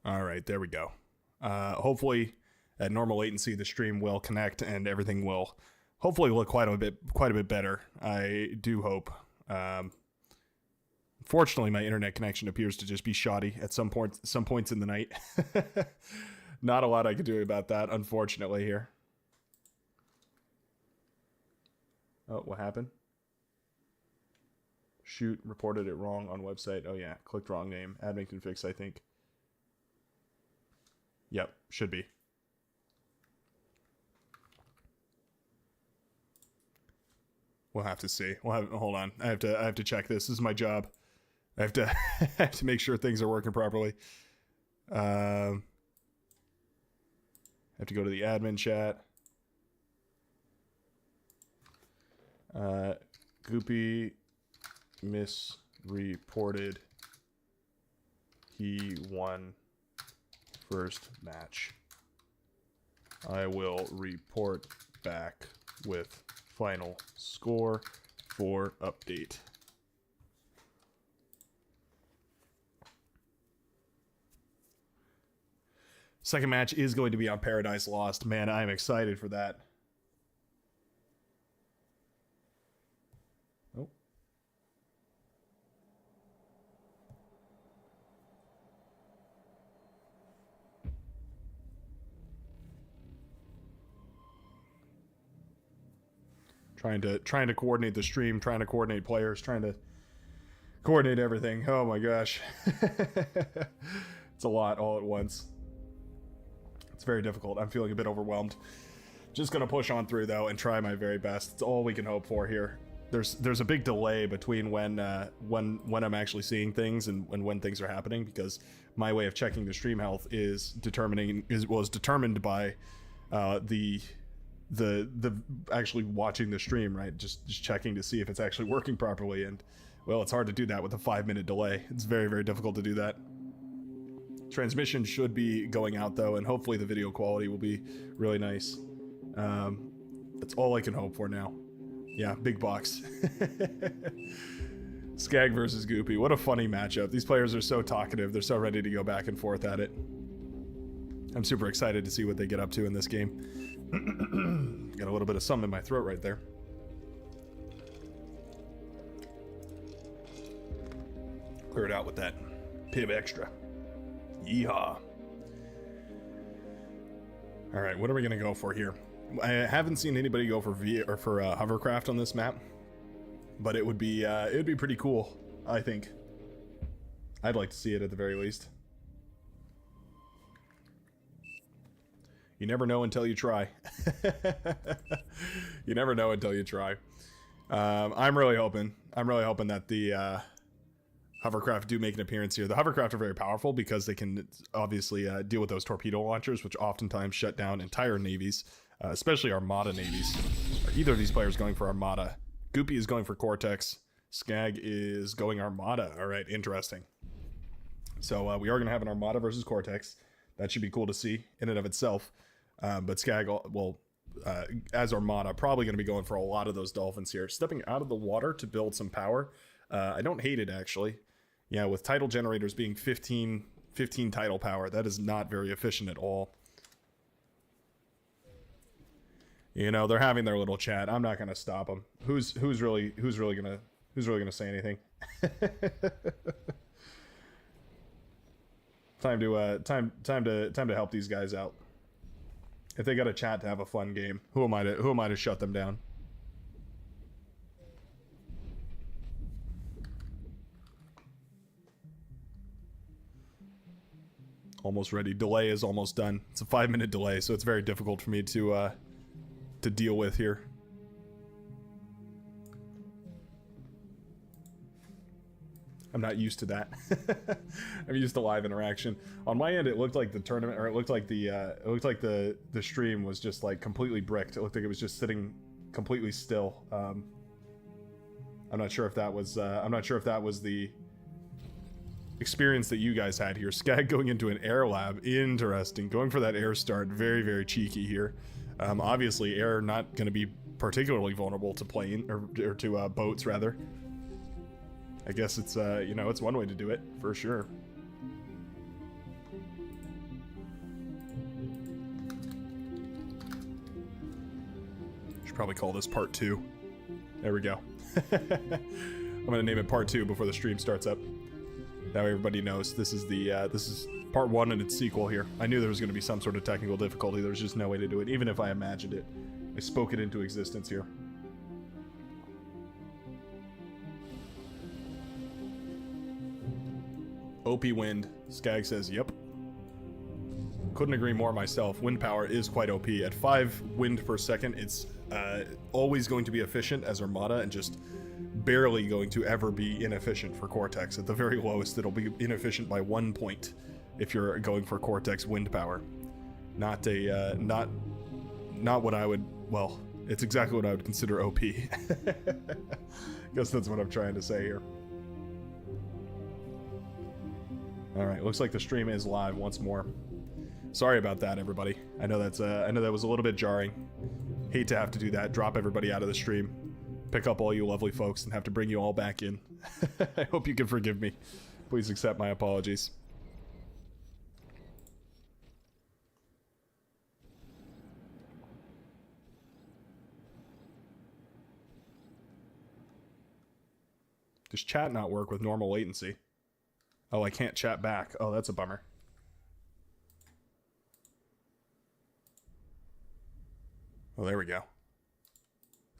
All right, there we go. Hopefully, at normal latency, the stream will connect and everything will hopefully look quite a bit better. I do hope. Fortunately, my internet connection appears to just be shoddy at some points in the night. Not a lot I can do about that, unfortunately. Here. Oh, what happened? Shoot, reported it wrong on website. Oh yeah, clicked wrong name. Admin can fix, I think. Yep, should be. We'll have to see. Hold on. I have to check this. This is my job. I have to I have to make sure things are working properly. I have to go to the admin chat. Goopy misreported. He won first match. I will report back with final score for update. Second match is going to be on Paradise Lost. Man, I'm excited for that. Oh. Trying to coordinate the stream, trying to coordinate players, trying to coordinate everything. Oh my gosh. It's a lot all at once. It's very difficult. I'm feeling a bit overwhelmed. Just gonna push on through though and try my very best. It's all we can hope for here. There's a big delay between when I'm actually seeing things and when things are happening, because my way of checking the stream health was determined by the actually watching the stream, right? Just checking to see if it's actually working properly, and well, it's hard to do that with a 5-minute delay. It's very, very difficult to do that. Transmission should be going out though, and hopefully the video quality will be really nice. That's all I can hope for now. Yeah, big box. Skag versus Goopy. What a funny matchup. These players are so talkative. They're so ready to go back and forth at it. I'm super excited to see what they get up to in this game. Got a little bit of something in my throat right there. Clear it out with that Piv Extra. Yeehaw. Alright, what are we going to go for here? I haven't seen anybody go for hovercraft on this map, but it would be pretty cool, I think. I'd like to see it at the very least. You never know until you try. You never know until you try. I'm really hoping that the hovercraft do make an appearance here. The hovercraft are very powerful because they can obviously deal with those torpedo launchers, which oftentimes shut down entire navies, especially Armada navies. Are either of these players going for Armada? Goopy is going for Cortex. Skag is going Armada. All right, interesting. So we are going to have an Armada versus Cortex. That should be cool to see in and of itself. But Skag, well, as Armada, probably going to be going for a lot of those dolphins here. Stepping out of the water to build some power. I don't hate it, actually. Yeah, with tidal generators being 15 tidal power, that is not very efficient at all. You know, they're having their little chat. I'm not going to stop them. Who's really going to say anything? Time to help these guys out. If they got a chat to have a fun game, who am I to shut them down? Almost ready. Delay is almost done. It's a 5-minute delay, so it's very difficult for me to deal with here. I'm not used to that. I'm used to live interaction. On my end, it looked like the tournament, or it looked like the stream was just like completely bricked. It looked like it was just sitting completely still. I'm not sure if that was the experience that you guys had here. Skag going into an air lab. Interesting. Going for that air start. Very, very cheeky here. Obviously, air not going to be particularly vulnerable to plane or to boats rather. I guess it's you know, it's one way to do it for sure. probably call this part 2. There we go. I'm gonna name it part 2 before the stream starts up. That way everybody knows this is part 1 and its sequel here. I knew there was gonna be some sort of technical difficulty. There was just no way to do it, even if I imagined it. I spoke it into existence here. OP wind. Skag says, yep. Couldn't agree more myself. Wind power is quite OP. At 5 wind per second, it's always going to be efficient as Armada and just barely going to ever be inefficient for Cortex. At the very lowest, it'll be inefficient by 1 point if you're going for Cortex wind power. Not what I would, well, it's exactly what I would consider OP. Guess that's what I'm trying to say here. Alright, looks like the stream is live once more. Sorry about that, everybody. I know that was a little bit jarring. Hate to have to do that, drop everybody out of the stream, pick up all you lovely folks, and have to bring you all back in. I hope you can forgive me. Please accept my apologies. Does chat not work with normal latency? Oh, I can't chat back. Oh, that's a bummer. Oh, there we go.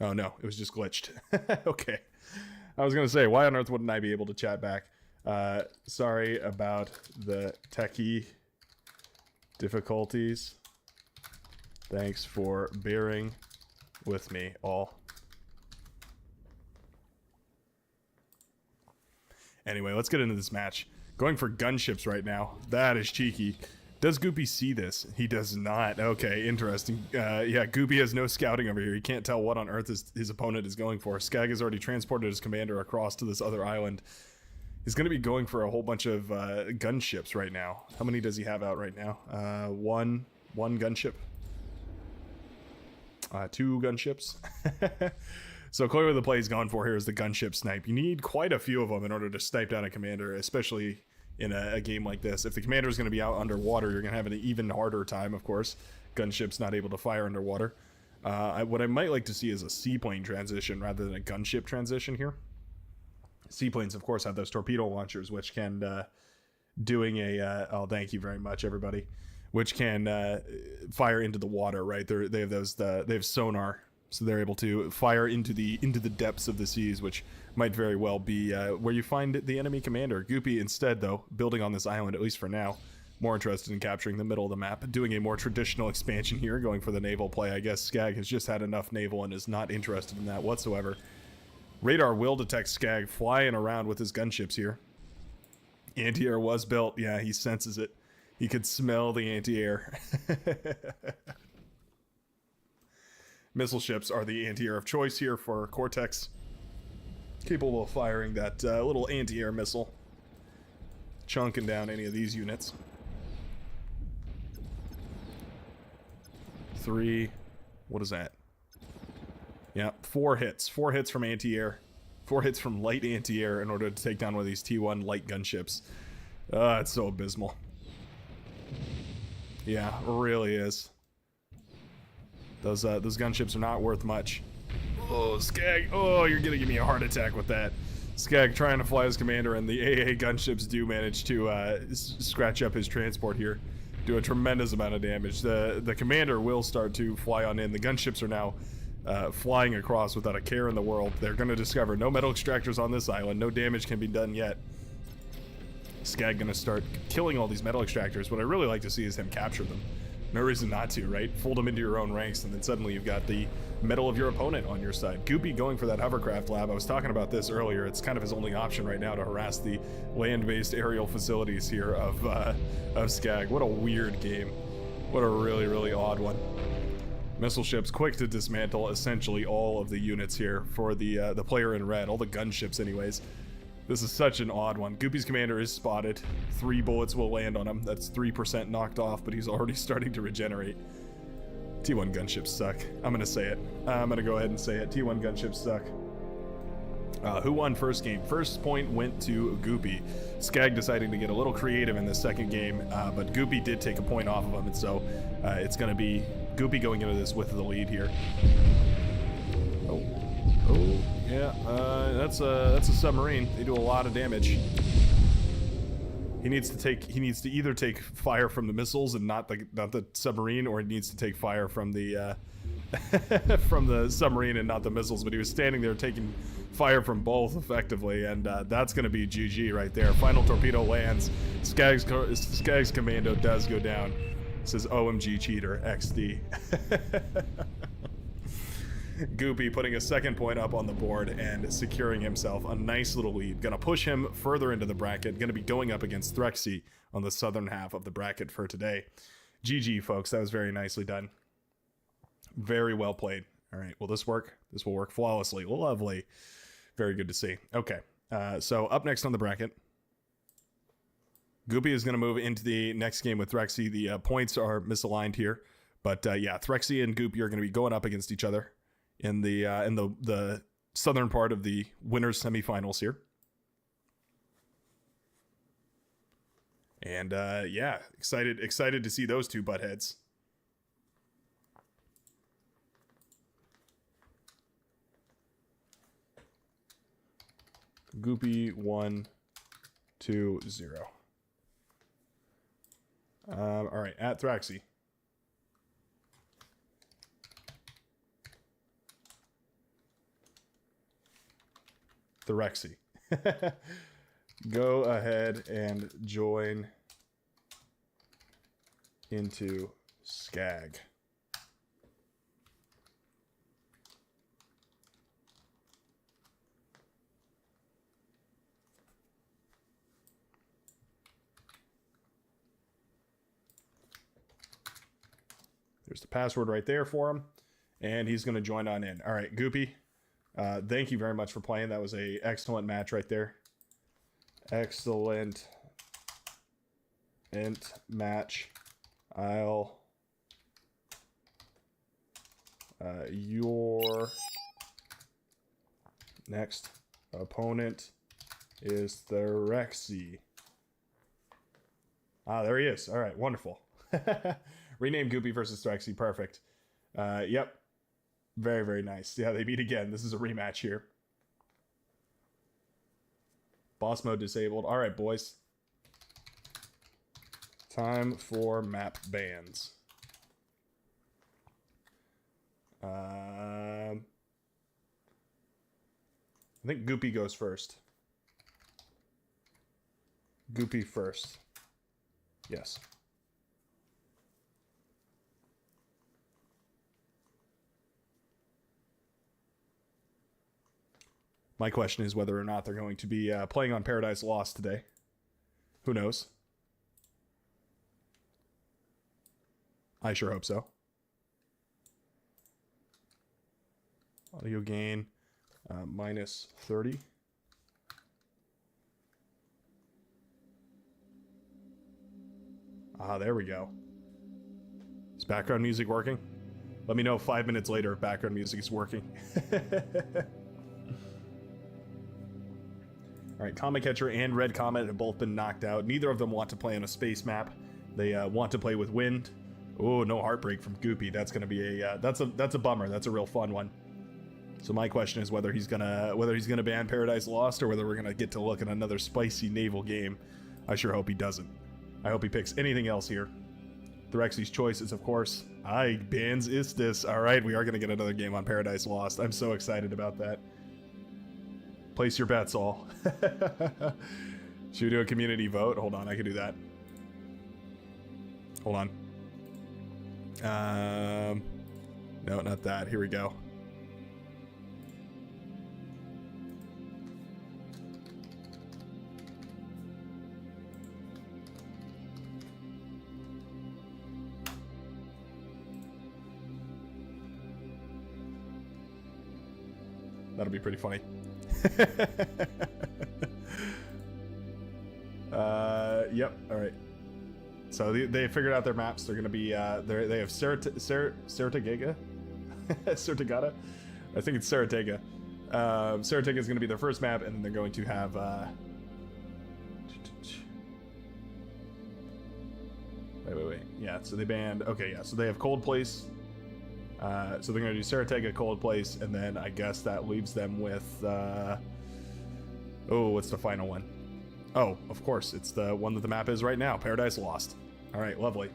Oh, no. It was just glitched. Okay. I was going to say, why on earth wouldn't I be able to chat back? Sorry about the techie difficulties. Thanks for bearing with me all. Anyway, let's get into this match. Going for gunships right now. That is cheeky. Does Goopy see this? He does not. Okay, interesting. Yeah, Goopy has no scouting over here. He can't tell what on earth his opponent is going for. Skag has already transported his commander across to this other island. He's going to be going for a whole bunch of gunships right now. How many does he have out right now? One gunship. 2 gunships. So clearly the play he's gone for here is the gunship snipe. You need quite a few of them in order to snipe down a commander, especially in a game like this. If the commander is going to be out underwater, you're going to have an even harder time, of course. Gunship's not able to fire underwater. What I might like to see is a seaplane transition rather than a gunship transition here. Seaplanes, of course, have those torpedo launchers, which can, oh, thank you very much, everybody, which can fire into the water, right? They have those, they have sonar, so they're able to fire into the depths of the seas, which might very well be where you find the enemy commander. Goopy, instead, though, building on this island, at least for now, more interested in capturing the middle of the map, doing a more traditional expansion here, going for the naval play. I guess Skag has just had enough naval and is not interested in that whatsoever. Radar will detect Skag flying around with his gunships here. Anti-air was built. Yeah, he senses it. He could smell the anti-air. Missile ships are the anti-air of choice here for Cortex. Capable of firing that little anti-air missile. Chunking down any of these units. 3. What is that? Yeah, 4 hits. 4 hits from anti-air. 4 hits from light anti-air in order to take down one of these T1 light gunships. It's so abysmal. Yeah, it really is. Those gunships are not worth much. Oh, Skag. Oh, you're gonna give me a heart attack with that. Skag trying to fly his commander, and the AA gunships do manage to scratch up his transport here. Do a tremendous amount of damage. The commander will start to fly on in. The gunships are now flying across without a care in the world. They're going to discover no metal extractors on this island. No damage can be done yet. Skag going to start killing all these metal extractors. What I really like to see is him capture them. No reason not to, right? Fold them into your own ranks, and then suddenly you've got the metal of your opponent on your side. Goopy going for that hovercraft lab. I was talking about this earlier. It's kind of his only option right now to harass the land-based aerial facilities here of Skag. What a weird game. What a really, really odd one. Missile ships quick to dismantle essentially all of the units here for the player in red. All the gunships anyways. This is such an odd one. Goopy's commander is spotted. 3 bullets will land on him. That's 3% knocked off, but he's already starting to regenerate. T1 gunships suck. I'm gonna say it. I'm gonna go ahead and say it. T1 gunships suck. Who won first game? First point went to Goopy. Skag deciding to get a little creative in the second game, but Goopy did take a point off of him, and so it's gonna be Goopy going into this with the lead here. Oh, oh, yeah. That's a submarine. They do a lot of damage. He needs to either take fire from the missiles and not the submarine, or he needs to take fire from the from the submarine and not the missiles. But he was standing there taking fire from both effectively, and that's going to be GG right there. Final torpedo lands. Skag's commando does go down. It says OMG cheater XD. Goopy putting a second point up on the board and securing himself a nice little lead. Gonna push him further into the bracket. Gonna be going up against Threxy on the southern half of the bracket for today. GG, folks. That was very nicely done. Very well played. All right, will this work? This will work flawlessly. Lovely. Very good to see. Okay, so up next on the bracket, Goopy is going to move into the next game with Threxy. The points are misaligned here, but yeah, Threxy and Goopy are going to be going up against each other in the southern part of the winners semifinals here. And yeah, excited to see those two butt heads. Goopy 1, 2, 0. All right, at Thraxy. Thyrexy. Go ahead and join into Skag. There's the password right there for him, and he's going to join on in. All right, Goopy. Thank you very much for playing. That was a excellent match right there. Excellent match. Your next opponent is Thyrexy. Ah, there he is. All right, wonderful. Rename Goopy versus Thyrexy. Perfect. Yep. Very, very nice. Yeah, they meet again. This is a rematch here. Boss mode disabled. All right, boys. Time for map bans. I think Goopy goes first. Goopy first. Yes. My question is whether or not they're going to be playing on Paradise Lost today. Who knows? I sure hope so. Audio gain minus 30. Ah, there we go. Is background music working? Let me know 5 minutes later if background music is working. All right, Comet Catcher and Red Comet have both been knocked out. Neither of them want to play on a space map. They want to play with wind. Oh, no heartbreak from Goopy. That's gonna be a that's a bummer. That's a real fun one. So my question is whether he's gonna ban Paradise Lost or whether we're gonna get to look at another spicy naval game. I sure hope he doesn't. I hope he picks anything else here. Thyrexy's choice is, of course, I bans Istis. All right, we are gonna get another game on Paradise Lost. I'm so excited about that. Place your bets, all. Should we do a community vote? Hold on, I can do that. Hold on. No, not that. Here we go. That'll be pretty funny. Yep. All right. So they figured out their maps. They're gonna be they have Saratagega, Sartagata. I think it's Saratega. Saratega is gonna be their first map, and then they're going to have wait. Yeah. So they banned. Okay. Yeah. So they have Cold Place. So they're going to do Saratega, Cold Place, and then I guess that leaves them with... oh, what's the final one? Oh, of course, it's the one that the map is right now, Paradise Lost. All right, lovely.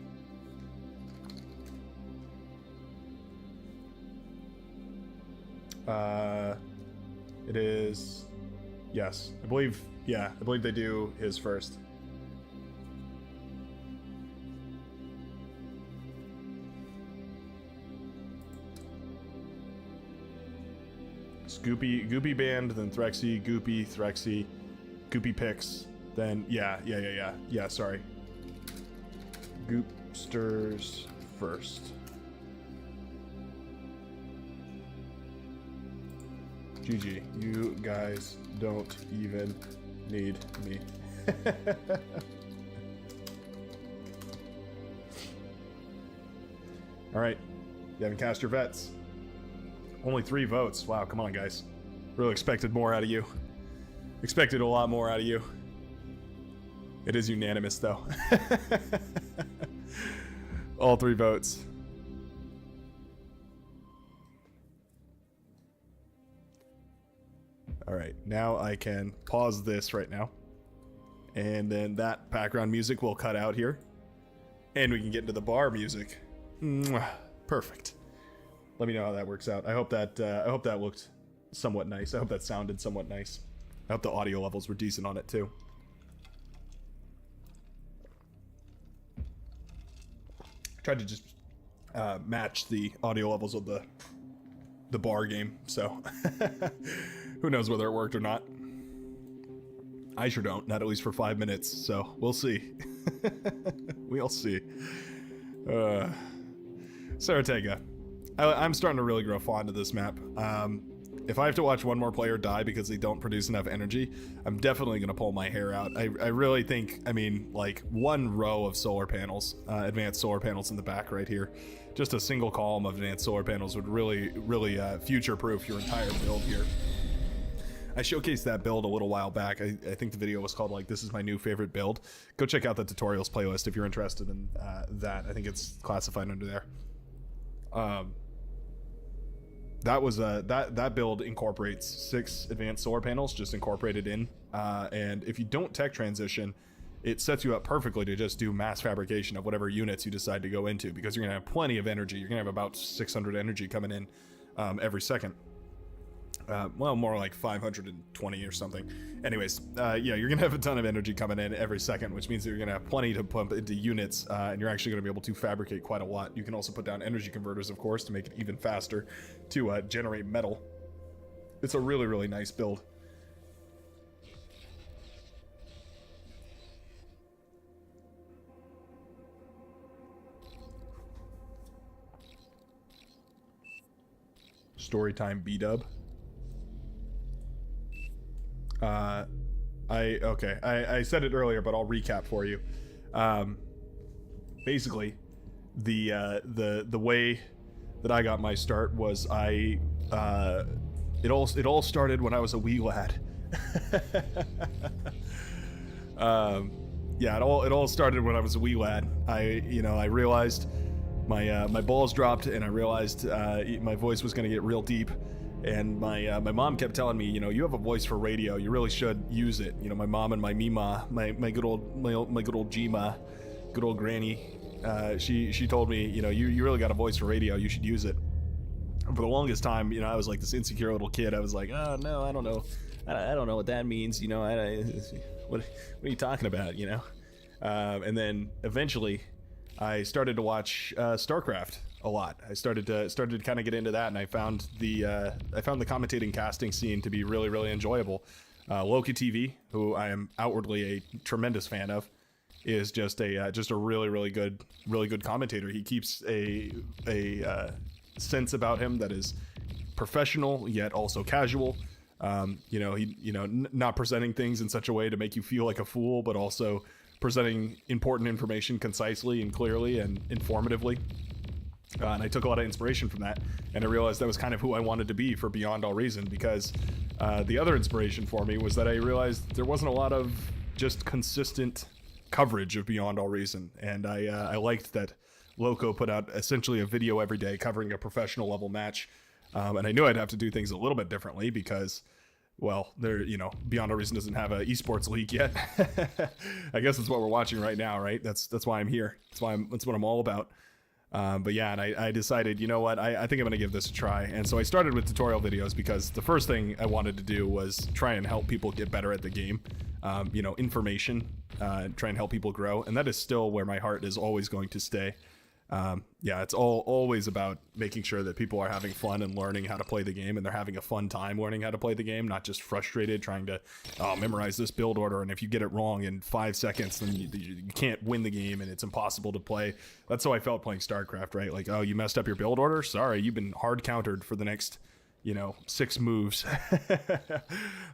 It is... Yes, I believe they do his first. Goopy Band, then Threxy, Goopy, Threxy, Goopy Picks, then yeah, sorry. Goopsters first. GG, you guys don't even need me. Alright, you haven't cast your vets. Only 3 votes. Wow, come on, guys. Really expected more out of you. Expected a lot more out of you. It is unanimous, though. All 3 votes. Alright, now I can pause this right now. And then that background music will cut out here. And we can get into the bar music. Mwah. Perfect. Let me know how that works out. I hope that looked somewhat nice. I hope that sounded somewhat nice. I hope the audio levels were decent on it too. I tried to just match the audio levels of the bar game, so who knows whether it worked or not. I sure don't, not at least for 5 minutes, so we'll see. We'll see. Saratega. I'm starting to really grow fond of this map. If I have to watch one more player die because they don't produce enough energy, I'm definitely going to pull my hair out. I really think, I mean, like, one row of solar panels, advanced solar panels in the back right here. Just a single column of advanced solar panels would really future-proof your entire build here. I showcased that build a little while back. I think the video was called, like, this is my new favorite build. Go check out the tutorials playlist if you're interested in that. I think it's classified under there. That was that build incorporates 6 advanced solar panels just incorporated in, and if you don't tech transition, it sets you up perfectly to just do mass fabrication of whatever units you decide to go into, because you're gonna have plenty of energy. You're gonna have about 600 energy coming in every second. Well, more like 520 or something. Anyways, yeah, you're gonna have a ton of energy coming in every second, which means that you're gonna have plenty to pump into units, and you're actually gonna be able to fabricate quite a lot. You can also put down energy converters, of course, to make it even faster to generate metal. It's a really nice build. Storytime B-dub. I said it earlier, but I'll recap for you. Basically, the way that I got my start was it all started when I was a wee lad. Yeah, it all started when I was a wee lad. I realized my balls dropped, and I realized my voice was going to get real deep. And my mom kept telling me, you have a voice for radio. You really should use it. My mom and my Mima, my good old Gma, good old granny. She told me, you really got a voice for radio. You should use it. And for the longest time, I was like this insecure little kid. I was like, oh no, I don't know. I don't know what that means. What are you talking about? And then eventually, I started to watch StarCraft a lot. I started to kind of get into that, and I found the commentating casting scene to be really enjoyable. Loki TV, who I am outwardly a tremendous fan of, is just a really good commentator. He keeps a sense about him that is professional yet also casual. Not presenting things in such a way to make you feel like a fool, but also presenting important information concisely and clearly and informatively. And I took a lot of inspiration from that, and I realized that was kind of who I wanted to be for Beyond All Reason, because the other inspiration for me was that I realized there wasn't a lot of just consistent coverage of Beyond All Reason, and I liked that Loco put out essentially a video every day covering a professional level match. And I knew I'd have to do things a little bit differently because, well, they're, you know, Beyond Horizon doesn't have an esports league yet. I guess that's what we're watching right now, right? That's why I'm here. That's what I'm all about. But yeah, and I decided, you know what, I think I'm going to give this a try. And so I started with tutorial videos because the first thing I wanted to do was try and help people get better at the game. You know, information, try and help people grow. And that is still where my heart is always going to stay. Yeah, it's always about making sure that people are having fun and learning how to play the game, and they're having a fun time learning how to play the game, not just frustrated trying to memorize this build order, and if you get it wrong in 5 seconds, then you can't win the game and it's impossible to play. That's how I felt playing StarCraft, right? Like, oh, you messed up your build order? Sorry, you've been hard countered for the next, you know, 6 moves.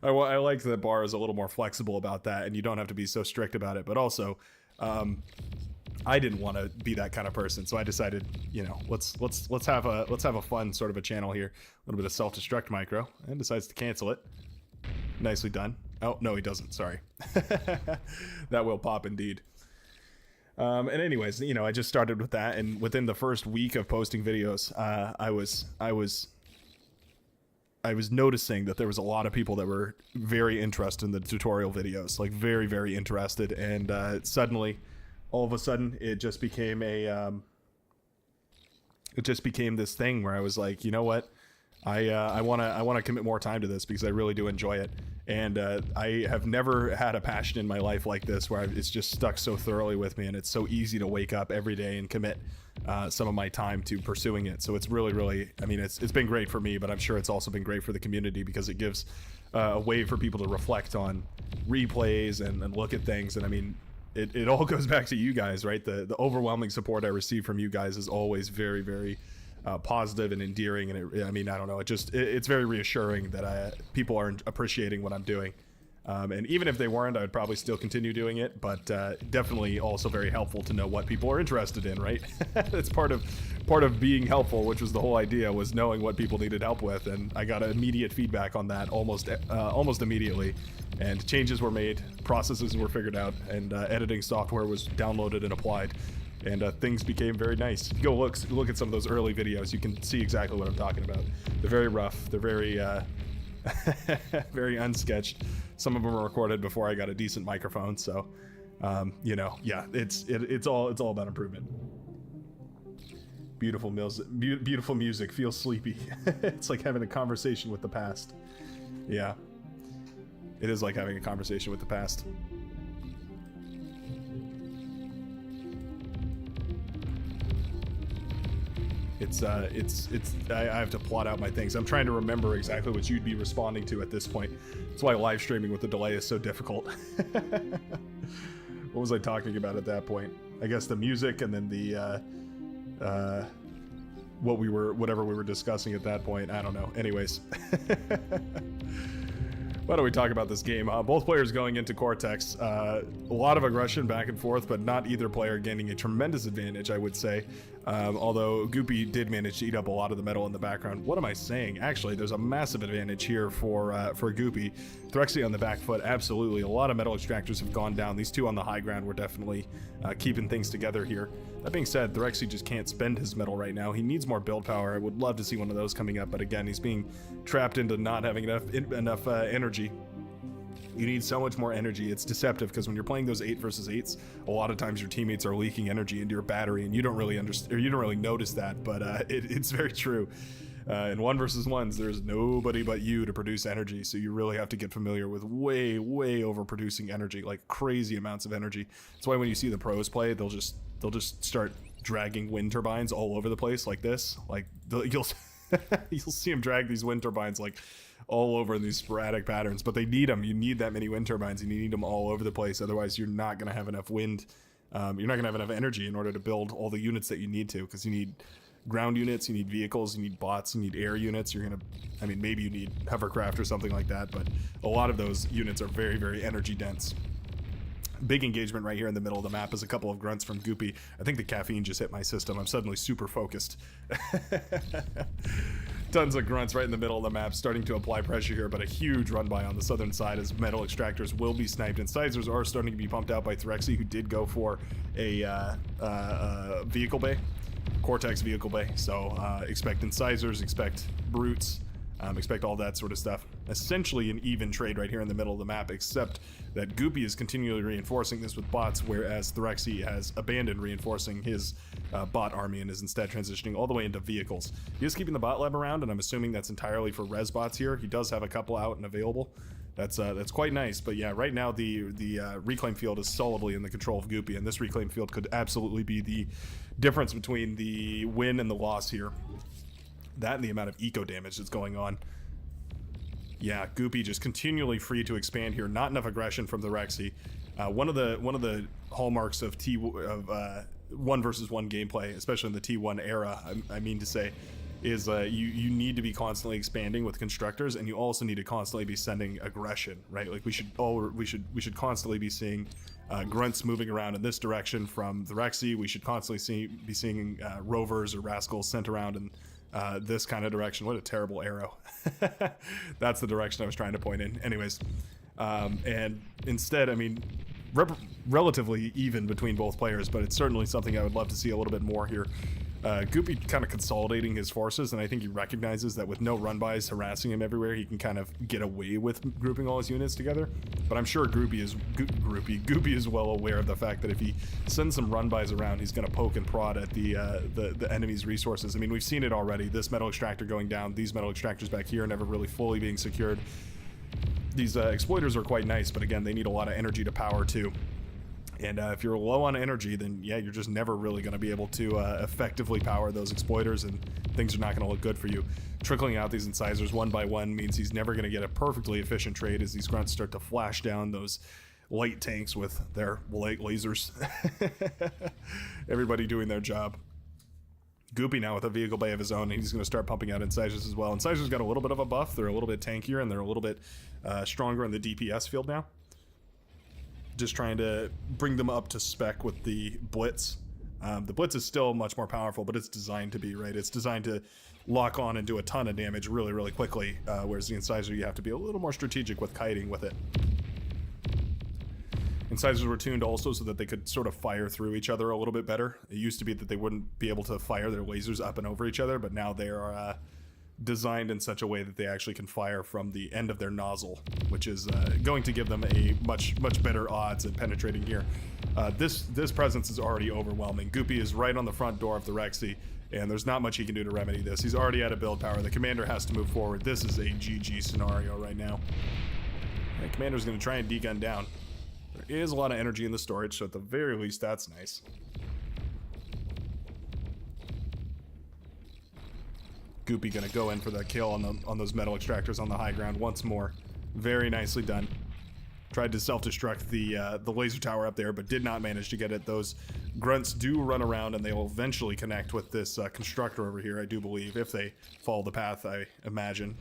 I like that bar is a little more flexible about that, and you don't have to be so strict about it, but also, I didn't want to be that kind of person, so I decided, you know, let's have a fun sort of a channel here. A little bit of self-destruct micro, and decides to cancel it. Nicely done. Oh no, he doesn't. Sorry. That will pop indeed. And anyways, you know, I just started with that, and within the first week of posting videos, I was noticing that there was a lot of people that were very interested in the tutorial videos, like very interested, and suddenly. All of a sudden, it just became this thing where I was like, you know what, I want to commit more time to this because I really do enjoy it, and I have never had a passion in my life like this where it's just stuck so thoroughly with me, and it's so easy to wake up every day and commit some of my time to pursuing it. So it's really, I mean, it's been great for me, but I'm sure it's also been great for the community because it gives a way for people to reflect on replays and look at things, and I mean. It all goes back to you guys, right? The overwhelming support I receive from you guys is always very positive and endearing, and I mean, I don't know, it's very reassuring that people are appreciating what I'm doing, and even if they weren't, I would probably still continue doing it, but definitely also very helpful to know what people are interested in, right? It's part of being helpful, which was the whole idea, was knowing what people needed help with, and I got immediate feedback on that almost immediately. And changes were made, processes were figured out, and editing software was downloaded and applied, and things became very nice. If you go look at some of those early videos, you can see exactly what I'm talking about. They're very rough. They're very very unsketched. Some of them were recorded before I got a decent microphone, so you know, yeah, it's all about improvement. Beautiful music. Feels sleepy. It's like having a conversation with the past. Yeah. It is like having a conversation with the past. I have to plot out my things. I'm trying to remember exactly what you'd be responding to at this point. That's why live streaming with the delay is so difficult. What was I talking about at that point? I guess the music, and then the whatever we were discussing at that point. I don't know. Anyways. Why don't we talk about this game? Both players going into Cortex. A lot of aggression back and forth, but not either player gaining a tremendous advantage, I would say. Although Goopy did manage to eat up a lot of the metal in the background. What am I saying? Actually, there's a massive advantage here for Goopy. Threxy on the back foot, absolutely. A lot of metal extractors have gone down. These two on the high ground were definitely keeping things together here. That being said, Threxy just can't spend his metal right now. He needs more build power. I would love to see one of those coming up, but again, he's being trapped into not having enough energy. You need so much more energy. It's deceptive because when you're playing those 8 versus 8s, a lot of times your teammates are leaking energy into your battery, and you don't really understand, or you don't really notice that, but it's very true. In 1 versus 1s, there's nobody but you to produce energy, so you really have to get familiar with way overproducing energy, like crazy amounts of energy. That's why when you see the pros play, they'll just start dragging wind turbines all over the place like this. Like you'll see them drag these wind turbines like all over in these sporadic patterns, but they need them. You need that many wind turbines, and you need them all over the place. Otherwise, you're not going to have enough wind. You're not going to have enough energy in order to build all the units that you need to, because you need ground units, you need vehicles, you need bots, you need air units. I mean, maybe you need hovercraft or something like that, but a lot of those units are very energy dense. Big engagement right here in the middle of the map is a couple of grunts from Goopy. I think the caffeine just hit my system. I'm suddenly super focused. Tons of grunts right in the middle of the map, starting to apply pressure here, but a huge run by on the southern side as metal extractors will be sniped, and Sizers are starting to be pumped out by Thyrexi, who did go for a vehicle bay, Cortex vehicle bay. So expect incisors, expect brutes, expect all that sort of stuff. Essentially an even trade right here in the middle of the map, except that Goopy is continually reinforcing this with bots, whereas Thyrexi has abandoned reinforcing his bot army and is instead transitioning all the way into vehicles. He is keeping the bot lab around, and I'm assuming that's entirely for res bots here. He does have a couple out and available. That's quite nice, but yeah, right now the reclaim field is solidly in the control of Goopy, and this reclaim field could absolutely be the difference between the win and the loss here. That and the amount of eco damage that's going on. Yeah, Goopy just continually free to expand here. Not enough aggression from the Rexy. One of the hallmarks of one versus one gameplay, especially in the T1 era, I mean to say, is you need to be constantly expanding with constructors, and you also need to constantly be sending aggression, right? Like we should constantly be seeing grunts moving around in this direction from the Rexy. We should constantly be seeing rovers or rascals sent around in this kind of direction. What a terrible arrow. That's the direction I was trying to point in. Anyways, and instead, I mean, relatively even between both players, but it's certainly something I would love to see a little bit more here. Goopy kind of consolidating his forces, and I think he recognizes that with no run-bys harassing him everywhere, he can kind of get away with grouping all his units together. But I'm sure Goopy is well aware of the fact that if he sends some run-bys around, he's going to poke and prod at the enemy's resources. I mean, we've seen it already. This metal extractor going down, these metal extractors back here never really fully being secured. These exploiters are quite nice, but again, they need a lot of energy to power too. And if you're low on energy, then yeah, you're just never really going to be able to effectively power those exploiters, and things are not going to look good for you. Trickling out these incisors one by one means he's never going to get a perfectly efficient trade as these grunts start to flash down those light tanks with their light lasers. Everybody doing their job. Goopy now with a vehicle bay of his own, and he's going to start pumping out incisors as well. Incisors got a little bit of a buff. They're a little bit tankier, and they're a little bit stronger in the DPS field now. Just trying to bring them up to spec with the Blitz. The Blitz is still much more powerful, but it's designed to be, right? It's designed to lock on and do a ton of damage really, really quickly, whereas the Incisor, you have to be a little more strategic with kiting with it. Incisors were tuned also so that they could sort of fire through each other a little bit better. It used to be that they wouldn't be able to fire their lasers up and over each other, but now they are designed in such a way that they actually can fire from the end of their nozzle, which is going to give them a much better odds at penetrating here. This presence is already overwhelming. Goopy is right on the front door of the Rexy, and there's not much he can do to remedy this. He's already out of build power. The commander has to move forward. This is a GG scenario right now. The commander's going to try and degun down. There is a lot of energy in the storage, so at the very least, that's nice. Goopy gonna go in for the kill on those metal extractors on the high ground once more. Very nicely done. Tried to self-destruct the laser tower up there, but did not manage to get it. Those grunts do run around, and they will eventually connect with this constructor over here, I do believe, if they follow the path, I imagine.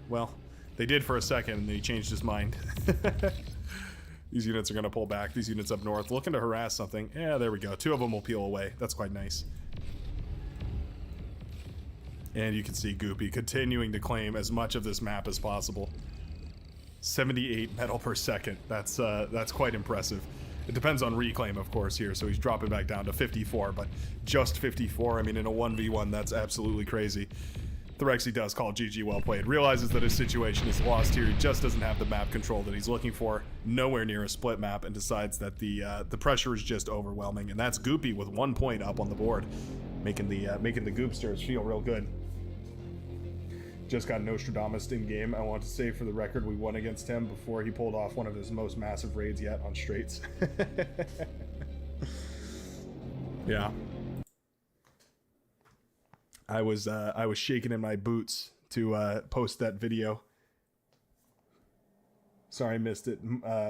Well, they did for a second, and then he changed his mind. These units are gonna pull back. These units up north, looking to harass something. Yeah, there we go. Two of them will peel away. That's quite nice. And you can see Goopy continuing to claim as much of this map as possible. 78 metal per second. That's quite impressive. It depends on reclaim, of course, here, so he's dropping back down to 54, but just 54. I mean, in a 1v1, that's absolutely crazy. Thyrexi does call GG well played. Realizes that his situation is lost here. He just doesn't have the map control that he's looking for. Nowhere near a split map, and decides that the pressure is just overwhelming. And that's Goopy with 1 point up on the board, making the Goopsters feel real good. Just got Nostradamus in game. I want to say for the record, we won against him before he pulled off one of his most massive raids yet on straights. Yeah. I was shaking in my boots to post that video. Sorry, I missed it.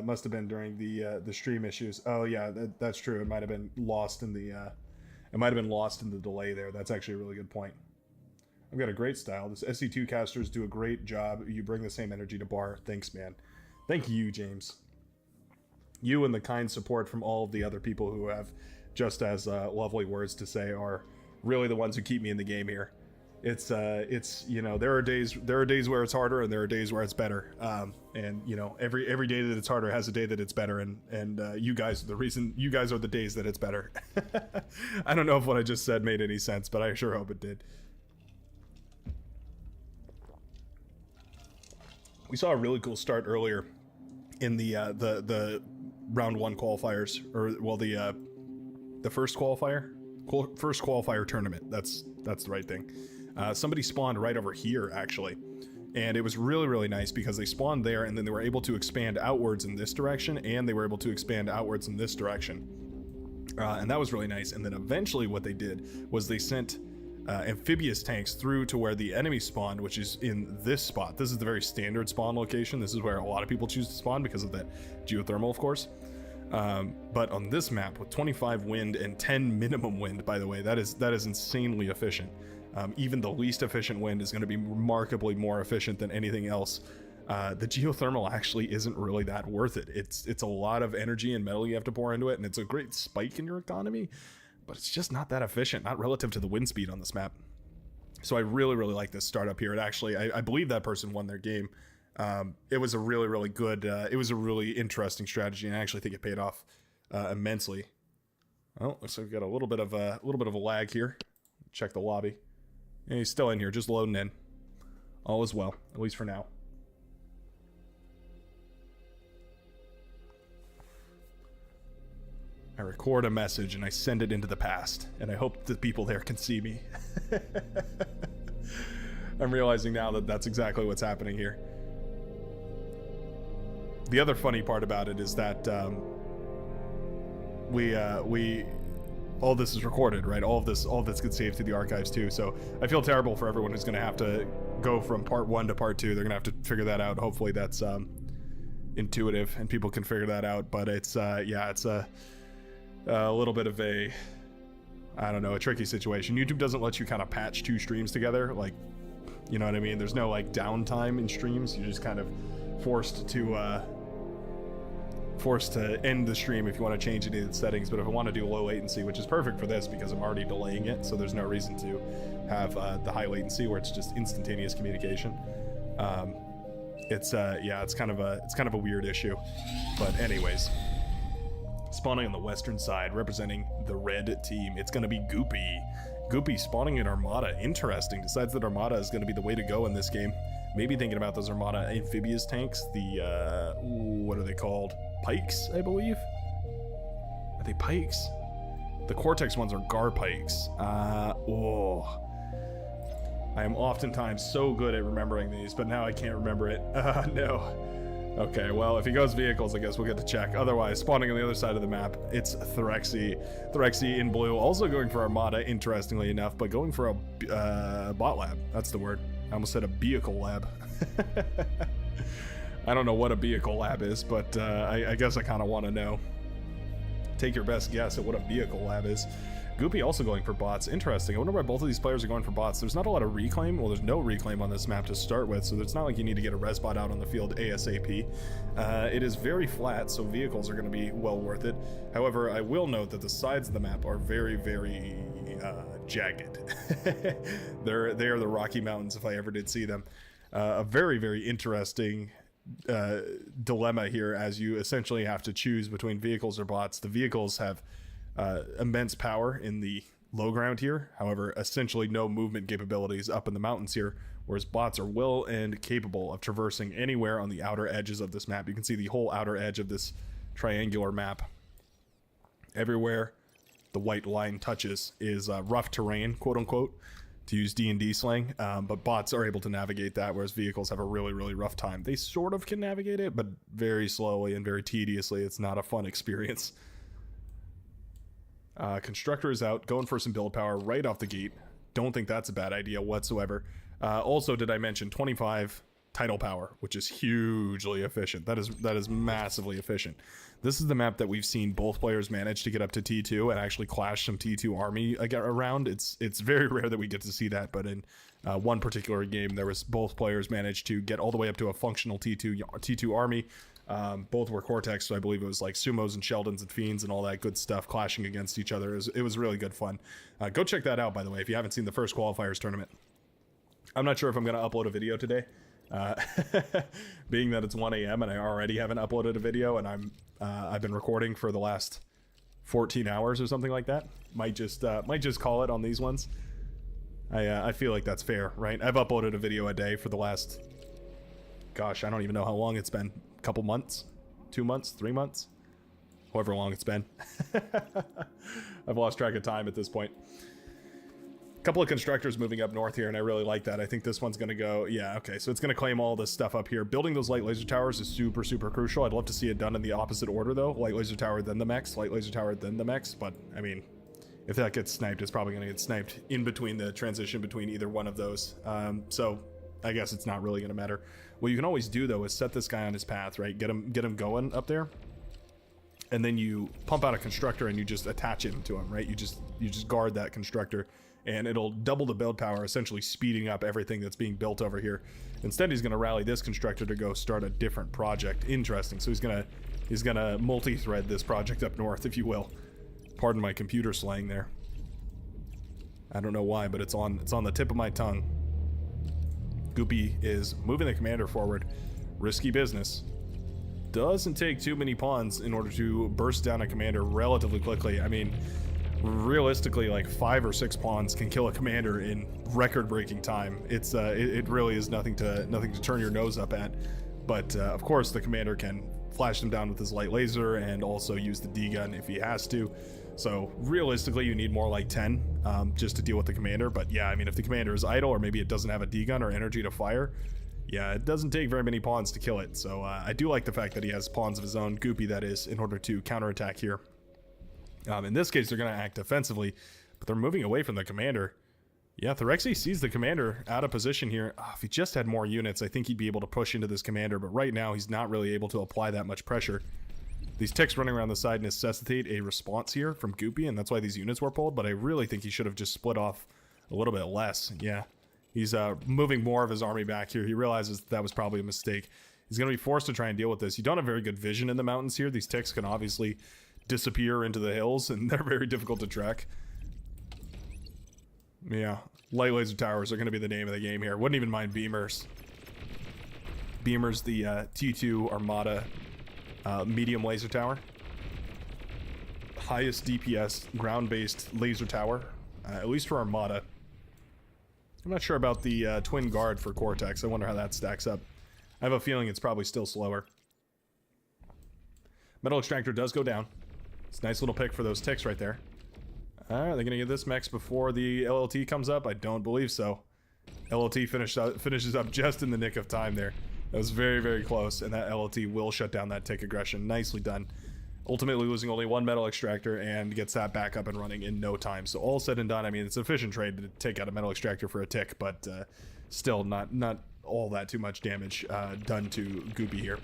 Must have been during the stream issues. Oh yeah, that's true. It might have been lost in the delay there. That's actually a really good point. I've got a great style. This SC2 casters do a great job. You bring the same energy to bar. Thanks, man. Thank you, James. You and the kind support from all of the other people who have just as lovely words to say are really the ones who keep me in the game here. It's you know, there are days where it's harder and there are days where it's better. And you know, every day that it's harder has a day that it's better, and you guys are the reason. You guys are the days that it's better. I don't know if what I just said made any sense, but I sure hope it did. We saw a really cool start earlier in the round 1 qualifiers, or well, the first qualifier tournament. That's the right thing. Somebody spawned right over here, actually, and it was really nice because they spawned there and then they were able to expand outwards in this direction, and they were able to expand outwards in this direction, and that was really nice. And then eventually what they did was they sent amphibious tanks through to where the enemy spawned, which is in this spot. This is the very standard spawn location. This is where a lot of people choose to spawn because of that geothermal, of course. But on this map with 25 wind and 10 minimum wind, by the way, that is insanely efficient. Even the least efficient wind is going to be remarkably more efficient than anything else. The geothermal actually isn't really that worth it. It's a lot of energy and metal you have to pour into it, and it's a great spike in your economy, but it's just not that efficient, not relative to the wind speed on this map. So I really like this startup here. It actually, I believe that person won their game. It was a really good, it was a really interesting strategy, and I actually think it paid off immensely. Oh, looks like we've got a little bit of a lag here. Check the lobby. Yeah, he's still in here, just loading in. All is well, at least for now. I record a message and I send it into the past, and I hope the people there can see me. I'm realizing now that that's exactly what's happening here. The other funny part about it is that we all this is recorded, right? All of this gets saved to the archives too. So I feel terrible for everyone who's going to have to go from part 1 to part 2. They're going to have to figure that out. Hopefully that's intuitive and people can figure that out. But it's yeah, it's a little bit of a, I don't know, a tricky situation. YouTube doesn't let you kind of patch 2 streams together, like, you know what I mean? There's no like downtime in streams. You're just kind of forced to end the stream if you want to change any of the settings. But if I want to do low latency, which is perfect for this because I'm already delaying it, so there's no reason to have the high latency where it's just instantaneous communication. Yeah, it's kind of a weird issue. But anyways, spawning on the western side, representing the red team, it's going to be Goopy. Goopy spawning in Armada. Interesting. Decides that Armada is going to be the way to go in this game. Maybe thinking about those Armada amphibious tanks. The, what are they called? Pikes, I believe? Are they pikes? The Cortex ones are Gar pikes. Oh. I am oftentimes so good at remembering these, but now I can't remember it. No. Okay, well, if he goes vehicles, I guess we'll get to check. Otherwise, spawning on the other side of the map, it's Thyrexi. Thyrexi in blue, also going for Armada, interestingly enough, but going for a bot lab. That's the word. I almost said a vehicle lab. I don't know what a vehicle lab is, but I guess I kind of want to know. Take your best guess at what a vehicle lab is. Goopy also going for bots. Interesting. I wonder why both of these players are going for bots. There's not a lot of reclaim. Well, there's no reclaim on this map to start with, so it's not like you need to get a res bot out on the field ASAP. It is very flat, so vehicles are going to be well worth it. However, I will note that the sides of the map are very jagged. They are the Rocky Mountains if I ever did see them. A very interesting dilemma here, as you essentially have to choose between vehicles or bots. The vehicles have immense power in the low ground here, however essentially no movement capabilities up in the mountains here, whereas bots are well and capable of traversing anywhere on the outer edges of this map. You can see the whole outer edge of this triangular map. Everywhere the white line touches is rough terrain, quote unquote, to use D&D slang, but bots are able to navigate that, whereas vehicles have a really rough time. They sort of can navigate it, but very slowly and very tediously. It's not a fun experience. Constructor is out, going for some build power right off the gate. Don't think that's a bad idea whatsoever. Also, did I mention 25 tidal power, which is hugely efficient. That is massively efficient. This is the map that we've seen both players manage to get up to T2 and actually clash some T2 army around. It's very rare that we get to see that, but in one particular game, there was both players managed to get all the way up to a functional T2 army. Both were Cortex, so I believe it was like Sumos and Sheldons and Fiends and all that good stuff clashing against each other. It was really good fun. Go check that out, by the way, if you haven't seen the first Qualifiers tournament. I'm not sure if I'm going to upload a video today, being that it's 1 a.m. and I already haven't uploaded a video, and I've been recording for the last 14 hours or something like that. Might just call it on these ones. I feel like that's fair, right? I've uploaded a video a day for the last, gosh, I don't even know how long it's been. A couple months, 2 months, 3 months, however long it's been. I've lost track of time at this point. A couple of constructors moving up north here, and I really like that. I think this one's going to go, yeah, okay, so it's going to claim all this stuff up here. Building those light laser towers is super, super crucial. I'd love to see it done in the opposite order, though. Light laser tower, then the mechs. Light laser tower, then the mechs. But, I mean, if that gets sniped, it's probably going to get sniped in between the transition between either one of those. So I guess it's not really going to matter. What you can always do, though, is set this guy on his path, right? Get him going up there. And then you pump out a constructor and you just attach him to him, right? You just guard that constructor, and it'll double the build power, essentially speeding up everything that's being built over here. Instead, he's going to rally this constructor to go start a different project. Interesting. So he's gonna multi-thread this project up north, if you will. Pardon my computer slang there. I don't know why, but it's on the tip of my tongue. Goopy is moving the commander forward. Risky business. Doesn't take too many pawns in order to burst down a commander relatively quickly. I mean, realistically, like 5 or 6 pawns can kill a commander in record-breaking time. It really is nothing to turn your nose up at. But of course, the commander can flash them down with his light laser and also use the D gun if he has to. So realistically, you need more like 10 just to deal with the commander. But yeah, I mean, if the commander is idle, or maybe it doesn't have a D gun or energy to fire, yeah, it doesn't take very many pawns to kill it. So I do like the fact that he has pawns of his own, Goopy that is, in order to counterattack here. In this case, they're going to act defensively, but they're moving away from the commander. Yeah, Thyrexi sees the commander out of position here. If he just had more units, I think he'd be able to push into this commander, but right now he's not really able to apply that much pressure. These ticks running around the side necessitate a response here from Goopy, and that's why these units were pulled, but I really think he should have just split off a little bit less. Yeah, he's moving more of his army back here. He realizes that was probably a mistake. He's going to be forced to try and deal with this. You don't have very good vision in the mountains here. These ticks can obviously disappear into the hills, and they're very difficult to track. Yeah, light laser towers are going to be the name of the game here. Wouldn't even mind beamers. Beamers, the T2 Armada medium laser tower. Highest DPS ground-based laser tower, at least for Armada. I'm not sure about the Twin Guard for Cortex. I wonder how that stacks up. I have a feeling it's probably still slower. Metal Extractor does go down. It's a nice little pick for those ticks right there. Are they going to get this mechs before the LLT comes up? I don't believe so. LLT finishes up just in the nick of time there. That was very, very close, and that LLT will shut down that tick aggression. Nicely done. Ultimately losing only 1 Metal Extractor and gets that back up and running in no time. So all said and done, I mean, it's an efficient trade to take out a Metal Extractor for a tick, but still not all that too much damage done to Goopy here.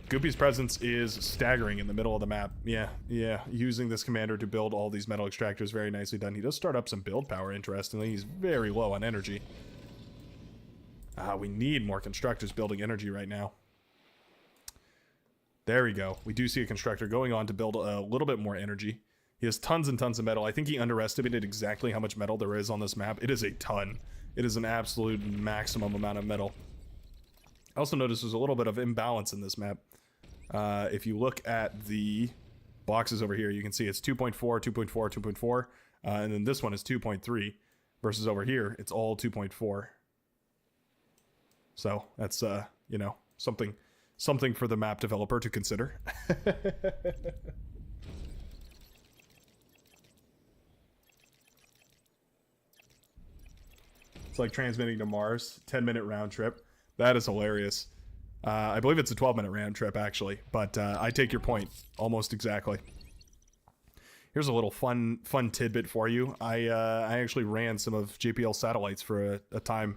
Goopy's presence is staggering in the middle of the map. Yeah, using this commander to build all these Metal Extractors, very nicely done. He does start up some build power, interestingly. He's very low on energy. We need more constructors building energy right now. There we go. We do see a constructor going on to build a little bit more energy. He has tons and tons of metal. I think he underestimated exactly how much metal there is on this map. It is a ton. It is an absolute maximum amount of metal. I also noticed there's a little bit of imbalance in this map. If you look at the boxes over here, you can see it's 2.4, 2.4, 2.4, and then this one is 2.3, versus over here, it's all 2.4. So that's, you know, something for the map developer to consider. It's like transmitting to Mars, 10-minute round trip. That is hilarious. I believe it's a 12-minute round trip, actually, but I take your point almost exactly. Here's a little fun tidbit for you. I actually ran some of JPL satellites for a time.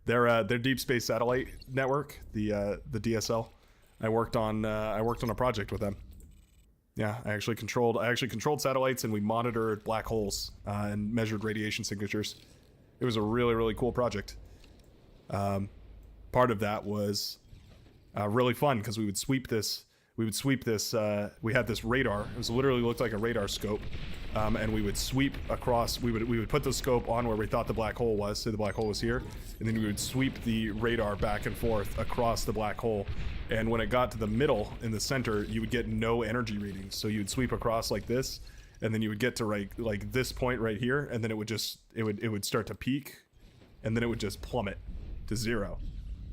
Their deep space satellite network, the DSL. I worked on a project with them. Yeah, I actually controlled satellites, and we monitored black holes and measured radiation signatures. It was a really, really cool project. Part of that was really fun because we would sweep this. We had this radar. It was literally looked like a radar scope, and we would sweep across. We would put the scope on where we thought the black hole was. Say the black hole was here, and then we would sweep the radar back and forth across the black hole. And when it got to the middle in the center, you would get no energy readings. So you would sweep across like this, and then you would get to like this point right here, and then it would start to peak, and then it would just plummet to 0.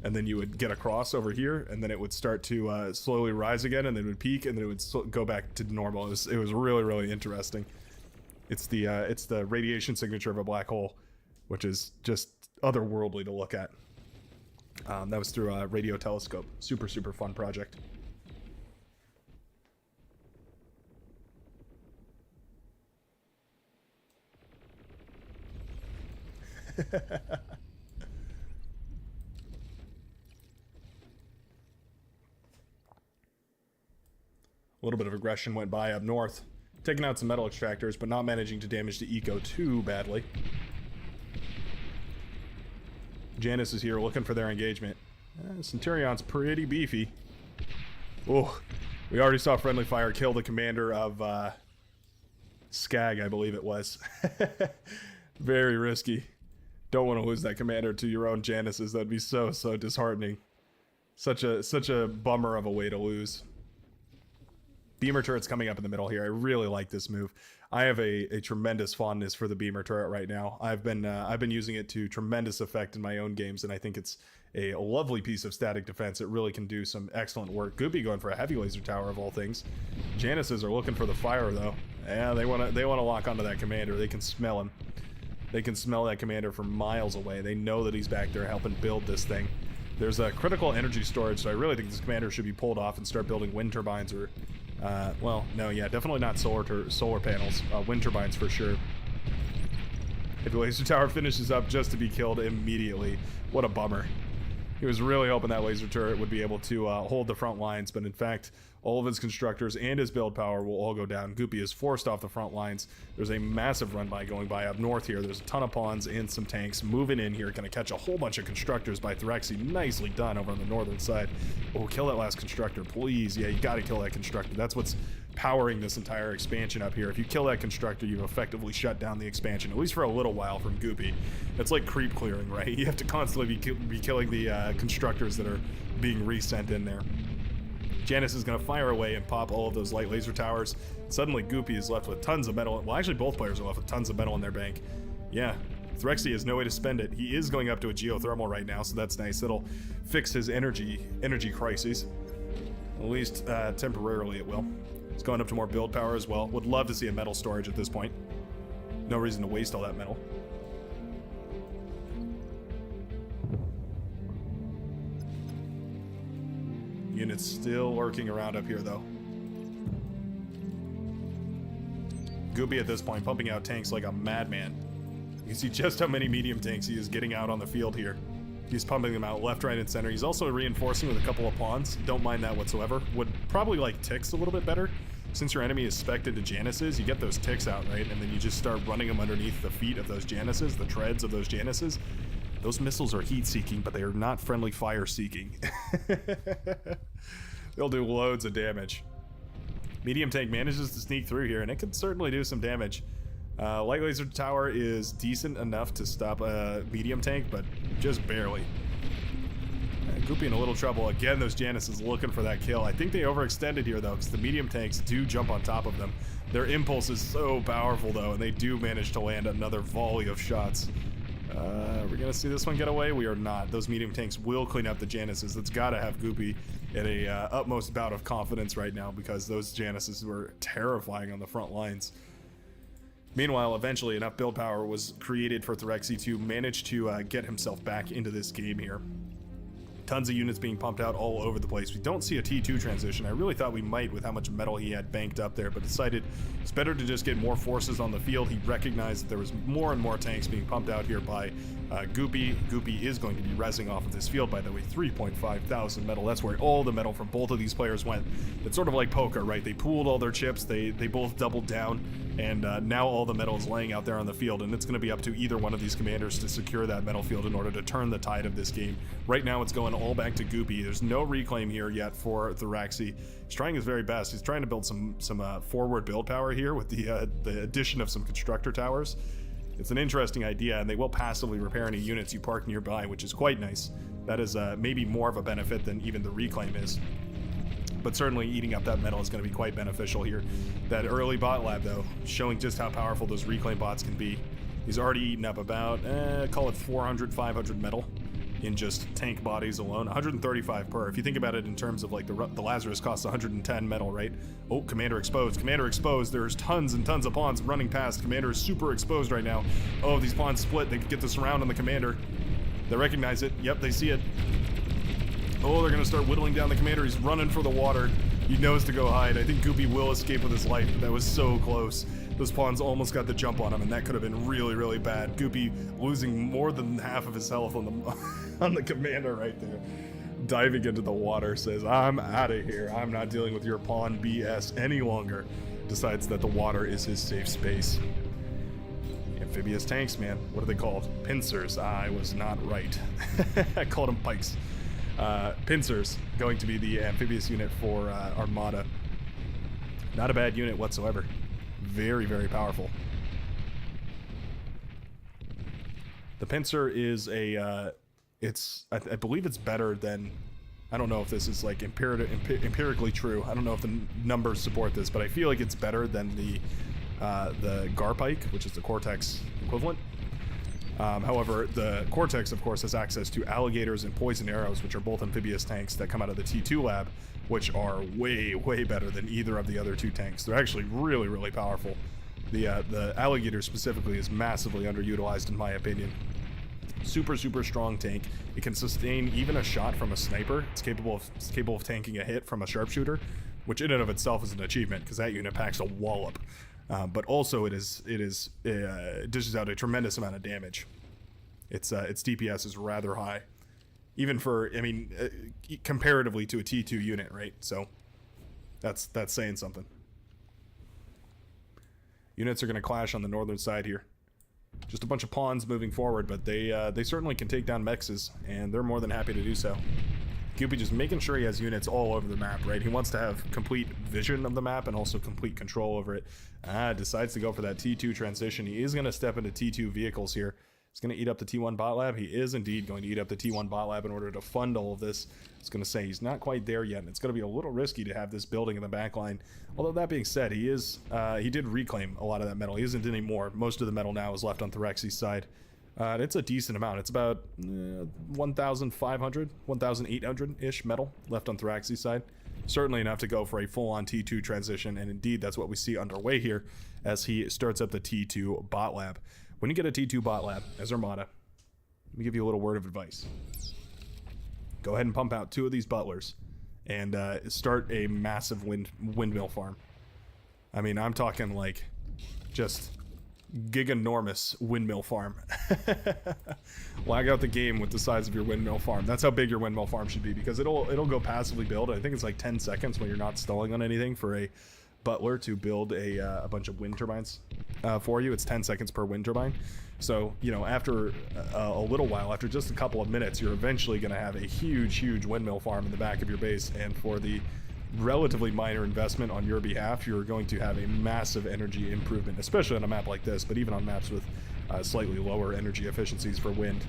And then you would get across over here, and then it would start to slowly rise again, and then it would peak, and then it would go back to normal. It was really, really interesting. It's the radiation signature of a black hole, which is just otherworldly to look at. That was through a radio telescope. Super, super fun project. A little bit of aggression went by up north, taking out some metal extractors, but not managing to damage the eco too badly. Janus is here looking for their engagement. Centurion's pretty beefy. Oh, we already saw friendly fire kill the commander of Skag, I believe it was. Very risky. Don't want to lose that commander to your own Januses. That'd be so disheartening. Such a bummer of a way to lose. Beamer turret's coming up in the middle here. I really like this move. I have a tremendous fondness for the beamer turret right now. I've been using it to tremendous effect in my own games, and I think it's a lovely piece of static defense. It really can do some excellent work. Goopy going for a heavy laser tower of all things. Januses are looking for the fire though. Yeah, they want to lock onto that commander. They can smell him. They can smell that commander from miles away. They know that he's back there helping build this thing. There's a critical energy storage, so I really think this commander should be pulled off and start building wind turbines or well, no, yeah, definitely not solar panels. Wind turbines for sure. If the laser tower finishes up just to be killed immediately, what a bummer. He was really hoping that laser turret would be able to hold the front lines, but in fact, all of his constructors and his build power will all go down. Goopy is forced off the front lines. There's a massive run-by going by up north here. There's a ton of pawns and some tanks moving in here. Gonna catch a whole bunch of constructors by Thyrexi. Nicely done over on the northern side. Oh, kill that last constructor, please. Yeah, you gotta kill that constructor. That's what's powering this entire expansion up here. If you kill that constructor, you've effectively shut down the expansion, at least for a little while from Goopy. It's like creep clearing, right? You have to constantly be killing the constructors that are being resent in there. Janus is going to fire away and pop all of those light laser towers. Suddenly Goopy is left with tons of metal. Well, actually both players are left with tons of metal in their bank. Yeah, Thyrexi has no way to spend it. He is going up to a geothermal right now, so that's nice. It'll fix his energy crises. At least temporarily it will. He's going up to more build power as well. Would love to see a metal storage at this point. No reason to waste all that metal. Units still lurking around up here, though. Goopy at this point pumping out tanks like a madman. You can see just how many medium tanks he is getting out on the field here. He's pumping them out left, right, and center. He's also reinforcing with a couple of pawns. Don't mind that whatsoever. Would probably like ticks a little bit better. Since your enemy is spec'd into Januses, you get those ticks out, right? And then you just start running them underneath the feet of those Januses, the treads of those Januses. Those missiles are heat-seeking, but they are not friendly fire-seeking. They'll do loads of damage. Medium tank manages to sneak through here, and it can certainly do some damage. Light laser tower is decent enough to stop a medium tank, but just barely. Goopy in a little trouble. Again, those Januses looking for that kill. I think they overextended here, though, because the medium tanks do jump on top of them. Their impulse is so powerful, though, and they do manage to land another volley of shots. Are we going to see this one get away? We are not. Those medium tanks will clean up the Januses. That's got to have Goopy at a utmost bout of confidence right now, because those Januses were terrifying on the front lines. Meanwhile, eventually enough build power was created for Thyrexi to manage to get himself back into this game here. Tons of units being pumped out all over the place. We don't see a T2 transition. I really thought we might with how much metal he had banked up there, but decided it's better to just get more forces on the field. He recognized that there was more and more tanks being pumped out here by Goopy. Goopy is going to be rezzing off of this field, by the way. 3.5 thousand metal. That's where all the metal from both of these players went. It's sort of like poker, right? They pooled all their chips. They both doubled down. And now all the metal is laying out there on the field, and it's going to be up to either one of these commanders to secure that metal field in order to turn the tide of this game. Right now it's going all back to Goopy. There's no reclaim here yet for Thoraxi. He's trying his very best. He's trying to build some forward build power here with the addition of some constructor towers. It's an interesting idea, and they will passively repair any units you park nearby, which is quite nice. That is maybe more of a benefit than even the reclaim is. But certainly eating up that metal is going to be quite beneficial here. That early bot lab, though, showing just how powerful those reclaim bots can be. He's already eaten up about, call it 400, 500 metal in just tank bodies alone. 135 per. If you think about it in terms of like the Lazarus costs 110 metal, right? Oh, Commander exposed. Commander exposed. There's tons and tons of pawns running past. Commander is super exposed right now. Oh, if these pawns split, they could get the surround on the Commander. They recognize it. Yep, they see it. Oh, they're going to start whittling down the Commander. He's running for the water. He knows to go hide. I think Goopy will escape with his life, but that was so close. Those pawns almost got the jump on him, and that could have been really, really bad. Goopy losing more than half of his health on the on the Commander right there. Diving into the water, says, I'm out of here. I'm not dealing with your pawn BS any longer. Decides that the water is his safe space. Amphibious tanks, man. What are they called? Pincers. I was not right. I called them pikes. Pincers going to be the amphibious unit for Armada. Not a bad unit whatsoever. Very, very powerful. The pincer is a I believe it's better than, I don't know if this is like empirically true. I don't know if the numbers support this, but I feel like it's better than the Garpike, which is the Cortex equivalent. However, the Cortex, of course, has access to alligators and poison arrows, which are both amphibious tanks that come out of the T2 lab, which are way, way better than either of the other two tanks. They're actually really, really powerful. The alligator specifically is massively underutilized, in my opinion. Super, super strong tank. It can sustain even a shot from a sniper. It's capable of tanking a hit from a sharpshooter, which in and of itself is an achievement, because that unit packs a wallop. But also it dishes out a tremendous amount of damage. Its DPS is rather high, even for, I mean, comparatively to a T2 unit, right? So that's saying something. Units are going to clash on the northern side here. Just a bunch of pawns moving forward, but they certainly can take down mexes, and they're more than happy to do so. Goopy just making sure he has units all over the map, right? He wants to have complete vision of the map and also complete control over it. Decides to go for that T2 transition. He is going to step into T2 vehicles here. He's going to eat up the T1 bot lab. He is indeed going to eat up the T1 bot lab in order to fund all of this. I was going to say he's not quite there yet, and it's going to be a little risky to have this building in the back line. Although that being said, he did reclaim a lot of that metal. He isn't anymore. Most of the metal now is left on Thoraxi's side. It's a decent amount. It's about 1,500, 1,800-ish metal left on Thoraxi's side. Certainly enough to go for a full-on T2 transition, and indeed that's what we see underway here as he starts up the T2 bot lab. When you get a T2 bot lab as Armada, let me give you a little word of advice. Go ahead and pump out 2 of these butlers and start a massive windmill farm. I mean, I'm talking like just giganormous windmill farm. Lag out the game with the size of your windmill farm. That's how big your windmill farm should be, because it'll go passively build. I think it's like 10 seconds when you're not stalling on anything for a butler to build a bunch of wind turbines for you. It's 10 seconds per wind turbine. So, you know, after a little while, after just a couple of minutes, you're eventually going to have a huge, huge windmill farm in the back of your base. And for the relatively minor investment on your behalf, you're going to have a massive energy improvement, especially on a map like this, but even on maps with slightly lower energy efficiencies for wind.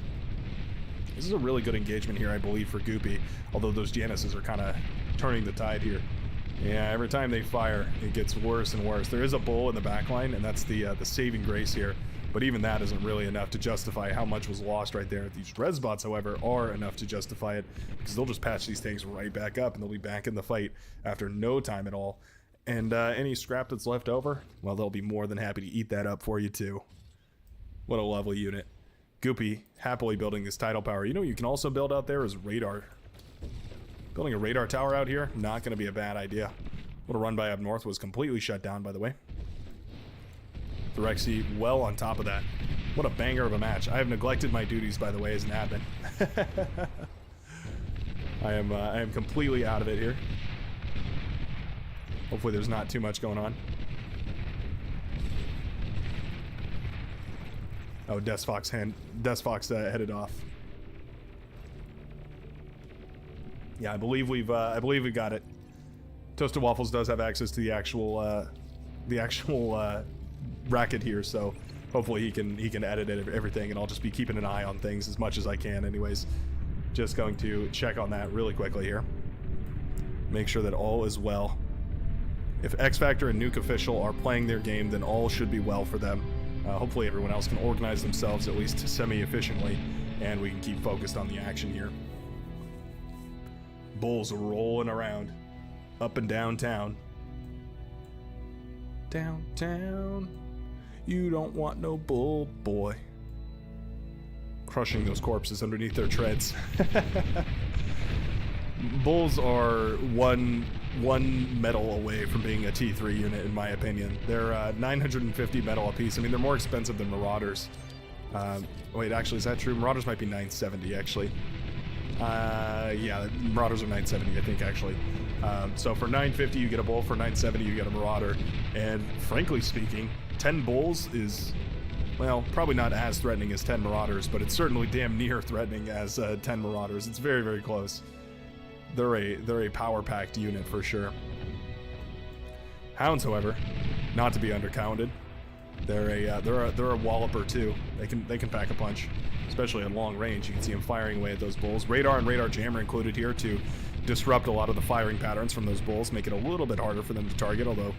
This is a really good engagement here, I believe, for Goopy, although those Januses are kind of turning the tide here. Yeah, every time they fire, it gets worse and worse. There is a bull in the back line, and that's the saving grace here. But even that isn't really enough to justify how much was lost right there. These res bots, however, are enough to justify it, because they'll just patch these tanks right back up, and they'll be back in the fight after no time at all. And any scrap that's left over, well, they'll be more than happy to eat that up for you too. What a lovely unit. Goopy happily building this tidal power. You know what you can also build out there is radar. Building a radar tower out here, not going to be a bad idea. Little run by up north was completely shut down, by the way. Thoraxi well on top of that. What a banger of a match. I have neglected my duties, by the way, as an admin. I am completely out of it here. Hopefully there's not too much going on. Oh, Desfox headed off. Yeah, I believe we got it. Toasted Waffles does have access to the actual bracket here, so hopefully he can edit everything, and I'll just be keeping an eye on things as much as I can. Anyways, just going to check on that really quickly here. Make sure that all is well. If X Factor and Nuke Official are playing their game, then all should be well for them. Hopefully everyone else can organize themselves at least semi-efficiently, and we can keep focused on the action here. Bulls rolling around, up and downtown. Downtown, you don't want no bull, boy. Crushing those corpses underneath their treads. Bulls are one medal away from being a T3 unit, in my opinion. They're 950 metal apiece. I mean, they're more expensive than Marauders. Wait, actually, is that true? Marauders might be 970, actually. Yeah, Marauders are 970, I think, actually. So for 950, you get a Bull. For 970, you get a Marauder. And frankly speaking, 10 Bulls is, well, probably not as threatening as 10 Marauders, but it's certainly damn near threatening as 10 Marauders. It's very, very close. They're a power-packed unit for sure. Hounds, however, not to be undercounted. They're a walloper too. They can pack a punch, especially at long range. You can see them firing away at those bulls. Radar and radar jammer included here to disrupt a lot of the firing patterns from those bulls, make it a little bit harder for them to target. Although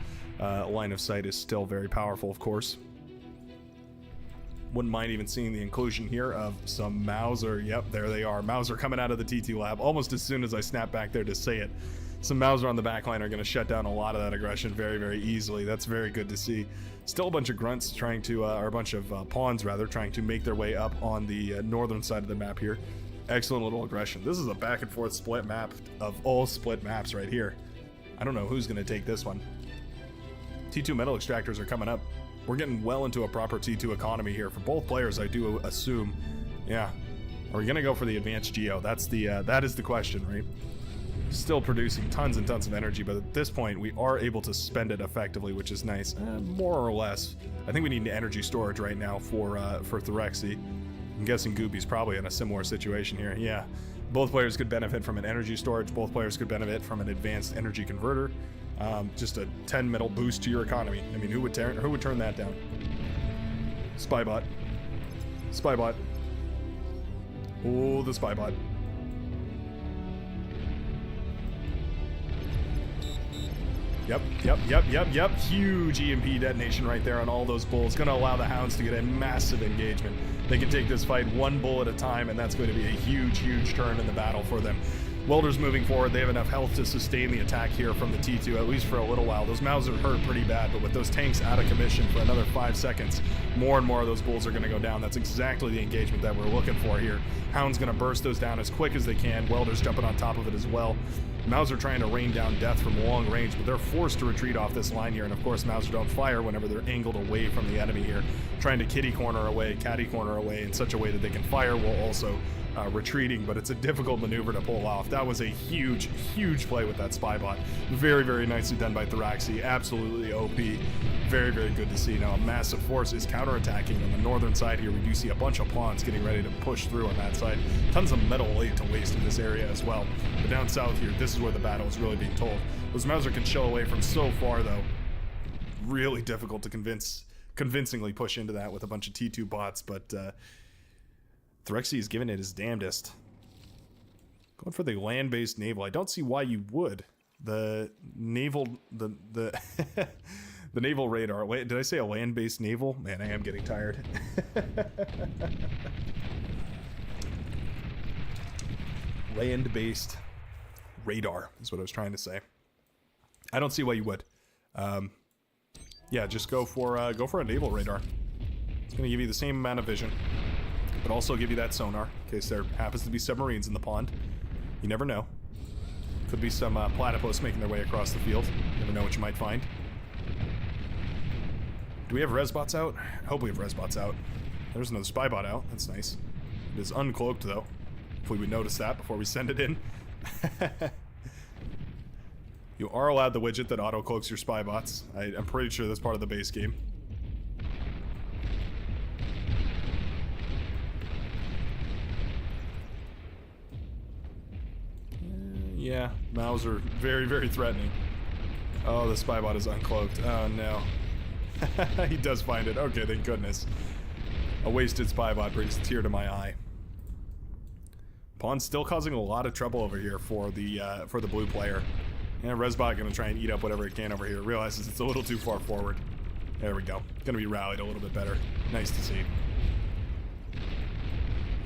line of sight is still very powerful, of course. Wouldn't mind even seeing the inclusion here of some Mauser. Yep, there they are. Mauser coming out of the TT lab almost as soon as I snap back there to say it. Some Mauser on the backline are going to shut down a lot of that aggression very, very easily. That's very good to see. Still a bunch of grunts trying to, or a bunch of pawns rather, trying to make their way up on the northern side of the map here. Excellent little aggression. This is a back and forth split map of all split maps right here. I don't know who's going to take this one. T2 metal extractors are coming up. We're getting well into a proper T2 economy here for both players, I do assume. Yeah. Are we going to go for the advanced geo? That is the question, right? Still producing tons and tons of energy, but at this point we are able to spend it effectively, which is nice. More or less. I think we need energy storage right now for Thyrexi. I'm guessing Goopy's probably in a similar situation here. Yeah. Both players could benefit from an energy storage. Both players could benefit from an advanced energy converter. Just a 10 metal boost to your economy. I mean, who would turn that down? Spybot. Spybot. Oh, the Spybot. Yep. Huge EMP detonation right there on all those bulls. Going to allow the Hounds to get a massive engagement. They can take this fight one bull at a time, and that's going to be a huge, huge turn in the battle for them. Welders moving forward, they have enough health to sustain the attack here from the T2, at least for a little while. Those Maus are hurt pretty bad, but with those tanks out of commission for another 5 seconds, more and more of those bulls are going to go down. That's exactly the engagement that we're looking for here. Hound's going to burst those down as quick as they can. Welders jumping on top of it as well. Maus are trying to rain down death from long range, but they're forced to retreat off this line here, and of course Maus don't fire whenever they're angled away from the enemy here, trying to catty corner away in such a way that they can fire while also retreating, but it's a difficult maneuver to pull off. That was a huge, huge play with that Spybot. Very, very nicely done by Thyrexi. Absolutely OP. Very, very good to see. Now a massive force is counterattacking on the northern side here. We do see a bunch of pawns getting ready to push through on that side. Tons of metal laid to waste in this area as well. But down south here, this is where the battle is really being told. Those Mauser can shell away from so far though. Really difficult to convincingly push into that with a bunch of T2 bots, but Thyrexi is giving it his damnedest. Going for the land-based naval. I don't see why you would. The naval, the the naval radar. Wait, did I say a land-based naval? Man, I am getting tired. Land-based radar is what I was trying to say. I don't see why you would. Yeah, just go for a naval radar. It's going to give you the same amount of vision, but also give you that sonar in case there happens to be submarines in the pond. You never know. Could be some platypus making their way across the field. You never know what you might find. Do we have resbots out? I hope we have resbots out. There's another spybot out. That's nice. It is uncloaked though. Hopefully we notice that before we send it in. You are allowed the widget that auto-cloaks your spybots. I'm pretty sure that's part of the base game. Yeah, Maus are very, very threatening. Oh, the spybot is uncloaked. Oh, no. He does find it. Okay, thank goodness. A wasted spybot brings a tear to my eye. Pawn's still causing a lot of trouble over here for the blue player. And Resbot gonna try and eat up whatever it can over here. Realizes it's a little too far forward. There we go. Gonna be rallied a little bit better. Nice to see.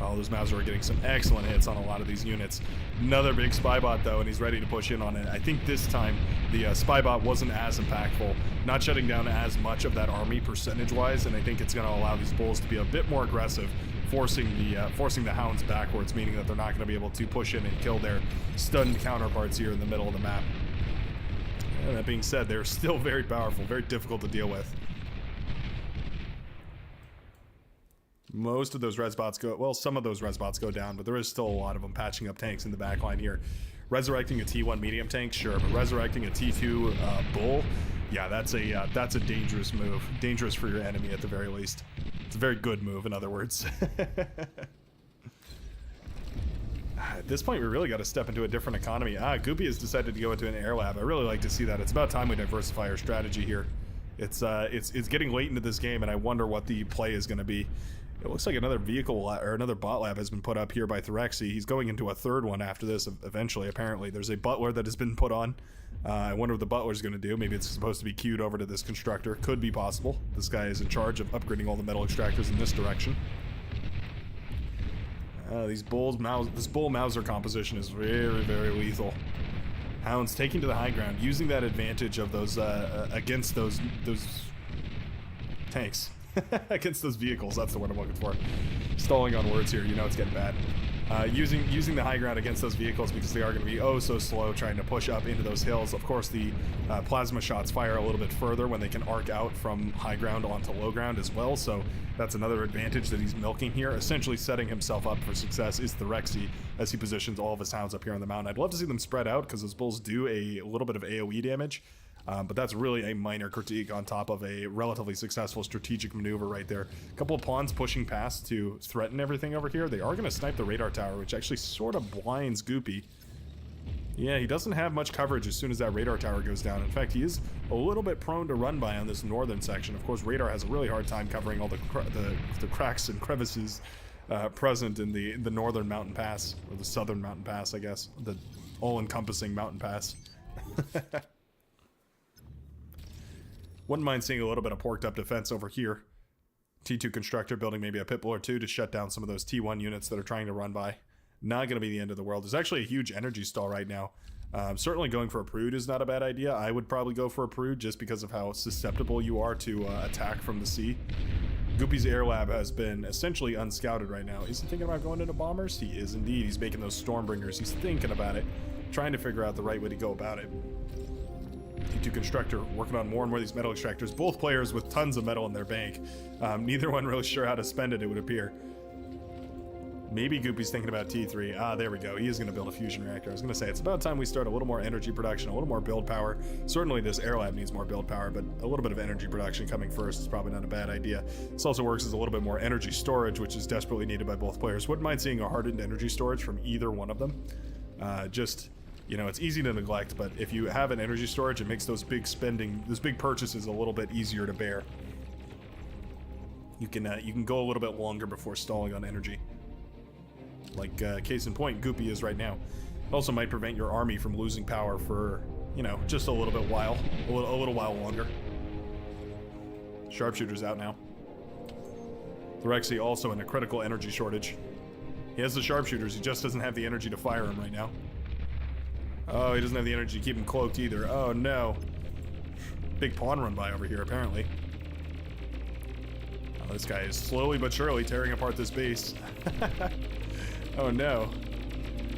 Oh, those Mauser are getting some excellent hits on a lot of these units. Another big Spybot, though, and he's ready to push in on it. I think this time the Spybot wasn't as impactful, not shutting down as much of that army percentage-wise, and I think it's going to allow these Bulls to be a bit more aggressive, forcing the Hounds backwards, meaning that they're not going to be able to push in and kill their stunned counterparts here in the middle of the map. And that being said, they're still very powerful, very difficult to deal with. Most of those res bots go, well, some of those res bots go down, but there is still a lot of them patching up tanks in the backline here. Resurrecting a T1 medium tank, sure, but resurrecting a T2 bull, yeah, that's a dangerous move. Dangerous for your enemy at the very least. It's a very good move, in other words. At this point, we really got to step into a different economy. Goopy has decided to go into an air lab. I really like to see that. It's about time we diversify our strategy here. It's getting late into this game, and I wonder what the play is going to be. It looks like another vehicle or another bot lab has been put up here by Thorexy. He's going into a third one after this eventually, apparently. There's a butler that has been put on. I wonder what the butler's going to do. Maybe it's supposed to be queued over to this constructor. Could be possible. This guy is in charge of upgrading all the metal extractors in this direction. This bull Mauser composition is very, very lethal. Hounds taking to the high ground, using that advantage of those against those tanks. Against those vehicles, that's the word I'm looking for. Stalling on words here, you know it's getting bad. Using the high ground against those vehicles because they are going to be oh so slow trying to push up into those hills. Of course, the plasma shots fire a little bit further when they can arc out from high ground onto low ground as well, so that's another advantage that he's milking here. Essentially setting himself up for success is Thorexy as he positions all of his hounds up here on the mountain. I'd love to see them spread out because those bulls do a little bit of AoE damage. But that's really a minor critique on top of a relatively successful strategic maneuver right there. A couple of pawns pushing past to threaten everything over here. They are going to snipe the radar tower, which actually sort of blinds Goopy. Yeah, he doesn't have much coverage as soon as that radar tower goes down. In fact, he is a little bit prone to run by on this northern section. Of course, radar has a really hard time covering all the cracks and crevices present in the northern mountain pass, or the southern mountain pass, I guess. The all-encompassing mountain pass. Wouldn't mind seeing a little bit of porked up defense over here. T2 constructor building maybe a pit bull or two to shut down some of those T1 units that are trying to run by. Not going to be the end of the world. There's actually a huge energy stall right now. Certainly going for a prude is not a bad idea. I would probably go for a prude just because of how susceptible you are to attack from the sea. Goopy's air lab has been essentially unscouted right now. Is he thinking about going into bombers? He is indeed. He's making those Stormbringers. He's thinking about it, trying to figure out the right way to go about it. T2 constructor working on more and more of these metal extractors. Both players with tons of metal in their bank. Neither one really sure how to spend it, it would appear. Maybe Goopy's thinking about T3. Ah, there we go. He is going to build a fusion reactor. I was going to say, it's about time we start a little more energy production, a little more build power. Certainly this air lab needs more build power, but a little bit of energy production coming first is probably not a bad idea. This also works as a little bit more energy storage, which is desperately needed by both players. Wouldn't mind seeing a hardened energy storage from either one of them. You know, it's easy to neglect, but if you have an energy storage, it makes those big purchases a little bit easier to bear. You can go a little bit longer before stalling on energy. Like, case in point, Goopy is right now. It also might prevent your army from losing power for, you know, just a little while longer. Sharpshooter's out now. Thorexy also in a critical energy shortage. He has the sharpshooters, he just doesn't have the energy to fire them right now. Oh, he doesn't have the energy to keep him cloaked either. Oh no. Big pawn run by over here, apparently. Oh, this guy is slowly but surely tearing apart this base. Oh no.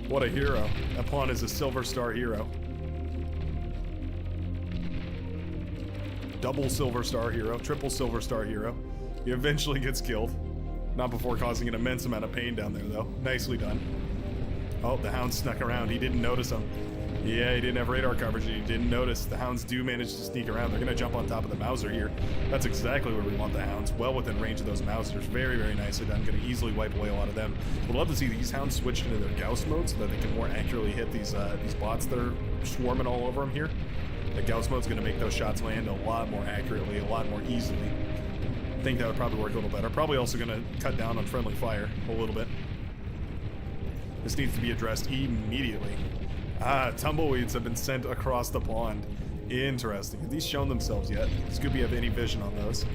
What a hero. That pawn is a Silver Star hero. Double Silver Star hero, triple Silver Star hero. He eventually gets killed. Not before causing an immense amount of pain down there, though. Nicely done. Oh, the hound snuck around. He didn't notice him. Yeah, he didn't have radar coverage. He didn't notice. The Hounds do manage to sneak around. They're going to jump on top of the Mauser here. That's exactly where we want the Hounds. Well within range of those Mausers. Very, very nicely done. Going to easily wipe away a lot of them. Would love to see these Hounds switch into their Gauss mode so that they can more accurately hit these bots that are swarming all over them here. The Gauss mode's going to make those shots land a lot more accurately, a lot more easily. I think that would probably work a little better. Probably also going to cut down on friendly fire a little bit. This needs to be addressed immediately. Tumbleweeds have been sent across the pond. Interesting. Have these shown themselves yet? Does Goopy have any vision on those?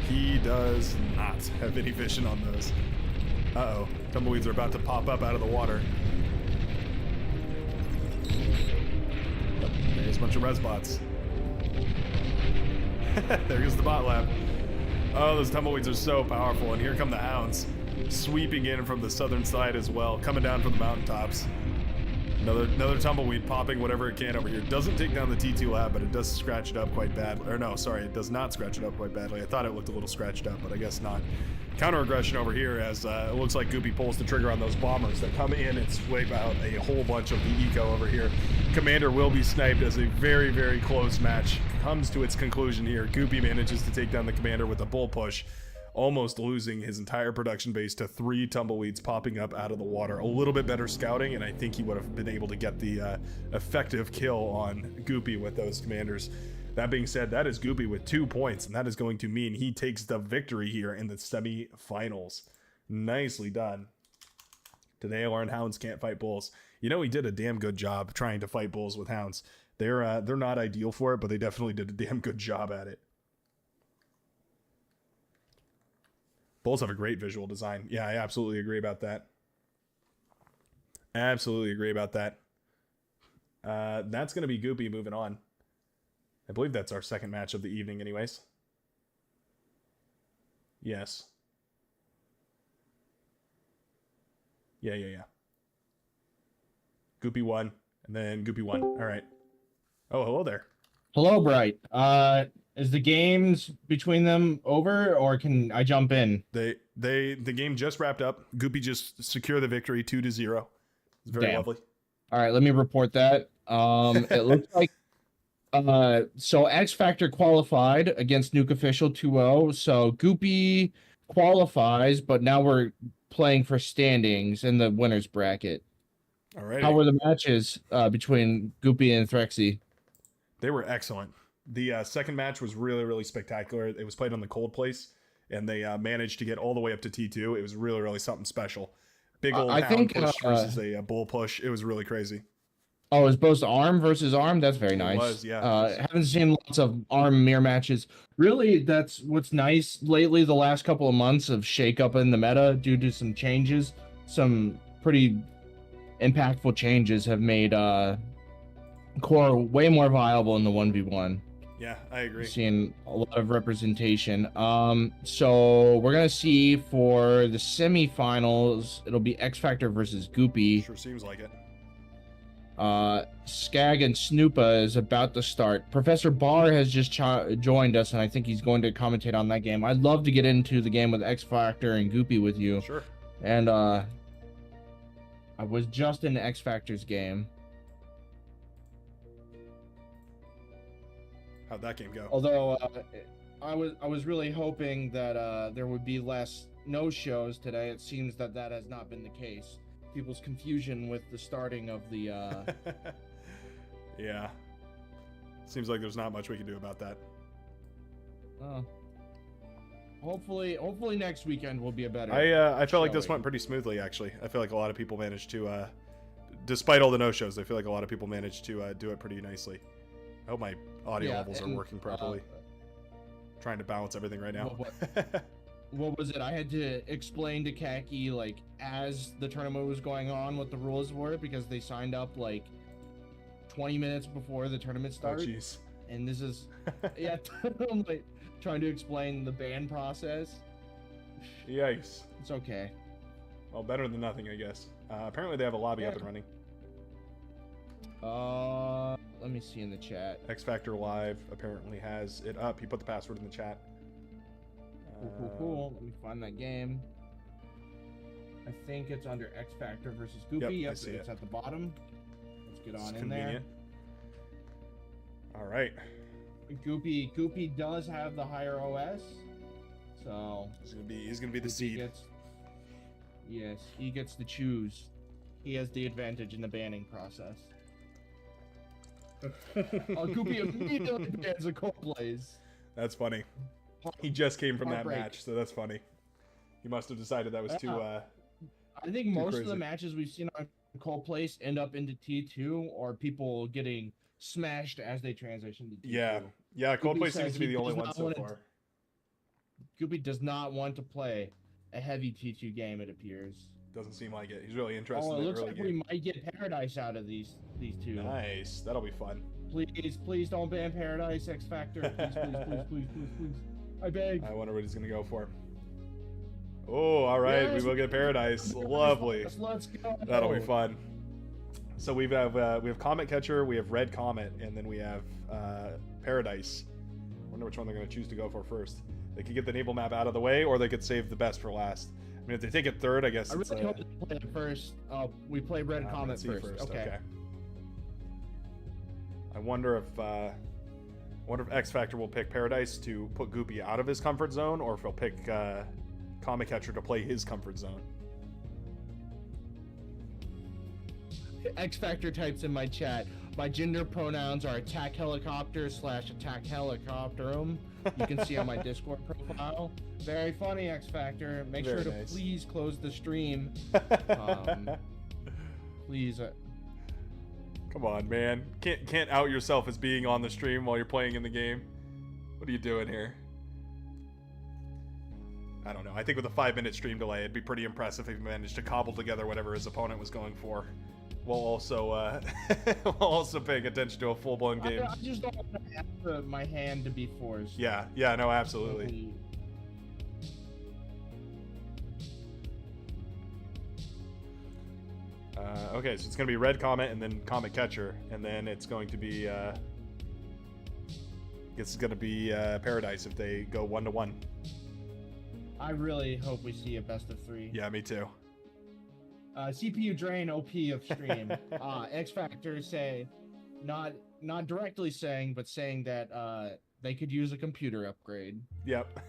He does not have any vision on those. Uh-oh. Tumbleweeds are about to pop up out of the water. Oh, there's a bunch of res bots. There goes the bot lab. Oh, those tumbleweeds are so powerful, and here come the Hounds. Sweeping in from the southern side as well, coming down from the mountaintops. Another tumbleweed popping whatever it can over here. Doesn't take down the T2 lab, but it does scratch it up quite badly. Or no, sorry, it does not scratch it up quite badly. I thought it looked a little scratched up, but I guess not. Counter aggression over here as it looks like Goopy pulls the trigger on those bombers that come in and swipe out a whole bunch of the eco over here. Commander will be sniped as a very, very close match comes to its conclusion here. Goopy manages to take down the commander with a bull push, almost losing his entire production base to 3 tumbleweeds popping up out of the water. A little bit better scouting, and I think he would have been able to get the effective kill on Goopy with those commanders. That being said, that is Goopy with 2 points, and that is going to mean he takes the victory here in the semi-finals. Nicely done. Today I learned Hounds can't fight bulls. You know, he did a damn good job trying to fight bulls with Hounds. They're not ideal for it, but they definitely did a damn good job at it. Bulls have a great visual design. Yeah, I absolutely agree about that. Absolutely agree about that. That's going to be Goopy moving on. I believe that's our second match of the evening anyways. Yes. Yeah. Goopy won, and then Goopy won. All right. Oh, hello there. Hello, Bright. Is the games between them over, or can I jump in? The game just wrapped up. Goopy just secured the victory 2-0. It's very lovely. All right, let me report that. It looks like so X Factor qualified against Nuke Official 2-0. So Goopy qualifies, but now we're playing for standings in the winners bracket. All right. How were the matches between Goopy and Threxy? They were excellent. The second match was really, really spectacular. It was played on the cold place, and they managed to get all the way up to T2. It was really, really something special. Big old hound push versus a bull push. It was really crazy. Oh, it was both arm versus arm? That's very nice. It was, yeah. Haven't seen lots of arm mirror matches. Really, that's what's nice lately, the last couple of months of shake up in the meta due to some changes. Some pretty impactful changes have made core way more viable in the 1v1. Yeah, I agree. Seeing a lot of representation. So we're gonna see for the semifinals, it'll be X Factor versus Goopy. Sure seems like it. Skag and Snoopa is about to start. Professor Barr has just joined us, and I think he's going to commentate on that game. I'd love to get into the game with X Factor and Goopy with you. Sure. And I was just in X Factor's game. How'd that game go? Although I was really hoping that there would be less no-shows today. It seems that has not been the case. People's confusion with the starting of the yeah. Seems like there's not much we can do about that. Hopefully next weekend will be a better. I felt like this went pretty smoothly, actually. I feel like a lot of people managed to despite all the no-shows, I feel like a lot of people managed to do it pretty nicely. I hope my audio levels are working properly. Trying to balance everything right now. What was it? I had to explain to Kaki, like, as the tournament was going on, what the rules were, because they signed up, like, 20 minutes before the tournament started. Oh, jeez. And this is, yeah, I'm, like, trying to explain the ban process. Yikes. It's okay. Well, better than nothing, I guess. Apparently they have a lobby up and running. Let me see in the chat. X Factor Live apparently has it up. He put the password in the chat. Cool. Let me find that game. I think it's under X Factor versus Goopy. Yep, I see it's it. at the bottom. Let's Get It's on in convenient. All right. there. Goopy does have the higher OS, so He's gonna be the Goopy seed. Yes, he gets to choose. He has the advantage in the banning process. Goopy immediately bans a cold plays. That's funny. He just came from that Heartbreak. match, so that's funny. He must have decided that was too. I think most of the crazy. matches we've seen on Cold Place end up into T2 or people getting smashed as they transition to T2. Yeah. Coldplay Goopy seems says to be he the only does one not so wanna- far. Goopy does not want to play a heavy T2 game, it appears. Doesn't seem like it. He's really interested Oh, it in the looks early like game. we might get Paradise out of these two. Nice. That'll be fun. Please don't ban Paradise, X Factor. Please. I beg. I wonder what he's gonna go for. Oh, all right. Yes, we will get Paradise. Lovely. Let's go. That'll be fun. So we have Comet Catcher, we have Red Comet, and then we have Paradise. Wonder which one they're gonna choose to go for first. They could get the naval map out of the way, or they could save the best for last. I mean, if they take it third, I guess. I really hope they play it first. We play Red Comet first. Okay. I wonder if X Factor will pick Paradise to put Goopy out of his comfort zone, or if he'll pick Comet Catcher to play his comfort zone. X Factor types in my chat. My gender pronouns are attack helicopter / attack helicopterum. You can see on my Discord profile. Very funny, X Factor. Make Very sure to nice. please close the stream. Please. Come on, man. Can't out yourself as being on the stream while you're playing in the game. What are you doing here? I don't know. I think with a 5-minute stream delay, it'd be pretty impressive if he managed to cobble together whatever his opponent was going for, while also paying attention to a full-blown game. I just don't want to have my hand to be forced. Yeah, no, absolutely. Okay, so it's gonna be Red Comet and then Comet Catcher, and then it's going to be Paradise if they go 1-1. I really hope we see a best of 3. Yeah, me too. CPU drain OP of stream. X Factor say, not directly saying, but saying that they could use a computer upgrade. Yep.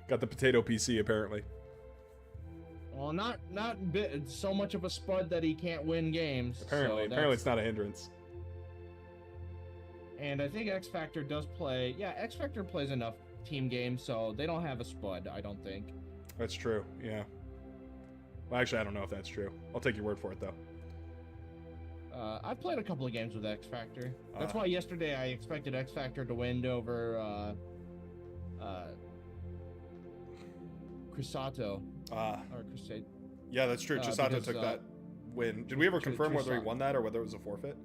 Got the potato PC apparently. Well, not so much of a spud that he can't win games. Apparently it's not a hindrance. And I think X Factor does play. Yeah, X Factor plays enough team games, so they don't have a spud. I don't think. That's true. Yeah. Well, actually, I don't know if that's true. I'll take your word for it though. I've played a couple of games with X Factor. That's why yesterday I expected X Factor to win over Crisato. Or Crusade. Yeah, that's true. Chisato took that win. Did we ever confirm whether he Chisato. won that or whether it was a forfeit?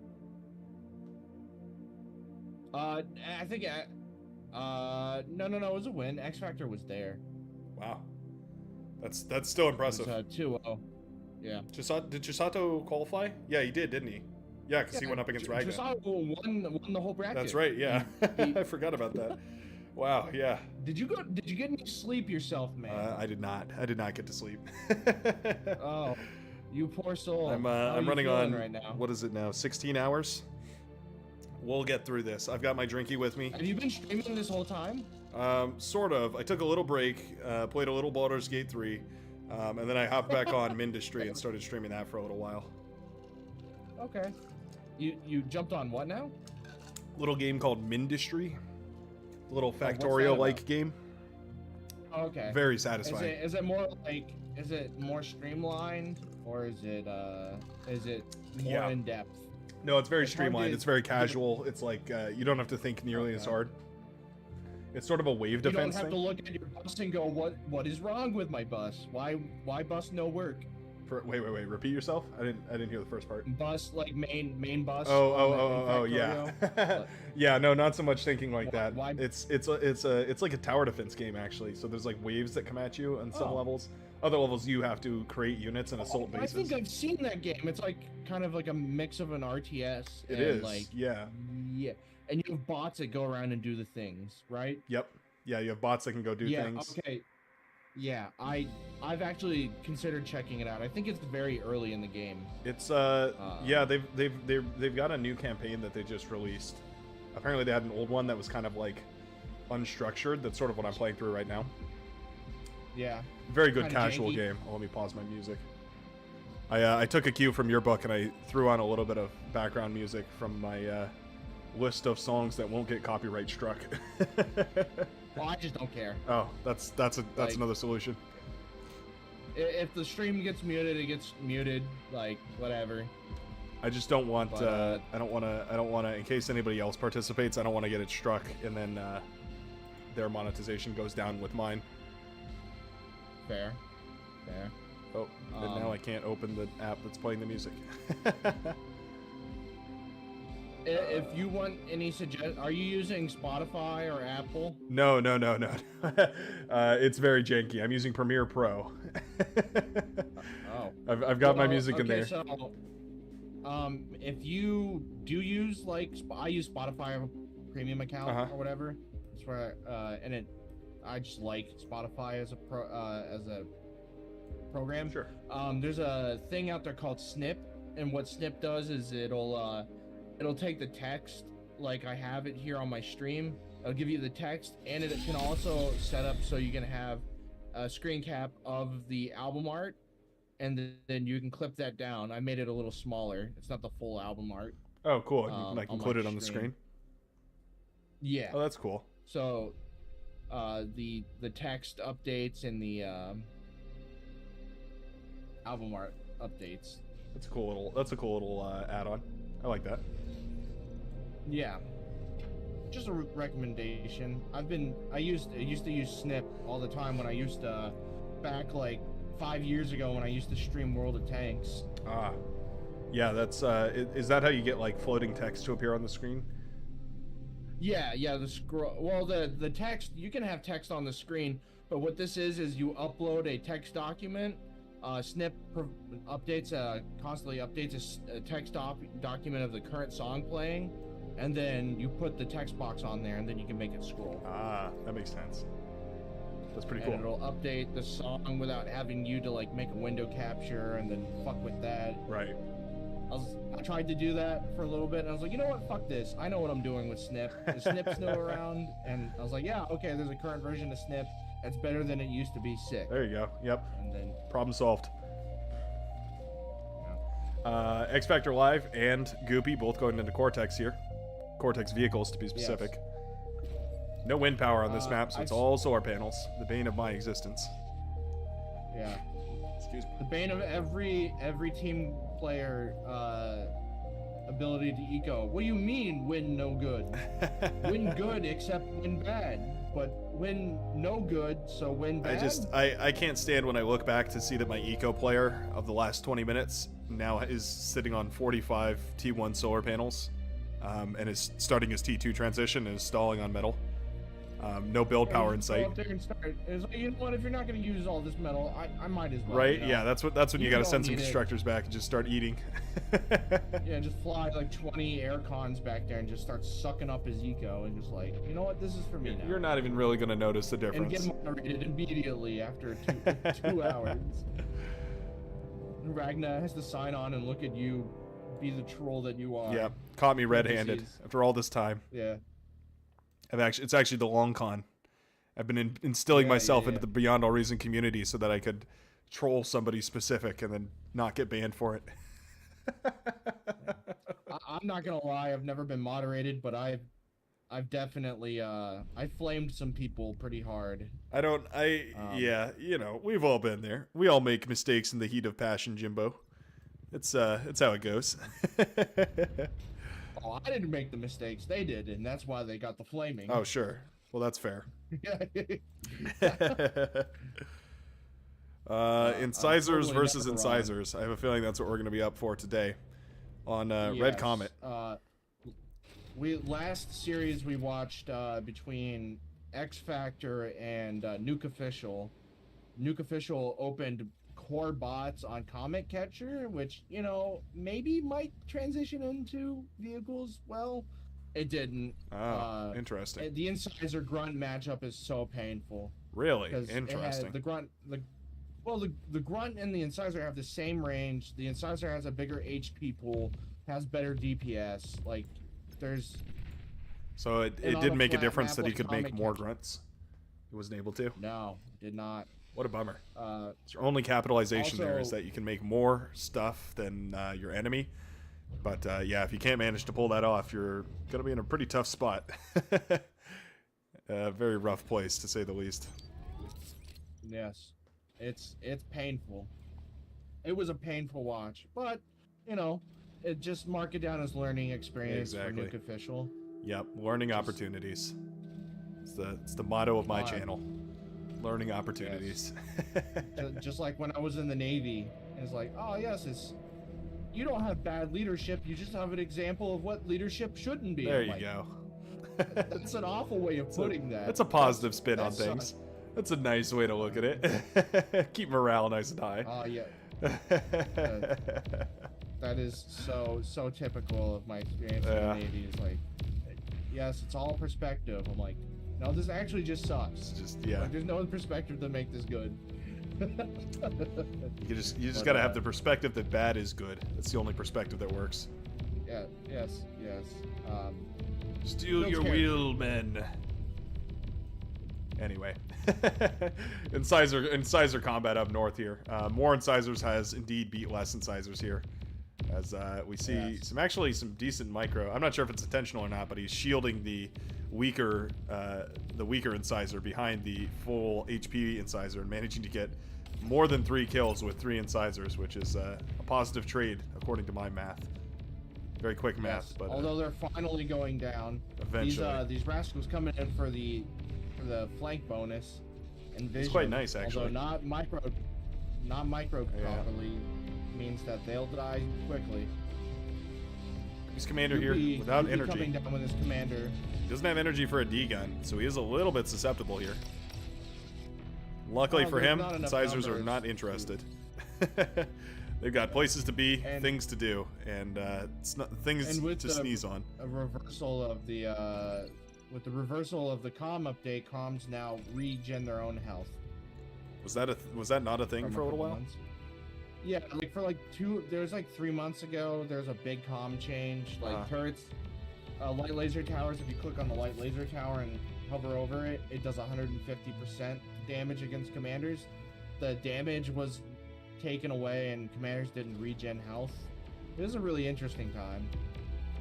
I think no, it was a win. X Factor was there. Wow. That's still impressive. It was 2-0. Yeah. Did Chisato qualify? Yeah, he did, didn't he? Yeah, because he went up against Ragnar. Chisato won the whole bracket. That's right, yeah. I forgot about that. Wow, yeah. Did you get any sleep yourself, man? I did not. I did not get to sleep. Oh, you poor soul. I'm How are you running feeling on right now. What is it now? 16 hours. We'll get through this. I've got my drinky with me. Have you been streaming this whole time? Sort of. I took a little break, played a little Baldur's Gate 3, and then I hopped back on Mindustry and started streaming that for a little while. Okay. You jumped on what now? Little game called Mindustry. Little what's that Factorio-like about? game. Okay. Very satisfying. Is it more streamlined or is it more Yeah. in depth? No, it's very It's hard streamlined. to- It's very casual. It's like you don't have to think nearly as Okay. hard. It's sort of a wave You don't defense have to thing. look at your bus and go, what is wrong with my bus? Why bus no work? Wait. Repeat yourself. I didn't hear the first part. Bus like main bus. Oh, in yeah. Factorio? Yeah, no, not so much thinking like Why- that. why- It's like a tower defense game actually. So there's like waves that come at you on some Oh. levels. Other levels you have to create units and assault I bases. think I've seen that game. It's like kind of like a mix of an RTS. It and is. Like Yeah. yeah, and you have bots that go around and do the things, right? Yep. Yeah, you have bots that can go do yeah. things. Okay. Yeah, I've actually considered checking it out. I think it's very early in the game. It's yeah, they've got a new campaign that they just released. Apparently they had an old one that was kind of like unstructured. That's sort of what I'm playing through right now. Yeah. Very good Kinda casual janky. game. Oh, let me pause my music. I took a cue from your book and I threw on a little bit of background music from my list of songs that won't get copyright struck. Well, I just don't care. Oh, that's Like- another solution. If the stream gets muted, it gets muted. Like, whatever. I just don't want. But, I don't want to. In case anybody else participates, I don't want to get it struck, and then their monetization goes down with mine. Fair. Fair. Oh, and now I can't open the app that's playing the music. If you want any are you using Spotify or Apple? No. It's very janky. I'm using Premiere Pro. Oh. I've got my music in there. So, if you do use like I use Spotify, I have a premium account or whatever. That's where I just like Spotify as a program. Sure. There's a thing out there called Snip, and what Snip does is it'll take the text like I have it here on my stream. It'll give you the text, and it can also set up so you can have a screen cap of the album art, and then you can clip that down. I made it a little smaller. It's not the full album art. Oh, cool. You can like on include my it on the screen. Yeah. Oh, that's cool. So, the text updates and the album art updates. That's a cool little add-on. I like that. Yeah. Just a recommendation. I used to use Snip all the time when I used to back like 5 years ago when I used to stream World of Tanks. Ah. Yeah, that's is that how you get like floating text to appear on the screen? Yeah, the scroll. Well, the text, you can have text on the screen, but what this is you upload a text document. Snip constantly updates a text document of the current song playing, and then you put the text box on there, and then you can make it scroll. Ah, that makes sense. That's pretty And cool. it'll update the song without having you to like make a window capture and then fuck with that. Right. I tried to do that for a little bit, and I was like, you know what, fuck this. I know what I'm doing with Snip. The Snip's still around, and I was like, yeah, okay, there's a current version of Snip. That's better than it used to be. Sick. There you go. Yep. And then Problem solved. X Factor Live and Goopy both going into Cortex here. Cortex vehicles, to be specific. Yes. No wind power on this map, so it's I've all solar panels. The bane of my existence. Yeah. Excuse me. The bane of every team player ability to eco. What do you mean win no good? Win good except win bad. But win no good, so win bad. I can't stand when I look back to see that my eco player of the last 20 minutes now is sitting on 45 T1 solar panels, and is starting his T2 transition and is stalling on metal. No build power in sight. Go up there and start. It's like, you know what? If you're not going to use all this metal, I might as well. Right? You know? Yeah, that's when you got to don't send some need it. constructors back and just start eating. Yeah, just fly like 20 air cons back there and just start sucking up his eco and just like, you know what? This is for me now. You're not even really going to notice the And difference. get moderated immediately after 2 hours. Ragna has to sign on and look at you, be the troll that you are. Yeah, caught me red-handed Parentheses. after all this time. Yeah. It's actually the long con. I've been instilling myself yeah. into the Beyond All Reason community so that I could troll somebody specific and then not get banned for it. I'm not gonna lie, I've never been moderated, but I've definitely I flamed some people pretty hard. Yeah, you know, we've all been there. We all make mistakes in the heat of passion, Jimbo. It's how it goes. Oh, I didn't make the mistakes, they did, and that's why they got the flaming. Oh, sure. Well, that's fair. Incisors totally versus never wrong. incisors. I have a feeling that's what we're going to be up for today on Red Yes. Comet. Last series we watched between X Factor and Nuke Official. Nuke Official opened core bots on Comet Catcher, which, you know, maybe might transition into vehicles. Well, it didn't. Oh, interesting. The incisor grunt matchup is so painful. Really? Because Interesting. the grunt, the grunt and the incisor have the same range. The incisor has a bigger HP pool, has better DPS. Like, there's. So it And on didn't a make a flat difference map that he like could make Comet more Capture. grunts? He wasn't able to? No, did not. What a bummer. Uh, It's your only capitalization there is also- that you can make more stuff than your enemy. But yeah, if you can't manage to pull that off, you're going to be in a pretty tough spot. A very rough place, to say the least. Yes, it's painful. It was a painful watch, but you know, it just mark it down as learning experience Exactly. for Nuke Official. Yep, learning opportunities. It's the motto of my channel. Learning opportunities. Just like when I was in the Navy, it's like, oh yes, you don't have bad leadership. You just have an example of what leadership shouldn't be. There I'm you like, go. That's an awful way of putting that. That's a positive spin on that things. sucks. That's a nice way to look at it. Keep morale nice and high. Oh yeah. That is so typical of my experience in the Navy. Is like, yes, it's all perspective. I'm like, no, this actually just sucks. It's just, yeah. Like, there's no perspective to make this good. You just gotta have the perspective that bad is good. That's the only perspective that works. Yeah. Yes. Steal your wheel, men. Anyway, incisor combat up north here. More incisors has indeed beat less incisors here, as we see some decent micro. I'm not sure if it's intentional or not, but he's shielding the weaker incisor behind the full HP incisor and managing to get more than 3 kills with 3 incisors, which is a positive trade according to my math. Very quick math, but although they're finally going down, eventually. these rascals coming in for the flank bonus and vision. It's quite nice, actually. Although not micro properly means that they'll die quickly. His commander here without energy. Coming down with his commander. He doesn't have energy for a D gun, so he is a little bit susceptible here. Luckily for him, incisors are not interested. They've got places to be, things to do, and things to sneeze on. A reversal of the with the reversal of the comm update, comms now regen their own health. Was that not a thing for a little while? Months. Yeah, like for like 3 months ago, there's a big comm change. Like turrets, light laser towers. If you click on the light laser tower and hover over it, it does 150% damage against commanders. The damage was taken away, and commanders didn't regen health. It was a really interesting time.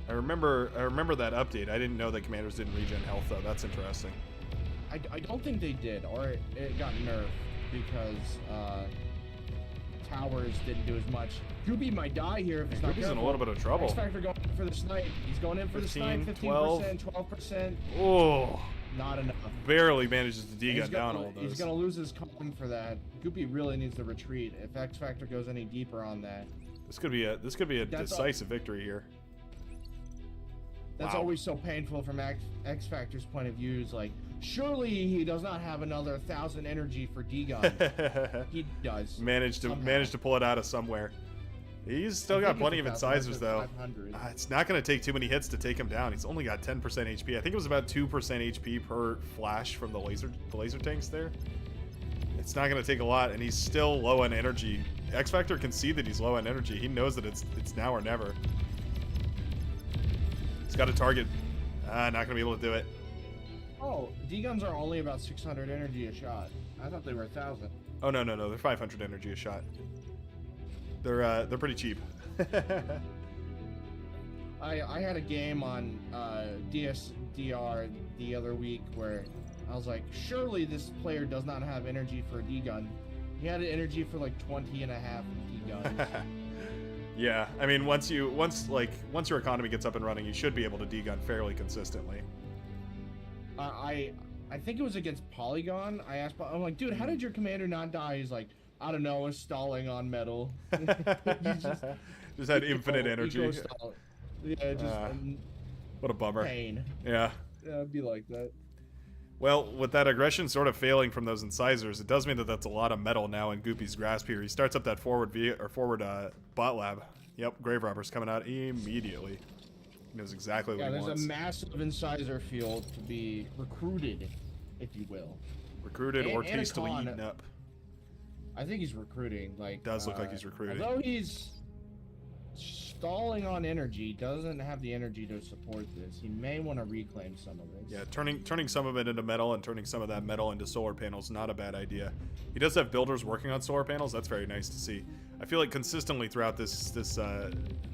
I remember that update. I didn't know that commanders didn't regen health though. That's interesting. I don't think they did, or it got nerfed because towers didn't do as much. Goopy might die here if it's not Goopy's careful. in a little bit of trouble. X-Factor going for the snipe. He's going in for the snipe. 15%, 12%. Oh, not enough. Barely manages to D-gun down all those. He's gonna lose his comm for that. Goopy really needs to retreat if X-Factor goes any deeper on that. This could be a decisive victory here. That's always so painful from X-Factor's point of view. Is like, surely he does not have another 1,000 energy for D-gun. He does. Managed to pull it out of somewhere. He's still got plenty of incisors though. It's not going to take too many hits to take him down. He's only got 10% HP. I think it was about 2% HP per flash from the laser tanks there. It's not going to take a lot, and he's still low on energy. X-Factor can see that he's low on energy. He knows that it's now or never. He's got a target. Not going to be able to do it. Oh, D-guns are only about 600 energy a shot. I thought they were 1,000. Oh no, they're 500 energy a shot. They're pretty cheap. I had a game on DSDR the other week where I was like, surely this player does not have energy for a D-gun. He had energy for like 20 and a half D-guns. Yeah, I mean, once your economy gets up and running, you should be able to D-gun fairly consistently. I think it was against Polygon. I asked, I'm like, dude, how did your commander not die? He's like, I don't know, was stalling on metal. just had infinite energy. Yeah, just what a bummer. Pain. Yeah. Yeah, it'd be like that. Well, with that aggression sort of failing from those incisors, it does mean that that's a lot of metal now in Goopy's grasp here. He starts up that forward bot lab. Yep, Grave Robber's coming out immediately. He knows exactly what he wants. Yeah, there's a massive incisor field to be recruited, if you will. Recruited, or and a hastily con. eaten up. I think he's recruiting. Like, Does look like he's recruiting. Although he's stalling on energy, doesn't have the energy to support this. He may want to reclaim some of this. Yeah, turning some of it into metal and turning some of that metal into solar panels, not a bad idea. He does have builders working on solar panels. That's very nice to see. I feel like consistently throughout this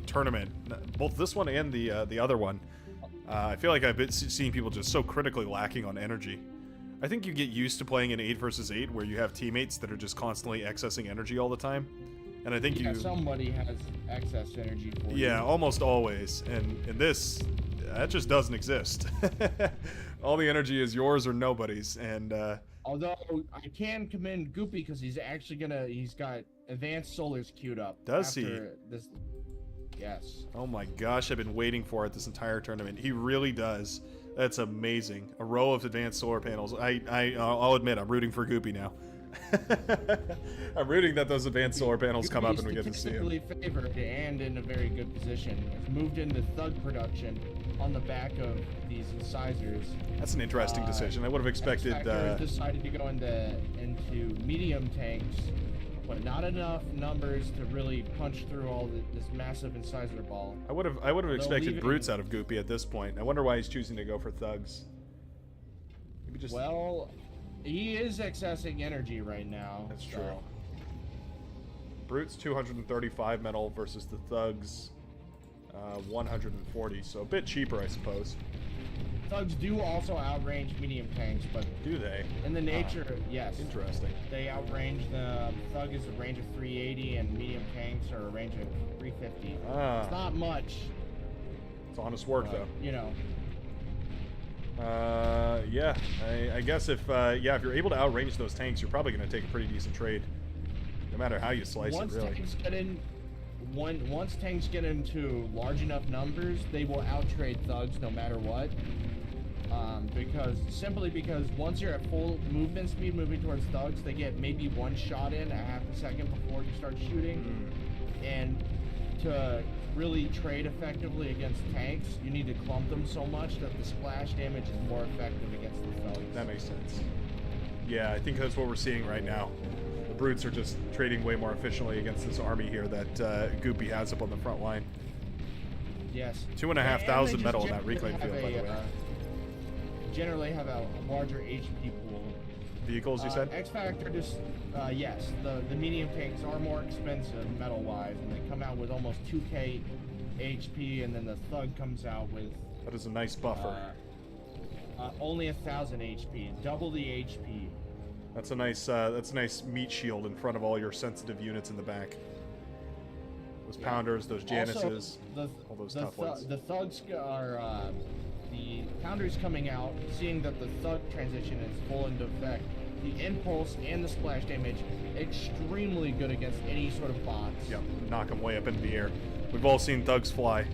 tournament, both this one and the other one, I feel like I've been seeing people just so critically lacking on energy. I think you get used to playing an 8 versus 8 where you have teammates that are just constantly accessing energy all the time. And I think somebody has excess energy for you. Yeah, almost always. And in this, that just doesn't exist. All the energy is yours or nobody's. And although I can commend Goopy because he's actually he's got advanced solars queued up. Does he? This, yes. Oh my gosh, I've been waiting for it this entire tournament. He really does. That's amazing. A row of advanced solar panels. I'll admit, I'm rooting for Goopy now. I'm rooting that those advanced solar panels come up and we get to see them. Favored and in a very good position. It's moved into thug production on the back of these incisors. That's an interesting decision. I would have expected. Decided to go into medium tanks, but not enough numbers to really punch through all this massive incisor ball. I would have expected brutes out of Goopy at this point. I wonder why he's choosing to go for thugs. Maybe just. Well. He is accessing energy right now. That's true. Brutes 235 metal versus the thugs 140, so a bit cheaper, I suppose. Thugs do also outrange medium tanks, but do they? In the nature, yes. Interesting. They outrange the thug is a range of 380, and medium tanks are a range of 350. It's not much. It's honest work, though. You know. Yeah, I guess if you're able to outrange those tanks, you're probably going to take a pretty decent trade, no matter how you slice it, really. Once tanks get into large enough numbers, they will outtrade thugs no matter what. Because once you're at full movement speed moving towards thugs, they get maybe one shot in a half a second before you start shooting, and to really trade effectively against tanks, you need to clump them so much that the splash damage is more effective against the thugs. That makes sense. Yeah, I think that's what we're seeing right now. The brutes are just trading way more efficiently against this army here that Goopy has up on the front line. Yes. 2,500 metal in that reclaim field, by the way. Generally have a larger HP pool. Vehicles, you said? X Factor just, yes. The medium tanks are more expensive metal-wise, and they come out with almost 2k HP, and then the thug comes out with... That is a nice buffer. Only 1,000 HP, double the HP. That's a nice meat shield in front of all your sensitive units in the back. Those pounders, those Janices, all those tough ones. The thugs are, the pounders coming out, seeing that the thug transition is full into effect. The impulse and the splash damage, extremely good against any sort of bots. Yep, knock them way up into the air. We've all seen thugs fly.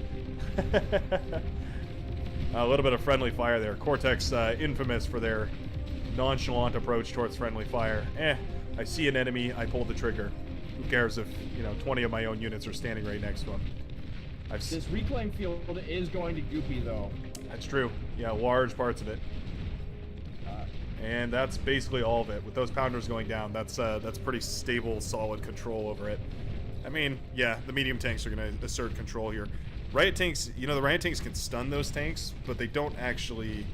A little bit of friendly fire there. Cortex, infamous for their nonchalant approach towards friendly fire. I see an enemy, I pull the trigger. Who cares if, 20 of my own units are standing right next to him. This reclaim field is going to Goopy, though. That's true. Yeah, large parts of it. And that's basically all of it. With those pounders going down, that's pretty stable, solid control over it. I mean, yeah, the medium tanks are going to assert control here. Riot tanks, the Riot tanks can stun those tanks, but they don't actually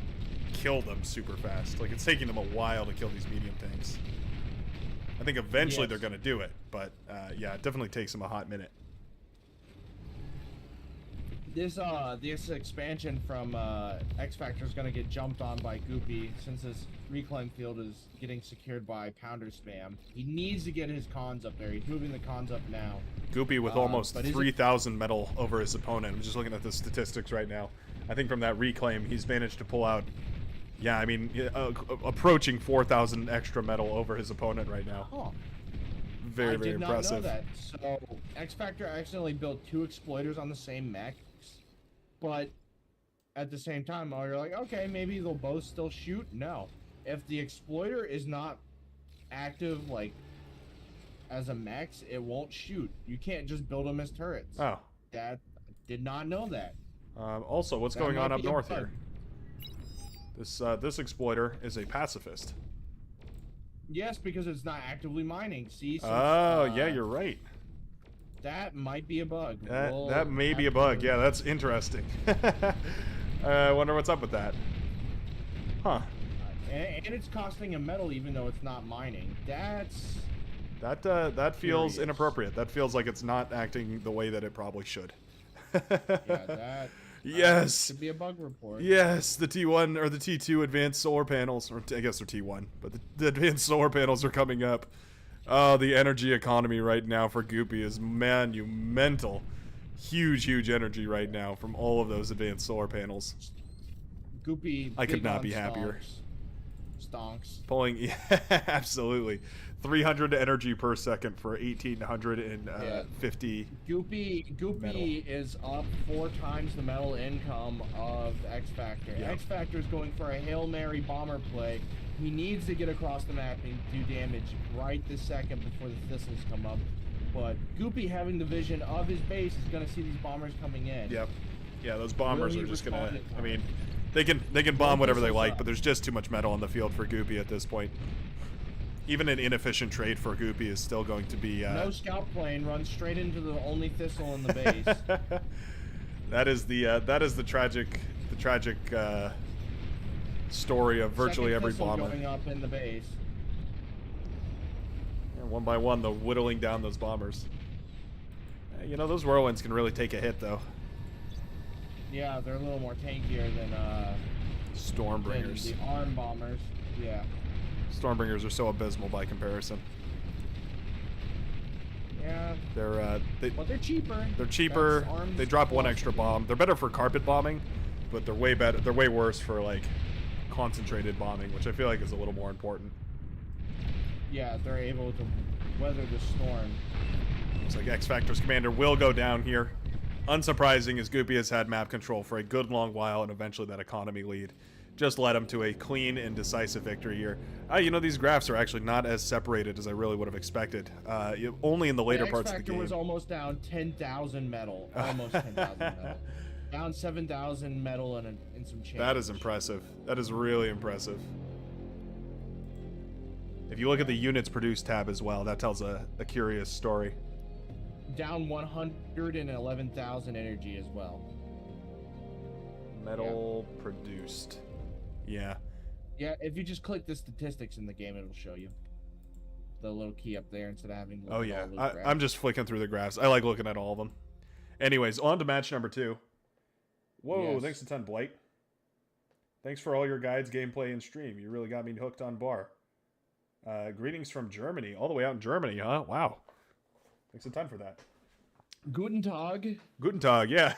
kill them super fast. Like, it's taking them a while to kill these medium tanks. I think eventually they're going to do it, but yeah, it definitely takes them a hot minute. This expansion from X Factor is going to get jumped on by Goopy since this reclaim field is getting secured by Pounder spam. He needs to get his cons up there. He's moving the cons up now. Goopy with almost 3,000 metal over his opponent. I'm just looking at the statistics right now. I think from that reclaim, he's managed to pull out, yeah, I mean, approaching 4,000 extra metal over his opponent right now. Huh. Very, very impressive. I did not know that. So, X Factor accidentally built 2 exploiters on the same mech. But at the same time, you're like, okay, maybe they'll both still shoot. No. If the exploiter is not active, like, as a mech, it won't shoot. You can't just build them as turrets. Oh. Did not know that. Also, what's going on up north here? This exploiter is a pacifist. Yes, because it's not actively mining. See, since, Oh, yeah, you're right. that might be a bug. That may be a bug. Yeah, that's interesting. I wonder what's up with that. Huh. And it's costing a metal even though it's not mining. That's... That feels Curious. inappropriate. That feels like it's not acting the way that it probably should. Yeah, that... Yes. Could be a bug report. Yes, the T1 or the T2 advanced solar panels, or I guess they're T1, but the advanced solar panels are coming up. Oh, the energy economy right now for Goopy is monumental. Huge, huge energy right now from all of those advanced solar panels. Goopy. I could big not on be happier. Stonks. Pulling, yeah, absolutely. 300 energy per second for 1,850. Goopy metal. is up 4 times the metal income of X Factor. Yep. X Factor is going for a Hail Mary bomber play. He needs to get across the map and do damage right this second before the thistles come up. But Goopy, having the vision of his base, is going to see these bombers coming in. Yep. Yeah, those bombers Really are just gonna. responded. I mean, they can bomb whatever they like, up. but there's just too much metal on the field for Goopy at this point. Even an inefficient trade for Goopy is still going to be. No scout plane runs straight into the only thistle in the base. that is the tragic story of virtually Second every thistle bomber. going up in the base. And one by one, they're whittling down those bombers. You know, those whirlwinds can really take a hit, though. Yeah, they're a little more tankier than Stormbringers. the arm bombers. Yeah. Stormbringers are so abysmal by comparison. Yeah. They're But they're cheaper. They're cheaper. That's arms They drop one plus. extra bomb. They're better for carpet bombing, but they're way better. They're way worse for like concentrated bombing, which I feel like is a little more important. Yeah, they're able to weather the storm. Looks like X Factor's commander will go down here. Unsurprising, as Goopy has had map control for a good long while, and eventually that economy lead just led him to a clean and decisive victory here. You know, these graphs are actually not as separated as I really would have expected. Only in the later parts of the game. X Factor was almost down 10,000 metal. Almost 10,000 metal. Down 7,000 metal and some change. That is impressive. That is really impressive. If you look at the units produced tab as well, that tells a curious story. Down 111,000 energy as well. Metal produced. Yeah. Yeah, if you just click the statistics in the game, it'll show you the little key up there instead of having. Oh yeah, I'm just flicking through the graphs. I like looking at all of them. Anyways, on to match number 2. Whoa! Yes. Thanks a ton, Blight. Thanks for all your guides, gameplay, and stream. You really got me hooked on bar. Greetings from Germany, all the way out in Germany, huh? Wow. Thanks a ton for that. Guten Tag. Guten Tag, yeah.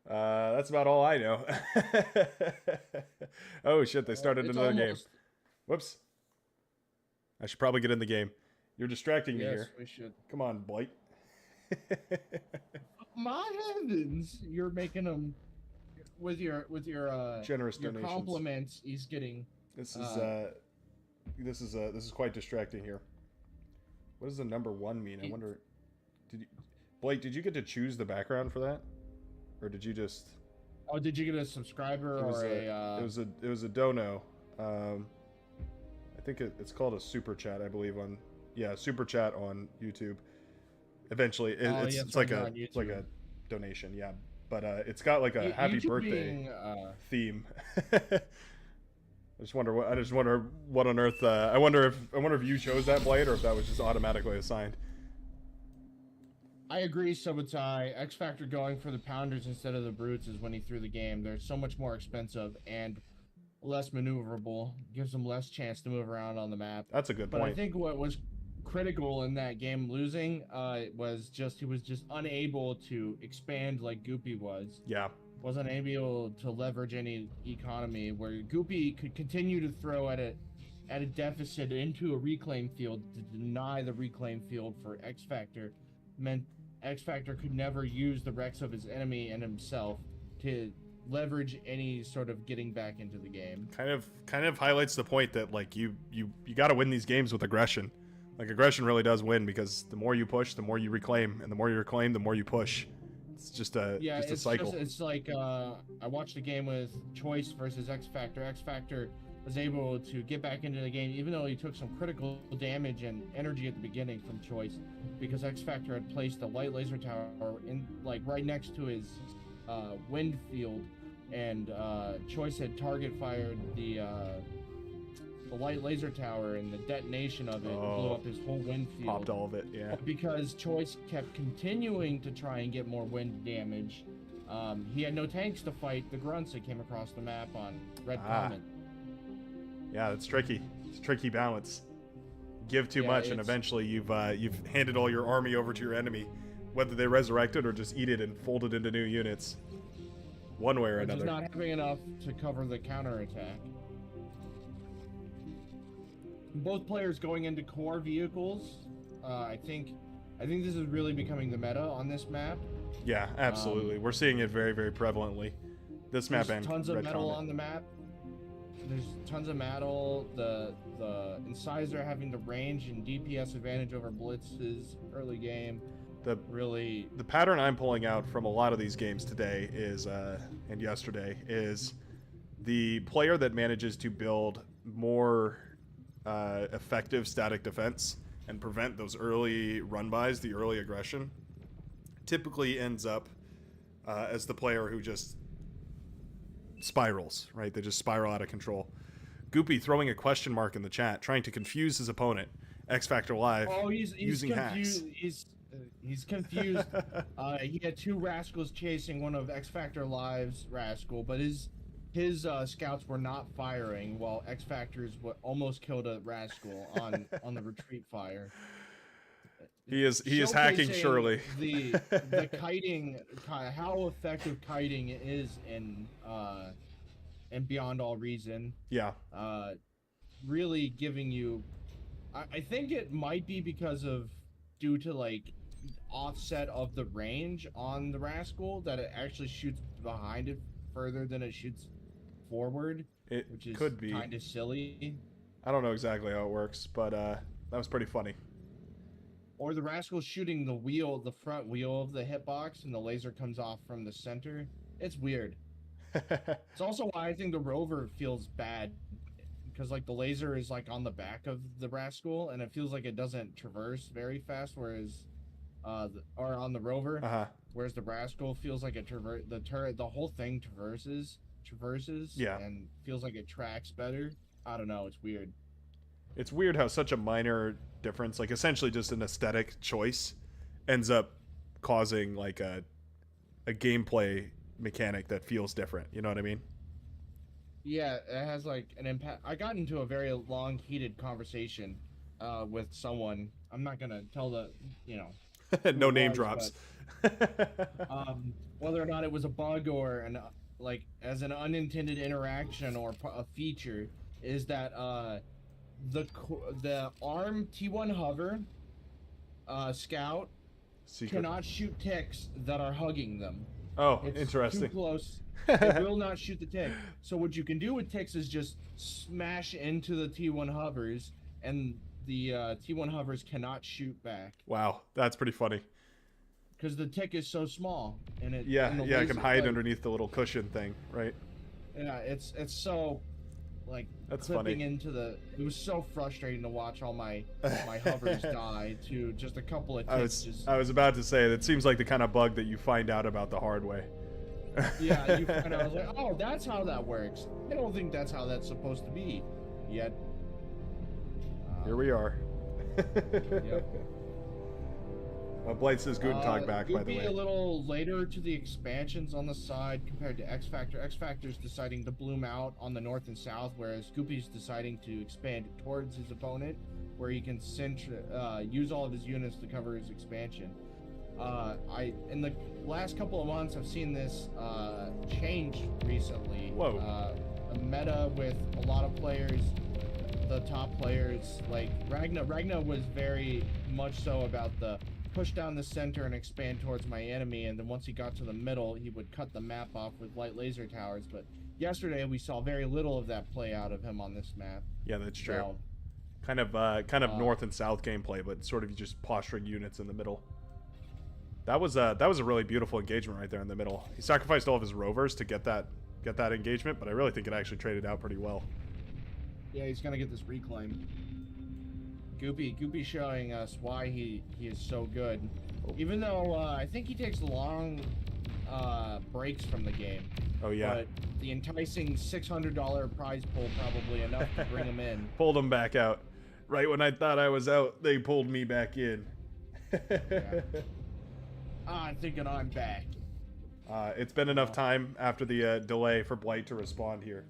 That's about all I know. Oh shit, they started another game. Whoops. I should probably get in the game. You're distracting me here. Yes, we should. Come on, Blight. My heavens, you're making them with your Generous your donations. compliments. He's getting. This is quite distracting here. What does the number 1 mean? I wonder. Blake, did you get to choose the background for that, or did you just? Oh, did you get a subscriber or a? It was a dono. I think it's called a super chat. I believe super chat on YouTube. Eventually, it's like a donation. Yeah, but it's got like a happy YouTube birthday theme. I just wonder what on earth. I wonder if you chose that, Blight, or if that was just automatically assigned. I agree, Subotai. X Factor going for the pounders instead of the brutes is when he threw the game. They're so much more expensive and less maneuverable. Gives them less chance to move around on the map. That's a good point. But I think what was critical in that game losing was just he was just unable to expand like Goopy was. Yeah. Wasn't able to leverage any economy, where Goopy could continue to throw at a deficit into a reclaim field to deny the reclaim field for X Factor. Meant X Factor could never use the wrecks of his enemy and himself to leverage any sort of getting back into the game. Kind of highlights the point that like you got to win these games with aggression. Like aggression really does win, because the more you push, the more you reclaim, and the more you reclaim, the more you push. It's just a cycle. It's like I watched a game with Choice versus X Factor. X Factor was able to get back into the game, even though he took some critical damage and energy at the beginning from Choice, because X Factor had placed a light laser tower in like right next to his wind field, and Choice had target fired the light laser tower, and the detonation of it blew up his whole wind field. Popped all of it, yeah. But because Choice kept continuing to try and get more wind damage, he had no tanks to fight the grunts that came across the map on Red Comet. Yeah, it's tricky. It's a tricky balance. Give too much, and eventually you've handed all your army over to your enemy, whether they resurrect it or just eat it and fold it into new units, one way or another. Just not having enough to cover the counterattack. Both players going into core vehicles. I think this is really becoming the meta on this map. Yeah, absolutely. We're seeing it very, very prevalently. This map and tons of Red metal Comet. on the map. There's tons of metal. The Incisor having the range and DPS advantage over Blitz's early game. The pattern I'm pulling out from a lot of these games today is and yesterday is the player that manages to build more effective static defense and prevent those early run-bys, the early aggression, typically ends up as the player who just spirals, right? They just spiral out of control. Goopy throwing a question mark in the chat, trying to confuse his opponent. X Factor Live he's using confused. hacks. He's confused. He had two rascals chasing one of X Factor Live's rascal, but his scouts were not firing, while X Factor's almost killed a rascal on the retreat fire. He is hacking surely. the kiting, how effective kiting is in Beyond All Reason. Yeah. Really giving you, I think it might be due to like offset of the range on the rascal that it actually shoots behind it further than it shoots forward. Which is could be kind of silly. I don't know exactly how it works, but that was pretty funny. Or the rascal shooting the front wheel of the hitbox, and the laser comes off from the center. It's weird. It's also why I think the rover feels bad, because like the laser is like on the back of the rascal, and it feels like it doesn't traverse very fast, whereas or on the rover, whereas the rascal feels like the whole thing traverses, yeah, and feels like it tracks better. I don't know, it's weird. It's weird how such a minor difference, like essentially just an aesthetic choice, ends up causing like a gameplay mechanic that feels different. You know what I mean? Yeah, it has like an impact. I got into a very long, heated conversation with someone. I'm not gonna tell no name drops. Whether or not it was a bug or like as an unintended interaction or a feature, is that the ARM T1 hover scout cannot shoot ticks that are hugging them. Oh, it's interesting. Too close. It will not shoot the tick. So what you can do with ticks is just smash into the T1 hovers, and the T1 hovers cannot shoot back. Wow, that's pretty funny. Because the tick is so small, and it it can hide underneath the little cushion thing, right? Yeah, it's so like that's clipping funny. into the. It was so frustrating to watch all my hovers die to just a couple of ticks. I was about to say that seems like the kind of bug that you find out about the hard way. Yeah, you find out like, oh, that's how that works. I don't think that's how that's supposed to be. Yet. Here we are. Yep. Blight says Guten Tag back, by the way. A little later to the expansions on the side compared to X Factor. X Factor's deciding to bloom out on the north and south, whereas Goopy's deciding to expand towards his opponent, where he can use all of his units to cover his expansion. In the last couple of months, I've seen this change recently. Whoa. A meta with a lot of players, the top players, like Ragna was very much so about the push down the center and expand towards my enemy, and then once he got to the middle, he would cut the map off with light laser towers. But yesterday, we saw very little of that play out of him on this map. Yeah, that's true. So, kind of north and south gameplay, but sort of just posturing units in the middle. That was a really beautiful engagement right there in the middle. He sacrificed all of his rovers to get that engagement, but I really think it actually traded out pretty well. Yeah, he's gonna get this reclaim. Goopy showing us why he is so good. Even though I think he takes long breaks from the game. Oh yeah. But the enticing $600 prize pool probably enough to bring him in. Pulled him back out. Right when I thought I was out, they pulled me back in. Yeah. I'm thinking I'm back. It's been enough time after the delay for Blight to respond here.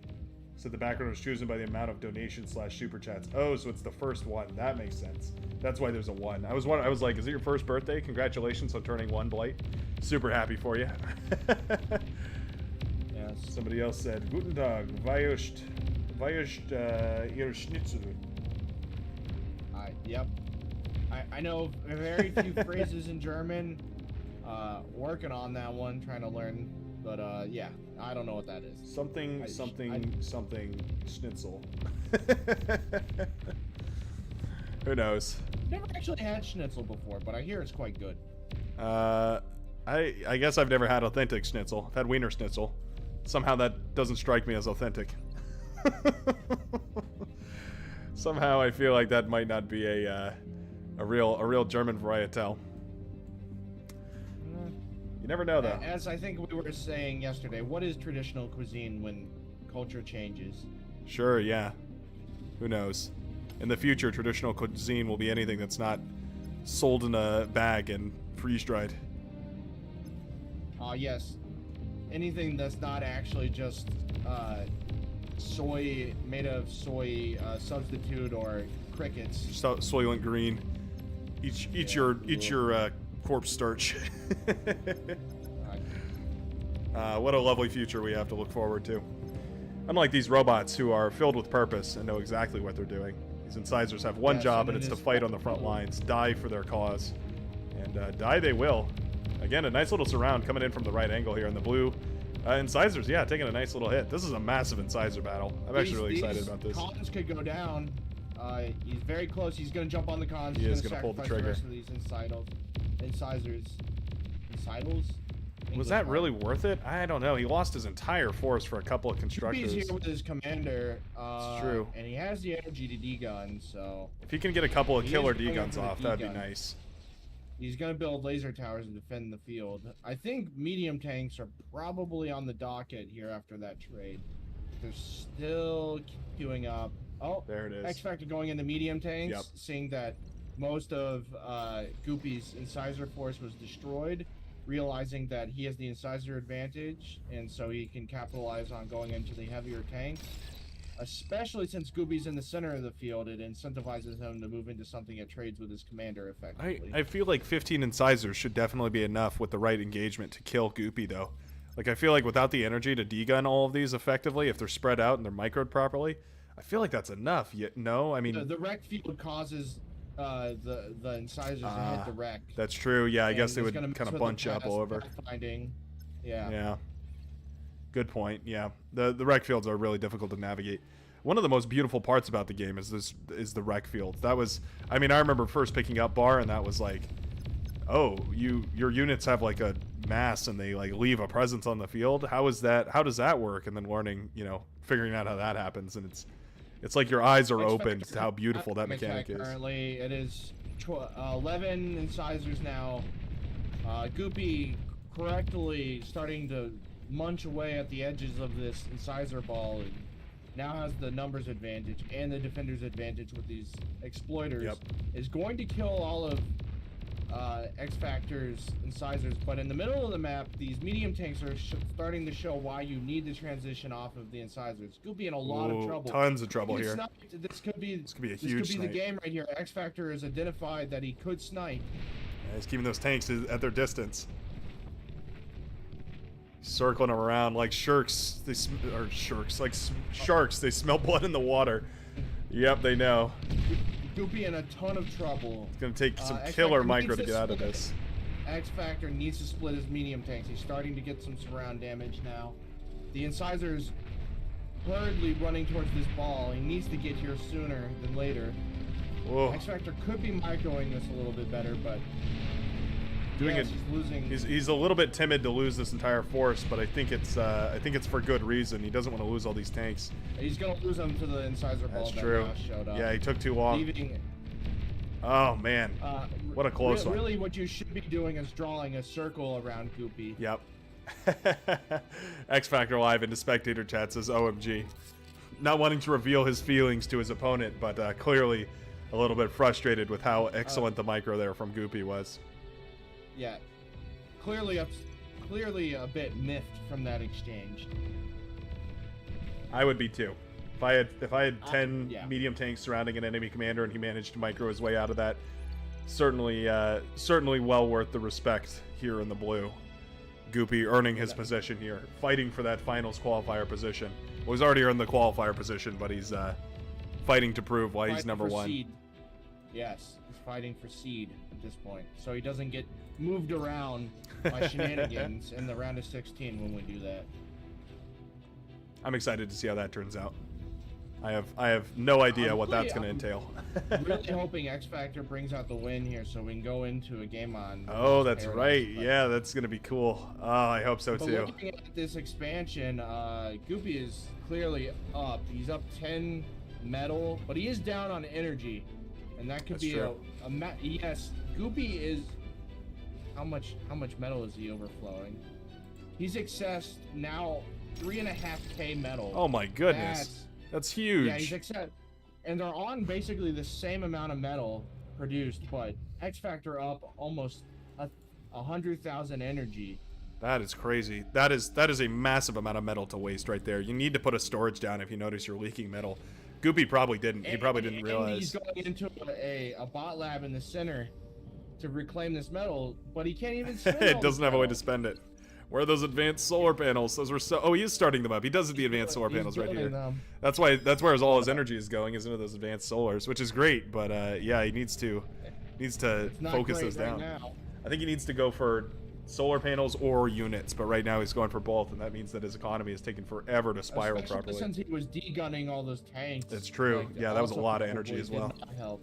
So the background was chosen by the amount of donations / super chats. Oh, so it's the first one. That makes sense. That's why there's a 1. I was like, is it your first birthday? Congratulations on turning 1, Blight. Super happy for you. Yes. Somebody else said, Guten Tag, Weißt ihr Schnitzel? Yep. I know very few phrases in German. Working on that one, trying to learn. But yeah, I don't know what that is. Something schnitzel. Who knows? Never actually had schnitzel before, but I hear it's quite good. I guess I've never had authentic schnitzel. I've had wiener schnitzel. Somehow that doesn't strike me as authentic. Somehow I feel like that might not be a real German varietal. You never know, though. As I think we were saying yesterday, what is traditional cuisine when culture changes? Sure, yeah. Who knows? In the future, traditional cuisine will be anything that's not sold in a bag and freeze-dried. Yes. Anything that's not actually just soy, made of soy substitute or crickets. Soylent Green. Eat your corpse starch. What a lovely future we have to look forward to. Unlike these robots who are filled with purpose and know exactly what they're doing. These incisors have one job, and it's to fight on the front lines, die for their cause. And die they will. Again, a nice little surround coming in from the right angle here in the blue. Incisors, yeah, taking a nice little hit. This is a massive incisor battle. I'm actually really excited about this. Cons could go down. He's very close. He's going to jump on the cons. He is going to pull the trigger. The rest of these incisors. Incisors? Was that really worth it? I don't know. He lost his entire force for a couple of constructors. He's here with his commander. It's true. And he has the energy to D-gun, so... If he can get a couple of killer D-guns off, that'd be nice. He's going to build laser towers and defend the field. I think medium tanks are probably on the docket here after that trade. They're still queuing up. Oh, there it is. X-Factor going into medium tanks, yep. Seeing that most of Goopy's incisor force was destroyed, realizing that he has the incisor advantage, and so he can capitalize on going into the heavier tanks. Especially since Goopy's in the center of the field, it incentivizes him to move into something that trades with his commander effectively. I feel like 15 incisors should definitely be enough with the right engagement to kill Goopy, though. Like, I feel like without the energy to D-gun all of these effectively, if they're spread out and they're microed properly, I feel like that's enough. Yet, no, I mean... The wreck field causes the incisors to hit the wreck. That's true, yeah, I guess they would kind of bunch up over. Yeah. Good point. Yeah, the wreck fields are really difficult to navigate. One of the most beautiful parts about the game is the wreck field. That was, I mean, I remember first picking up Bar, and that was like, oh, your units have like a mass and they like leave a presence on the field. How does that work? And then learning, figuring out how that happens, and it's like your eyes are open to how beautiful that mechanic is. Currently, it is 11 incisors now. Goopy correctly starting to munch away at the edges of this incisor ball, and now has the numbers advantage and the defender's advantage with these exploiters. Yep. Is going to kill all of X-Factor's incisors, but in the middle of the map, these medium tanks are starting to show why you need to transition off of the incisors. Goopy in a lot of trouble. Tons of trouble here. This could be a huge the game right here. X-Factor has identified that he could snipe. Yeah, he's keeping those tanks at their distance. Circling them around like sharks. Like sharks. They smell blood in the water. Yep, they know. Goopy in a ton of trouble. It's gonna take some killer micro to get out of this. X-Factor needs to split his medium tanks. He's starting to get some surround damage now. The incisors hurriedly running towards this ball. He needs to get here sooner than later. Whoa. X-Factor could be microing this a little bit better, but doing Yes, it. he's losing. He's a little bit timid to lose this entire force, but I think it's for good reason. He doesn't want to lose all these tanks. He's gonna lose them to the incisor ball That's that true. now showed up. Yeah, he took too long. Leaving, Oh man, what a close one. Really, what you should be doing is drawing a circle around Goopy. Yep. X Factor Live into spectator chat says OMG. Not wanting to reveal his feelings to his opponent, but clearly a little bit frustrated with how excellent the micro there from Goopy was. Yeah, clearly a bit miffed from that exchange. I would be too. If I had 10 medium tanks surrounding an enemy commander and he managed to micro his way out of that, certainly well worth the respect here in the blue. Goopy earning his position here, fighting for that finals qualifier position. Well, he's already earned the qualifier position, but he's fighting to prove why he's number one. Seed. Yes, he's fighting for seed at this point, so he doesn't get moved around by shenanigans in the round of 16 when we do that. I'm excited to see how that turns out. I have no idea what that's going to entail. I'm really hoping X Factor brings out the win here so we can go into a game on. Oh, that's right. Yeah, that's going to be cool. Oh, I hope so too. Looking at this expansion, Goopy is clearly up. He's up 10 metal, but he is down on energy, and that could be a yes. Goopy is how much metal is he overflowing? He's accessed now 3.5K metal. Oh my goodness. That's huge. Yeah, he's and they're on basically the same amount of metal produced, but X Factor up almost 100,000 energy. That is crazy. That is a massive amount of metal to waste right there. You need to put a storage down if you notice you're leaking metal. Goopy probably didn't. He probably didn't realize. And he's going into a bot lab in the center to reclaim this metal, but he can't even spend it doesn't have a way to spend it. Where are those advanced solar panels? Those were so. Oh, he is starting them up. He does the advanced solar panels right here. That's where all his energy is going, is into those advanced solars, which is great. But yeah, he needs to focus those down. I think he needs to go for solar panels or units, but right now he's going for both, and that means that his economy is taking forever to spiral properly. Since he was de-gunning all those tanks. That's true. Like, yeah, that was a lot of energy as well. Help.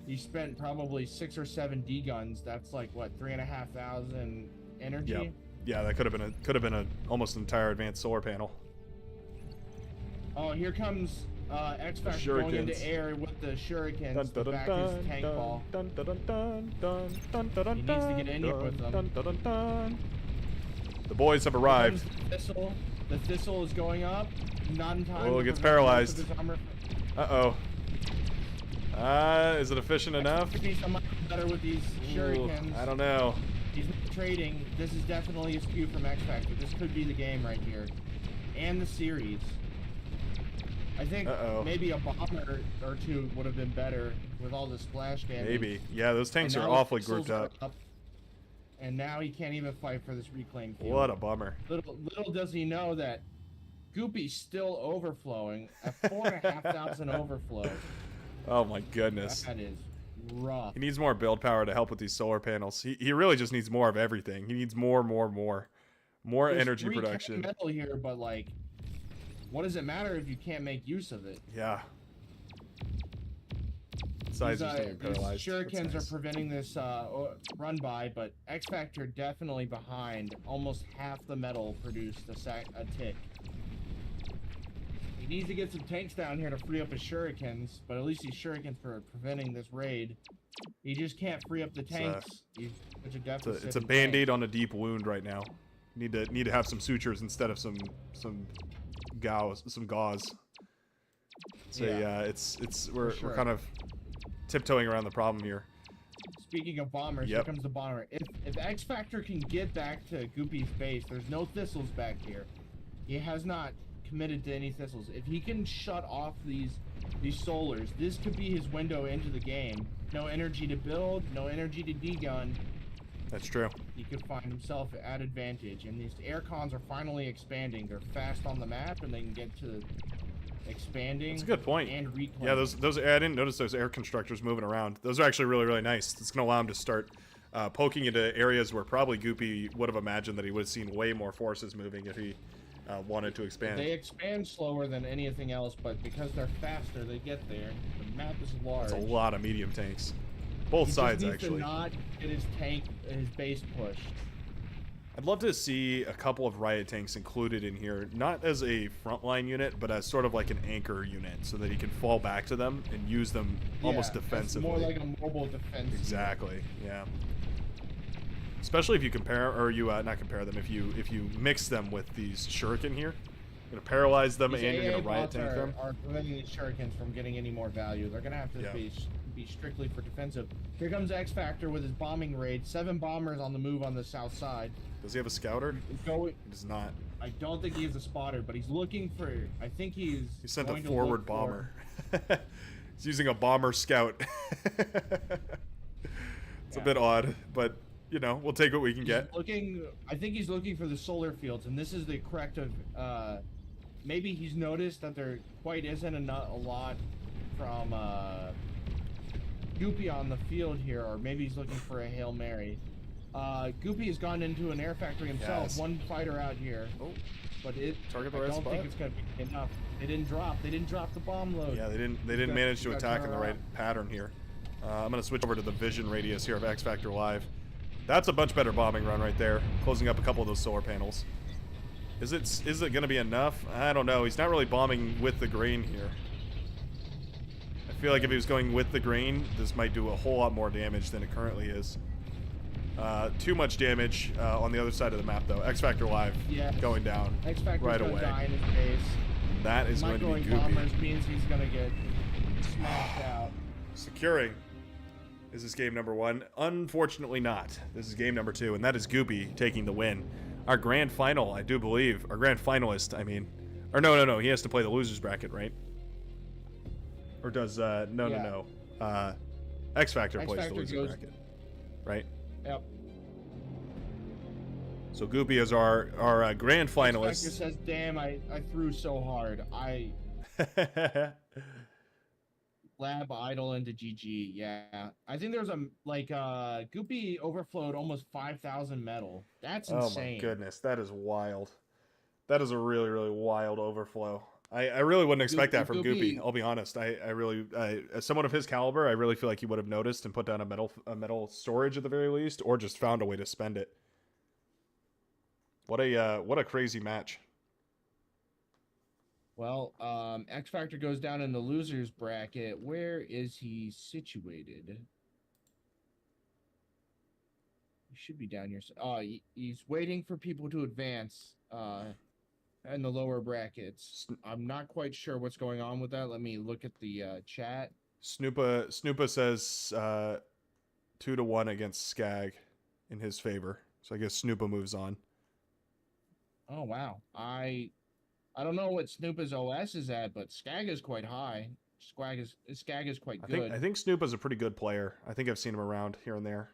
He spent probably 6 or 7 D-guns. That's like what, 3,500 energy. Yep. Yeah, that could have been a almost entire advanced solar panel. Oh, here comes X Factor going into air with the shurikens to back his tank ball. He needs to get in here with them. The boys have arrived. The thistle is going up. Not in time. Oh, it gets paralyzed. Uh-oh. Is it efficient enough? Better with these shurikens. I don't know. He's not trading. This is definitely a skew from X Factor. This could be the game right here. And the series. I think maybe a bomber or two would have been better with all the splash damage. Maybe. Yeah, those tanks are awfully grouped up. And now he can't even fight for this reclaim field. What a bummer. Little does he know that Goopy's still overflowing at 4,500 overflow. Oh my goodness. That is rough. He needs more build power to help with these solar panels. He really just needs more of everything. He needs more There's energy 3K production. metal here, but like, what does it matter if you can't make use of it? Yeah. Besides just being paralyzed. Shurikens are preventing this run by, but X Factor definitely behind. Almost half the metal produced a tick. He needs to get some tanks down here to free up his shurikens, but at least these shurikens are preventing this raid. He just can't free up the tanks. It's a band-aid on a deep wound right now. Need to have some sutures instead of some gauze. So yeah, we're kind of tiptoeing around the problem here. Speaking of bombers, here comes the bomber. If X Factor can get back to Goopy's base, there's no thistles back here. He has not committed to any thistles. If he can shut off these solars, this could be his window into the game. No energy to build, no energy to degun. That's true. He could find himself at advantage, and these air cons are finally expanding. They're fast on the map, and they can get to expanding. That's a good point. And reclaiming. Yeah, those I didn't notice those air constructors moving around. Those are actually really nice. It's gonna allow him to start poking into areas where probably Goopy would have imagined that he would have seen way more forces moving if he wanted to expand. They expand slower than anything else, but because they're faster, they get there. The map is large. That's a lot of medium tanks. Both He sides, just needs actually. to not get his tank, his base pushed. I'd love to see a couple of riot tanks included in here, not as a frontline unit, but as sort of like an anchor unit, so that he can fall back to them and use them almost defensively. It's more like a mobile defense. Exactly. Yeah. Especially if you compare, or you not compare them, if you mix them with these shuriken here, you're gonna paralyze them and you're gonna riot tank them. Are preventing these shurikens from getting any more value. They're gonna have to be strictly for defensive. Here comes X Factor with his bombing raid. 7 bombers on the move on the south side. Does he have a scouter? He does not. I don't think he has a spotter, but he's looking for. I think he sent a forward bomber. He's using a bomber scout. It's a bit odd, but you know, we'll take what we can get. I think he's looking for the solar fields, and this is the corrective. Maybe he's noticed that there quite isn't a lot from Goopy on the field here, or maybe he's looking for a Hail Mary. Goopy has gone into an air factory himself. Yes. 1 fighter out here. Oh, but target the right spot. I don't think it's gonna be enough. They didn't drop the bomb load. Yeah, they didn't manage to attack in the right pattern here. I'm gonna switch over to the vision radius here of X Factor Live. That's a much better bombing run right there, closing up a couple of those solar panels. Is it gonna be enough? I don't know. He's not really bombing with the grain here. I feel like if he was going with the grain, this might do a whole lot more damage than it currently is. Too much damage on the other side of the map, though. X Factor Live going down right away. Die in his base. That is going to be Goopy. Bombers means he's going to get smashed out. Securing. Is this game number 1? Unfortunately not. This is game number 2, and that is Goopy taking the win. Our grand final, I do believe. Our grand finalist, I mean. Or no. He has to play the loser's bracket, right? Or does, no. X Factor plays the loser's bracket. Right? Yep. So Goopy is our grand finalist. X Factor says, "Damn, I threw so hard. I lab idle into GG." Yeah, I think there's Goopy overflowed almost 5,000 metal. That's insane. Oh my goodness, that is wild. That is a really, really wild overflow. I really wouldn't expect that from Goopy. I'll be honest. I really, as someone of his caliber, I really feel like he would have noticed and put down a metal storage at the very least, or just found a way to spend it. What a crazy match. Well, X Factor goes down in the losers bracket. Where is he situated? He should be down here. He's waiting for people to advance. In the lower brackets. I'm not quite sure what's going on with that. Let me look at the chat. Snoopa says 2-1 against Skag in his favor. So I guess Snoopa moves on. Oh wow. I don't know what Snoopa's OS is at, but Skag is quite high. Skag is quite good. I think Snoopa's a pretty good player. I think I've seen him around here and there.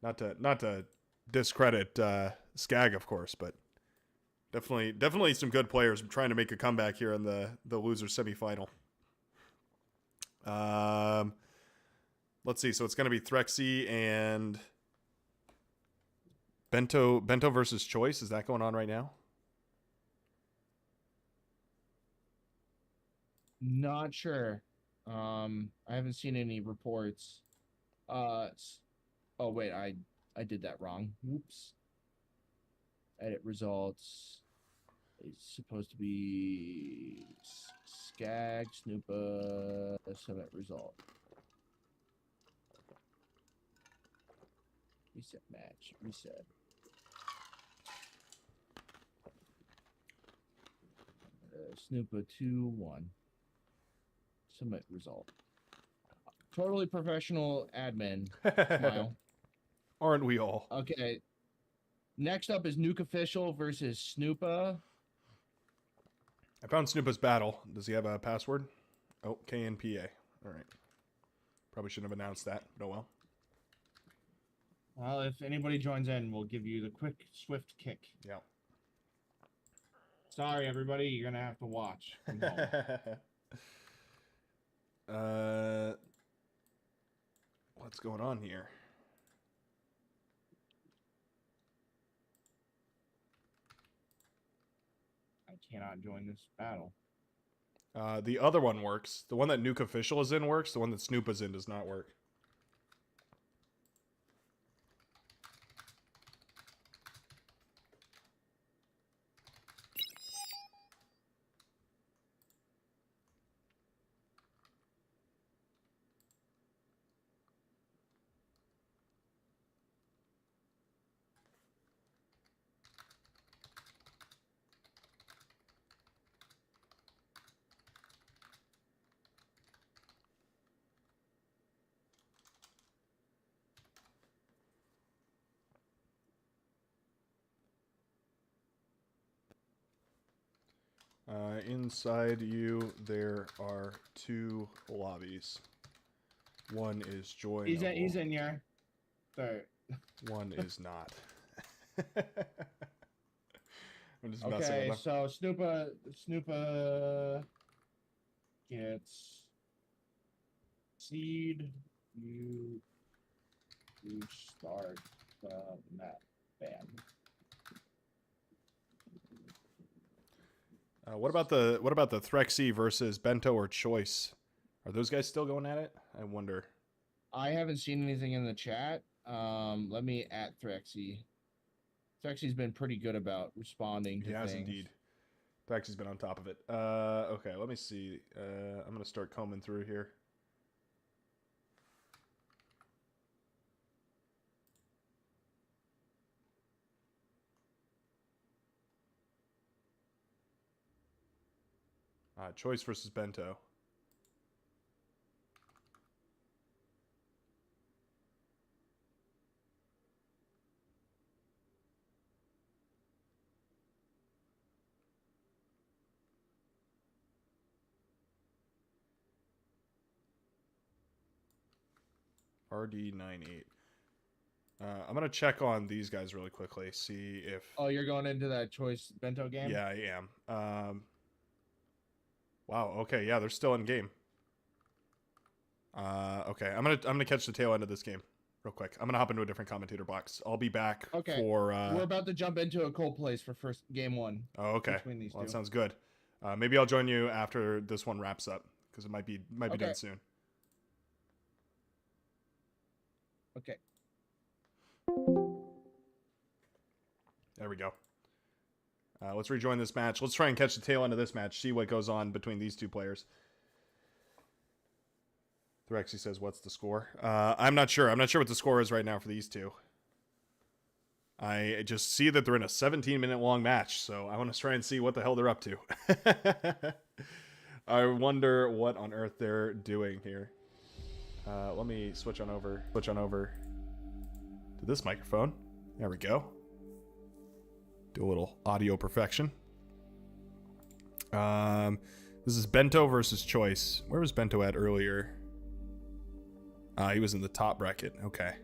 Not to discredit Skag, of course, but definitely some good players trying to make a comeback here in the loser semifinal. Let's see. So it's going to be Threxy and Bento versus Choice. Is that going on right now? Not sure. I haven't seen any reports. Oh wait, I did that wrong. Oops. Edit results. It's supposed to be Skag, Snoopa, submit result. Reset match. Reset. Snoopa 2-1. Submit result. Totally professional admin. Smile. Aren't we all? Okay. Next up is Nuke Official versus Snoopa. I found Snoopa's battle. Does he have a password? Oh, KNPA. All right. Probably shouldn't have announced that, but oh well. Well, if anybody joins in, we'll give you the quick, swift kick. Yeah. Sorry, everybody. You're going to have to watch from home. What's going on here? I cannot join this battle. The other one works. The one that Nuke Official is in works. The one that Snoop is in does not work. Inside you, there are 2 lobbies. One is joinable. He's in here. Sorry. One is not. I'm just messing Okay, with so Snoopa gets seed. You start the map. Bam. What about the Threxy versus Bento or Choice? Are those guys still going at it? I wonder. I haven't seen anything in the chat. Let me at Threxy. Threxy's been pretty good about responding to Yes, things. indeed. Threxy's been on top of it. Okay, let me see. I'm gonna start combing through here. Choice versus Bento. RD98. I'm gonna check on these guys really quickly, see if. Oh, you're going into that Choice Bento game? Yeah, I am. Wow. Okay. Yeah, they're still in game. Okay. I'm gonna catch the tail end of this game real quick. I'm gonna hop into a different commentator box. I'll be back for. We're about to jump into a cold place for first game 1. Oh, okay. Between these Well, two. that sounds good. Maybe I'll join you after this one wraps up because it might be done soon. Okay. There we go. Let's rejoin this match. Let's try and catch the tail end of this match. See what goes on between these two players. Threxy says, "What's the score?" I'm not sure. I'm not sure what the score is right now for these two. I just see that they're in a 17-minute long match, so I want to try and see what the hell they're up to. I wonder what on earth they're doing here. Let me switch on over to this microphone. There we go. Do a little audio perfection. This is Bento versus Choice. Where was Bento at earlier? He was in the top bracket. Okay.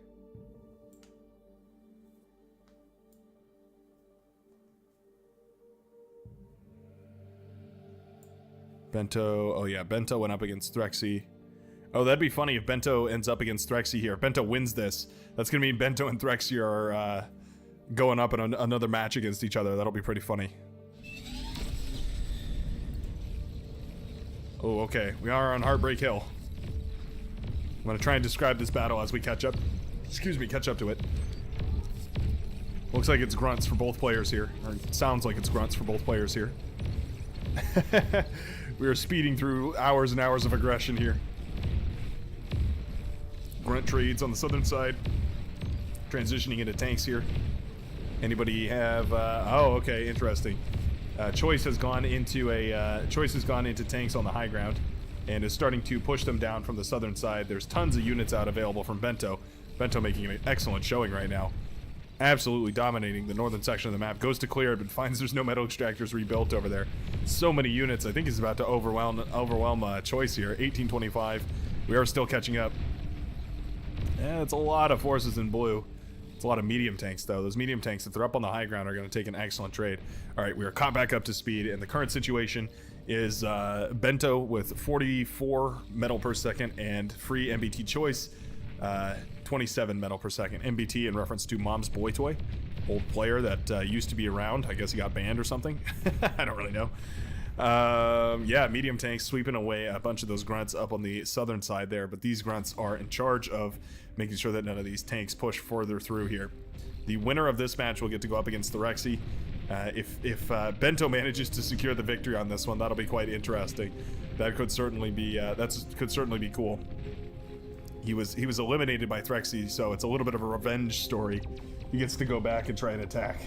Bento. Oh yeah, Bento went up against Threxy. Oh, that'd be funny if Bento ends up against Threxy here. If Bento wins this, that's gonna mean Bento and Threxy are going up in another match against each other. That'll be pretty funny. Oh, okay. We are on Heartbreak Hill. I'm gonna try and describe this battle as we catch up. Excuse me, catch up to it. Looks like it's grunts for both players here. Or it sounds like it's grunts for both players here. We are speeding through hours and hours of aggression here. Grunt trades on the southern side. Transitioning into tanks here. Anybody have? Oh, okay, interesting. Choice has gone into tanks on the high ground, and is starting to push them down from the southern side. There's tons of units out available from Bento. Bento making an excellent showing right now. Absolutely dominating the northern section of the map. Goes to clear it, but finds there's no metal extractors rebuilt over there. So many units. I think he's about to overwhelm Choice here. 1825. We are still catching up. Yeah, it's a lot of forces in blue. It's a lot of medium tanks, though. Those medium tanks, if they're up on the high ground, are going to take an excellent trade. All right, we are caught back up to speed, and the current situation is Bento with 44 metal per second and free MBT Choice, 27 metal per second. MBT in reference to Mom's Boy Toy, old player that used to be around. I guess he got banned or something. I don't really know. Yeah, medium tanks sweeping away a bunch of those grunts up on the southern side there, but these grunts are in charge of making sure that none of these tanks push further through here. The winner of this match will get to go up against the Rexy. If Bento manages to secure the victory on this one, that'll be quite interesting. That could certainly be cool. He was eliminated by Threxy, so it's a little bit of a revenge story. He gets to go back and try and attack.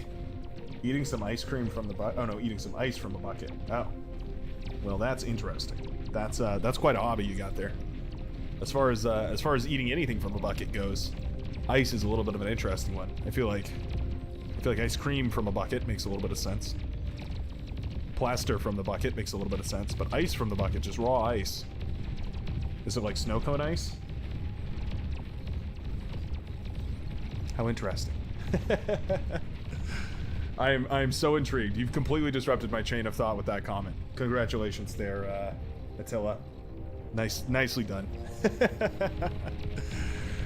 Eating some ice cream from the bucket. Oh no, eating some ice from a bucket. Oh, well, that's interesting. That's quite a hobby you got there. As far as eating anything from a bucket goes, ice is a little bit of an interesting one. I feel like ice cream from a bucket makes a little bit of sense. Plaster from the bucket makes a little bit of sense, but ice from the bucket, just raw ice. Is it like snow cone ice? How interesting. I'm so intrigued. You've completely disrupted my chain of thought with that comment. Congratulations there, Attila. Nicely done.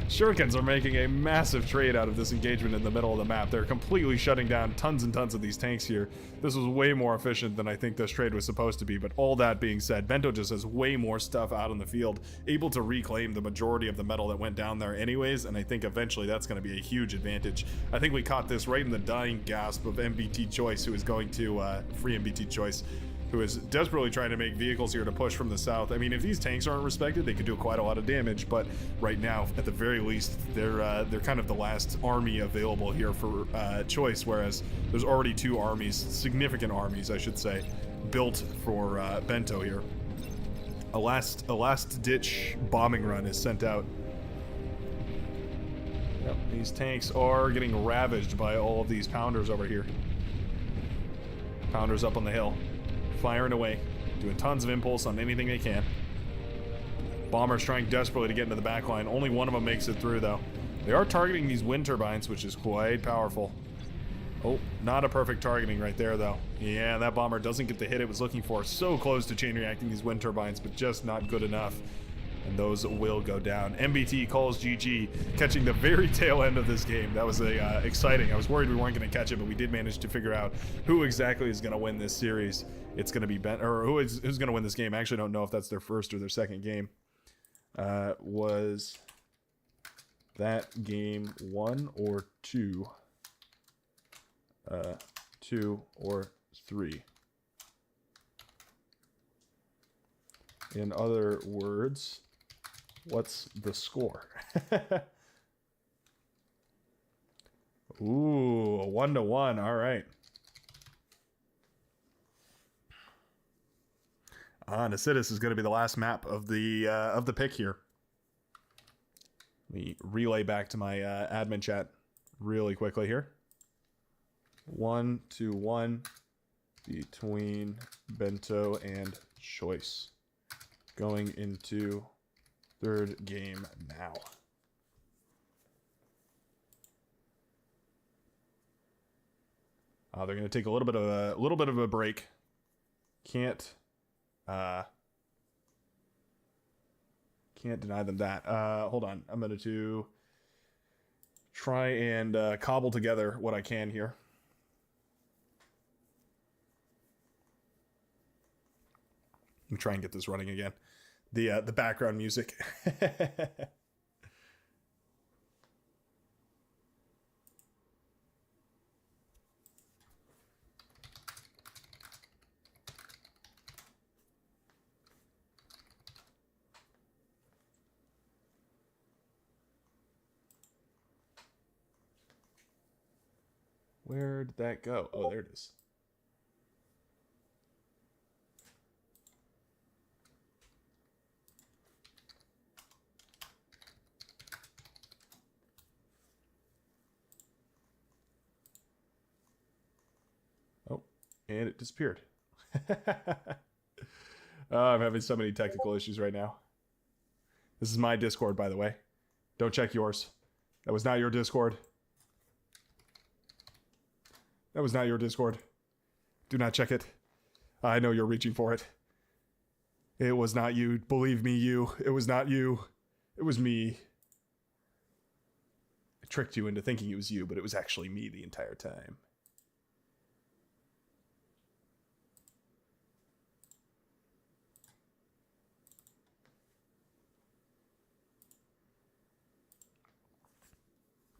Shurikens are making a massive trade out of this engagement in the middle of the map. They're completely shutting down tons and tons of these tanks here. This was way more efficient than I think this trade was supposed to be, but all that being said, Bento just has way more stuff out on the field, able to reclaim the majority of the metal that went down there anyways, and I think eventually that's going to be a huge advantage. I think we caught this right in the dying gasp of MBT Choice, who is going to free MBT Choice, who is desperately trying to make vehicles here to push from the south. I mean, if these tanks aren't respected, they could do quite a lot of damage, but right now, at the very least, they're kind of the last army available here for Choice, whereas there's already two armies, significant armies, I should say, built for Bento here. A last-ditch bombing run is sent out. Yep, these tanks are getting ravaged by all of these pounders over here. Pounders up on the hill. Firing away, doing tons of impulse on anything they can. Bombers trying desperately to get into the back line. Only one of them makes it through, though. They are targeting these wind turbines, which is quite powerful. Oh, not a perfect targeting right there, though. Yeah, that bomber doesn't get the hit it was looking for. So close to chain reacting these wind turbines, but just not good enough. And those will go down. MBT calls GG, catching the very tail end of this game. That was exciting. I was worried we weren't going to catch it, but we did manage to figure out who exactly is going to win this series. It's going to be who's going to win this game. I actually don't know if that's their first or their second game. Was that game 1 or 2? 2 or 3. In other words, what's the score? Ooh, 1-1. All right. Nacidus is going to be the last map of the pick here. Let me relay back to my admin chat really quickly here. 1-1 between Bento and Choice. Going into third game now. They're going to take a little bit of a break. Can't deny them that. Hold on. I'm going to try and cobble together what I can here. Let me try and get this running again. The background music. Where did that go? Oh, there it is. Oh, and it disappeared. I'm having so many technical issues right now. This is my Discord, by the way. Don't check yours. That was not your Discord. That was not your Discord. Do not check it. I know you're reaching for it. It was not you. Believe me, you. It was not you. It was me. I tricked you into thinking it was you, but it was actually me the entire time.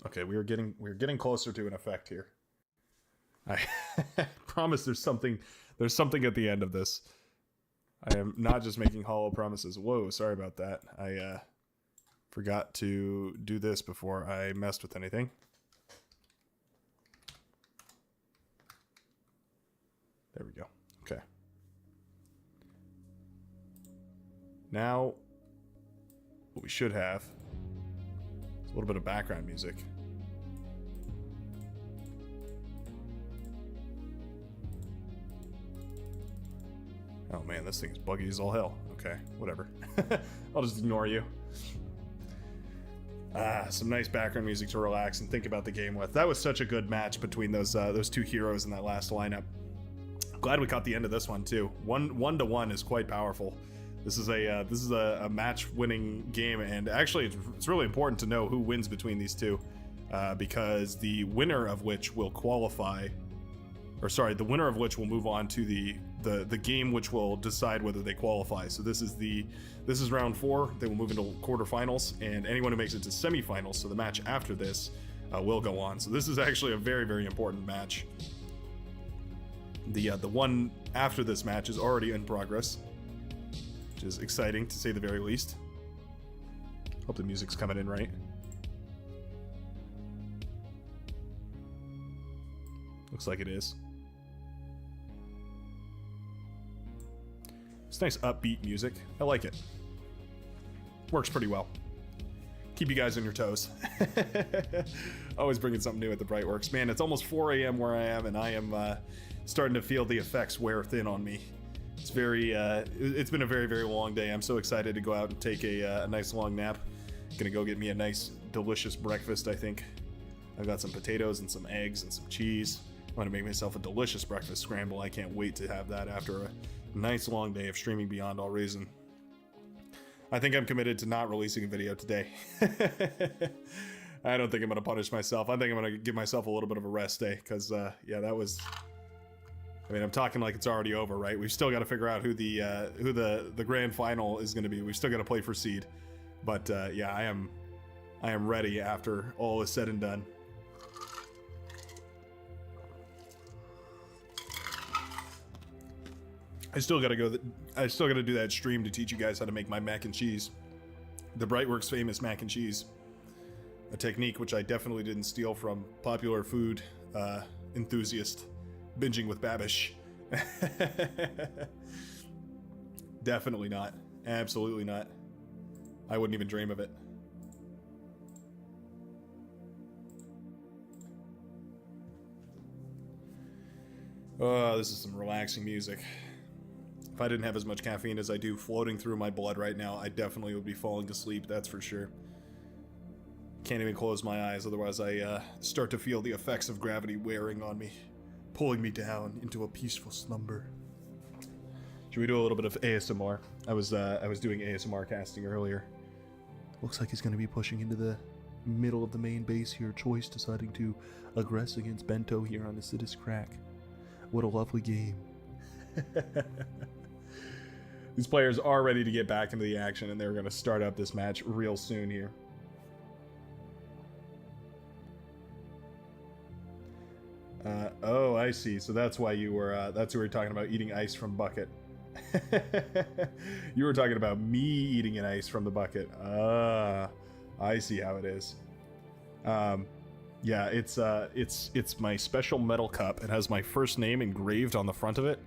Okay, we're getting closer to an effect here. I promise there's something at the end of this. I am not just making hollow promises. Whoa, sorry about that. I forgot to do this before I messed with anything. There we go. Okay. Now, what we should have is a little bit of background music. Oh man, this thing's buggy as all hell. Okay, whatever. I'll just ignore you. Some nice background music to relax and think about the game with. That was such a good match between those two heroes in that last lineup. Glad we caught the end of this one too. One to one is quite powerful. This is a match-winning game, and actually, it's really important to know who wins between these two, because the winner of which will qualify, or sorry, the winner of which will move on to the game which will decide whether they qualify. So this is round 4. They will move into quarterfinals, and anyone who makes it to semifinals, so the match after this, will go on. So this is actually a very, very important match. The one after this match is already in progress, which is exciting to say the very least. Hope the music's coming in right. Looks like it is. It's nice upbeat music. I like it. Works pretty well. Keep you guys on your toes. Always bringing something new at the Brightworks. Man, it's almost 4 a.m. where I am, and I am starting to feel the effects wear thin on me. It's it's been a very, very long day. I'm so excited to go out and take a nice long nap. Gonna go get me a nice, delicious breakfast, I think. I've got some potatoes and some eggs and some cheese. I'm gonna make myself a delicious breakfast scramble. I can't wait to have that after a nice long day of streaming beyond all reason. I think I'm committed to not releasing a video today. I don't think I'm gonna punish myself. I think I'm gonna give myself a little bit of a rest day, because yeah, that was... I mean, I'm talking like it's already over, right? We've still got to figure out who the grand final is going to be. We've still got to play for seed, but yeah, I am ready after all is said and done. I still got to do that stream to teach you guys how to make my mac and cheese, the Brightworks famous mac and cheese, a technique which I definitely didn't steal from popular food enthusiast. Binging with Babish. Definitely not. Absolutely not. I wouldn't even dream of it. Oh, this is some relaxing music. If I didn't have as much caffeine as I do floating through my blood right now, I definitely would be falling asleep, that's for sure. Can't even close my eyes, otherwise I start to feel the effects of gravity wearing on me, pulling me down into a peaceful slumber. Should we do a little bit of ASMR? I was doing ASMR casting earlier. Looks like he's going to be pushing into the middle of the main base here. Choice deciding to aggress against Bento here on Acidus Crack. What a lovely game. These players are ready to get back into the action, and they're going to start up this match real soon here. Oh, I see. So that's why you were talking about eating ice from bucket. You were talking about me eating an ice from the bucket. I see how it is. Yeah, it's my special metal cup. It has my first name engraved on the front of it,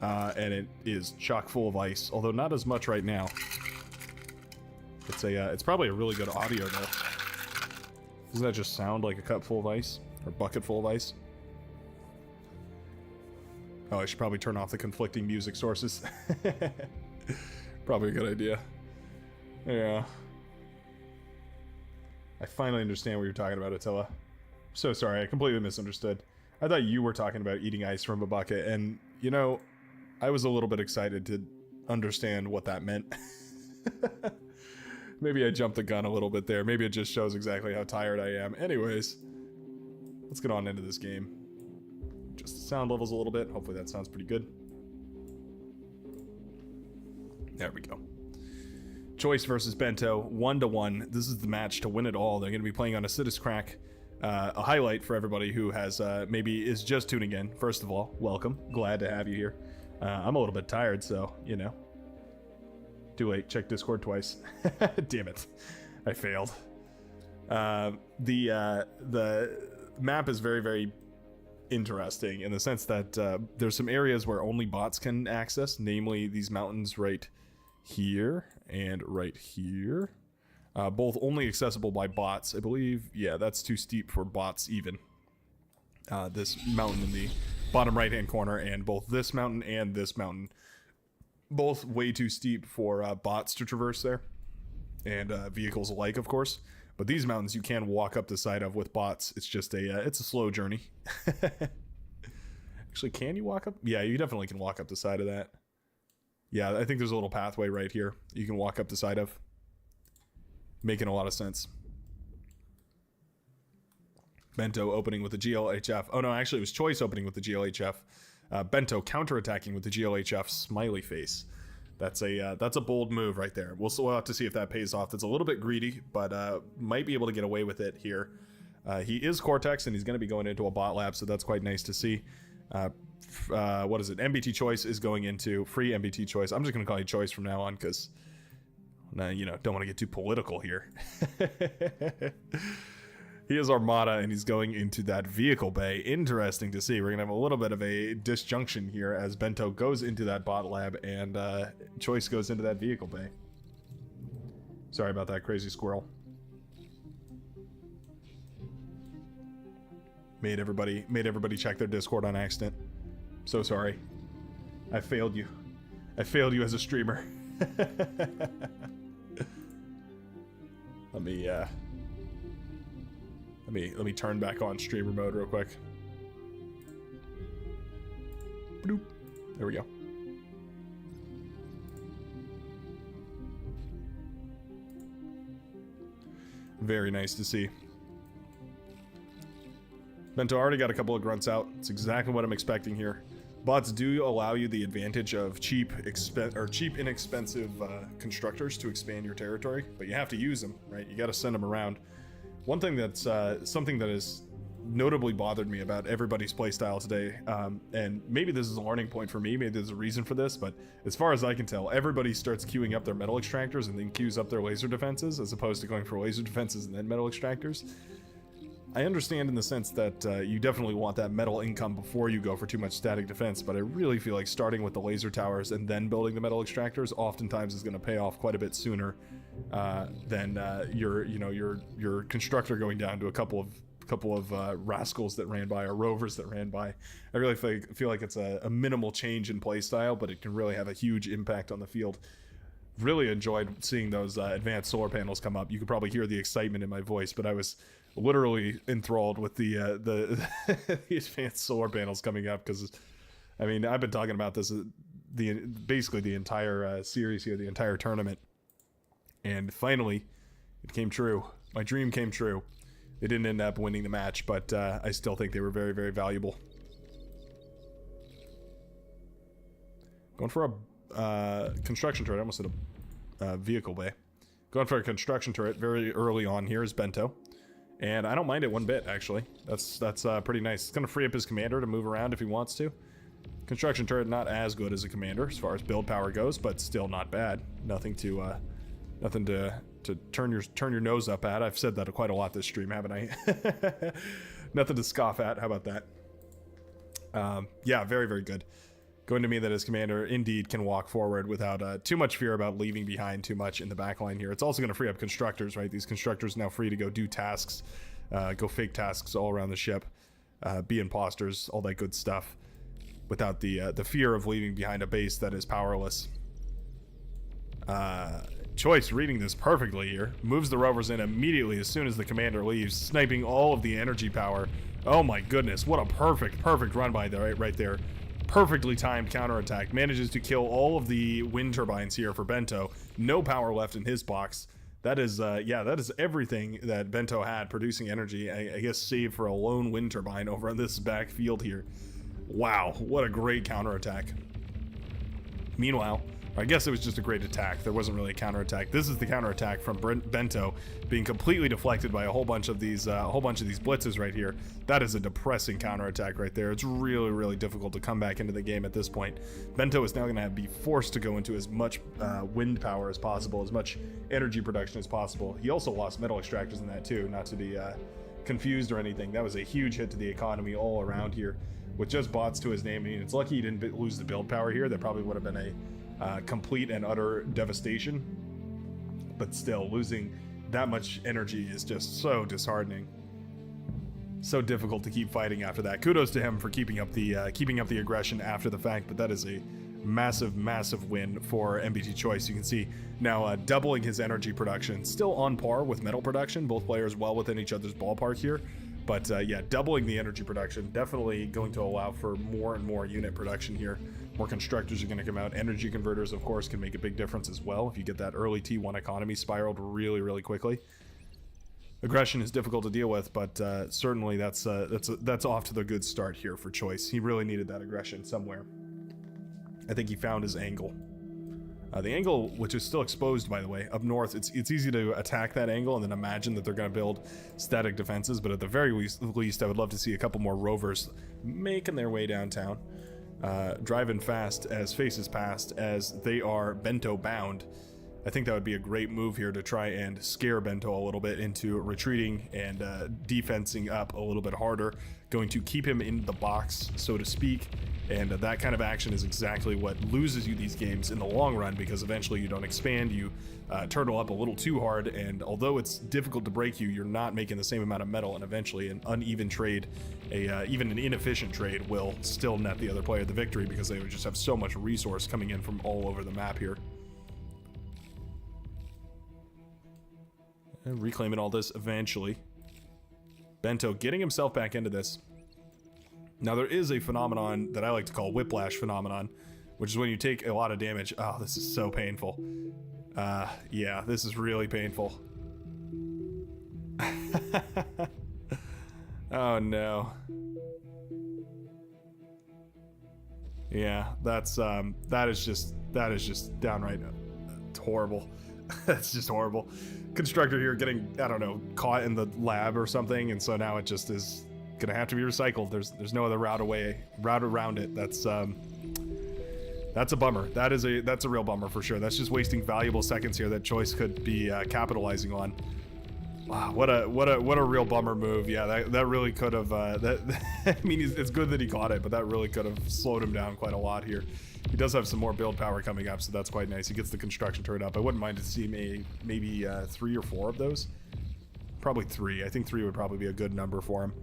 and it is chock full of ice. Although not as much right now. It's probably a really good audio though. Doesn't that just sound like a cup full of ice or bucket full of ice? Oh, I should probably turn off the conflicting music sources. Probably a good idea. Yeah. I finally understand what you're talking about, Attila. So sorry, I completely misunderstood. I thought you were talking about eating ice from a bucket, and, you know, I was a little bit excited to understand what that meant. Maybe I jumped the gun a little bit there. Maybe it just shows exactly how tired I am. Anyways, let's get on into this game. Just the sound levels a little bit. Hopefully that sounds pretty good. There we go. Choice versus Bento, 1-1. This is the match to win it all. They're going to be playing on a Citus Crack. A highlight for everybody who has maybe is just tuning in. First of all, welcome. Glad to have you here. I'm a little bit tired, so, you know. Too late. Check Discord twice. Damn it. I failed. The map is very, very interesting in the sense that there's some areas where only bots can access, namely these mountains right here and right here. Both only accessible by bots, I believe. Yeah, that's too steep for bots even. This mountain in the bottom right hand corner, and both this mountain and this mountain, both way too steep for bots to traverse there, and vehicles alike, of course. But these mountains you can walk up the side of with bots. It's just it's a slow journey. Actually, can you walk up? Yeah, you definitely can walk up the side of that. Yeah, I think there's a little pathway right here you can walk up the side of. Making a lot of sense. Bento opening with the GLHF. Oh no, actually it was Choice opening with the GLHF. Bento counterattacking with the GLHF smiley face. That's a bold move right there. We'll have to see if that pays off. That's a little bit greedy, but might be able to get away with it here. He is Cortex, and he's going to be going into a bot lab, so that's quite nice to see. What is it? MBT Choice is going into free MBT Choice. I'm just going to call you Choice from now on because, you know, don't want to get too political here. He is Armada, and he's going into that vehicle bay. Interesting to see. We're going to have a little bit of a disjunction here as Bento goes into that bot lab and Choice goes into that vehicle bay. Sorry about that, crazy squirrel. Made everybody check their Discord on accident. So sorry. I failed you. I failed you as a streamer. Let me turn back on streamer mode real quick. Bloop. There we go. Very nice to see. Bento already got a couple of grunts out. It's exactly what I'm expecting here. Bots do allow you the advantage of cheap, inexpensive constructors to expand your territory, but you have to use them, right? You got to send them around. One thing that's something that has notably bothered me about everybody's playstyle today, and maybe this is a learning point for me, maybe there's a reason for this, but as far as I can tell, everybody starts queuing up their metal extractors and then queues up their laser defenses, as opposed to going for laser defenses and then metal extractors. I understand in the sense that you definitely want that metal income before you go for too much static defense, but I really feel like starting with the laser towers and then building the metal extractors oftentimes is going to pay off quite a bit sooner than your constructor going down to a couple of rascals that ran by or rovers that ran by. I really feel like it's a minimal change in playstyle, but it can really have a huge impact on the field. Really enjoyed seeing those advanced solar panels come up. You could probably hear the excitement in my voice, but I was literally enthralled with the the advanced solar panels coming up, because I mean, I've been talking about this basically the entire series here, the entire tournament, and finally it came true. My dream came true. They didn't end up winning the match, but I still think they were very, very valuable. Going for a construction turret. I almost hit a vehicle bay. Going for a construction turret very early on here is Bento. And I don't mind it one bit, actually. That's pretty nice. It's going to free up his commander to move around if he wants to. Construction turret not as good as a commander as far as build power goes, but still not bad. Nothing to turn your nose up at. I've said that quite a lot this stream, haven't I? Nothing to scoff at. How about that? Yeah, very, very good. Going to mean that his commander indeed can walk forward without too much fear about leaving behind too much in the back line here. It's also going to free up constructors, right? These constructors now free to go do tasks, go fake tasks all around the ship, be imposters, all that good stuff, without the fear of leaving behind a base that is powerless. Choice reading this perfectly here. Moves the rovers in immediately as soon as the commander leaves, sniping all of the energy power. Oh my goodness, what a perfect run by there, right there. Perfectly timed counterattack. Manages to kill all of the wind turbines here for Bento. No power left in his box. That is, yeah, that is everything that Bento had producing energy, I guess, save for a lone wind turbine over on this back field here. Wow, what a great counterattack. Meanwhile, I guess it was just a great attack. There wasn't really a counterattack. This is the counterattack from Bento being completely deflected by a whole bunch of these blitzes right here. That is a depressing counterattack right there. It's really, really difficult to come back into the game at this point. Bento is now going to be forced to go into as much wind power as possible, as much energy production as possible. He also lost metal extractors in that too, not to be confused or anything. That was a huge hit to the economy all around here. With just bots to his name, I mean, it's lucky he didn't lose the build power here. That probably would have been a complete and utter devastation, but still, losing that much energy is just so disheartening. So difficult to keep fighting after that. Kudos to him for keeping up the aggression after the fact, but that is a massive win for MBT Choice. You can see now doubling his energy production, still on par with metal production. Both players well within each other's ballpark here. But yeah, doubling the energy production, definitely going to allow for more and more unit production here. More constructors are going to come out. Energy converters, of course, can make a big difference as well if you get that early T1 economy spiraled really quickly. Aggression is difficult to deal with, but certainly that's off to the good start here for Choice. He really needed that aggression somewhere. I think he found his angle. The angle, which is still exposed, by the way, up north, it's easy to attack that angle and then imagine that they're going to build static defenses, but at the very least, I would love to see a couple more rovers making their way downtown, driving fast as faces past, as they are Bento bound. I think that would be a great move here to try and scare Bento a little bit into retreating and defensing up a little bit harder, going to keep him in the box, so to speak. And that kind of action is exactly what loses you these games in the long run, because eventually you don't expand, you turtle up a little too hard, and although it's difficult to break you, you're not making the same amount of metal, and eventually an uneven trade, even an inefficient trade, will still net the other player the victory, because they would just have so much resource coming in from all over the map here. And reclaiming all this eventually. Bento getting himself back into this. Now there is a phenomenon that I like to call whiplash phenomenon, which is when you take a lot of damage. Oh, this is so painful. Yeah, this is really painful. Oh no. Yeah, that is just downright horrible. That's just horrible. Constructor here getting, I don't know, caught in the lab or something, and so now it just is gonna have to be recycled. There's no other route around it. That's a bummer. That's a real bummer for sure. That's just wasting valuable seconds here that Choice could be capitalizing on. Wow, what a real bummer move. Yeah, that really could have. I mean, it's good that he caught it, but that really could have slowed him down quite a lot here. He does have some more build power coming up, so that's quite nice. He gets the construction turret up. I wouldn't mind to see maybe 3 or 4 of those. Probably 3. I think 3 would probably be a good number for him.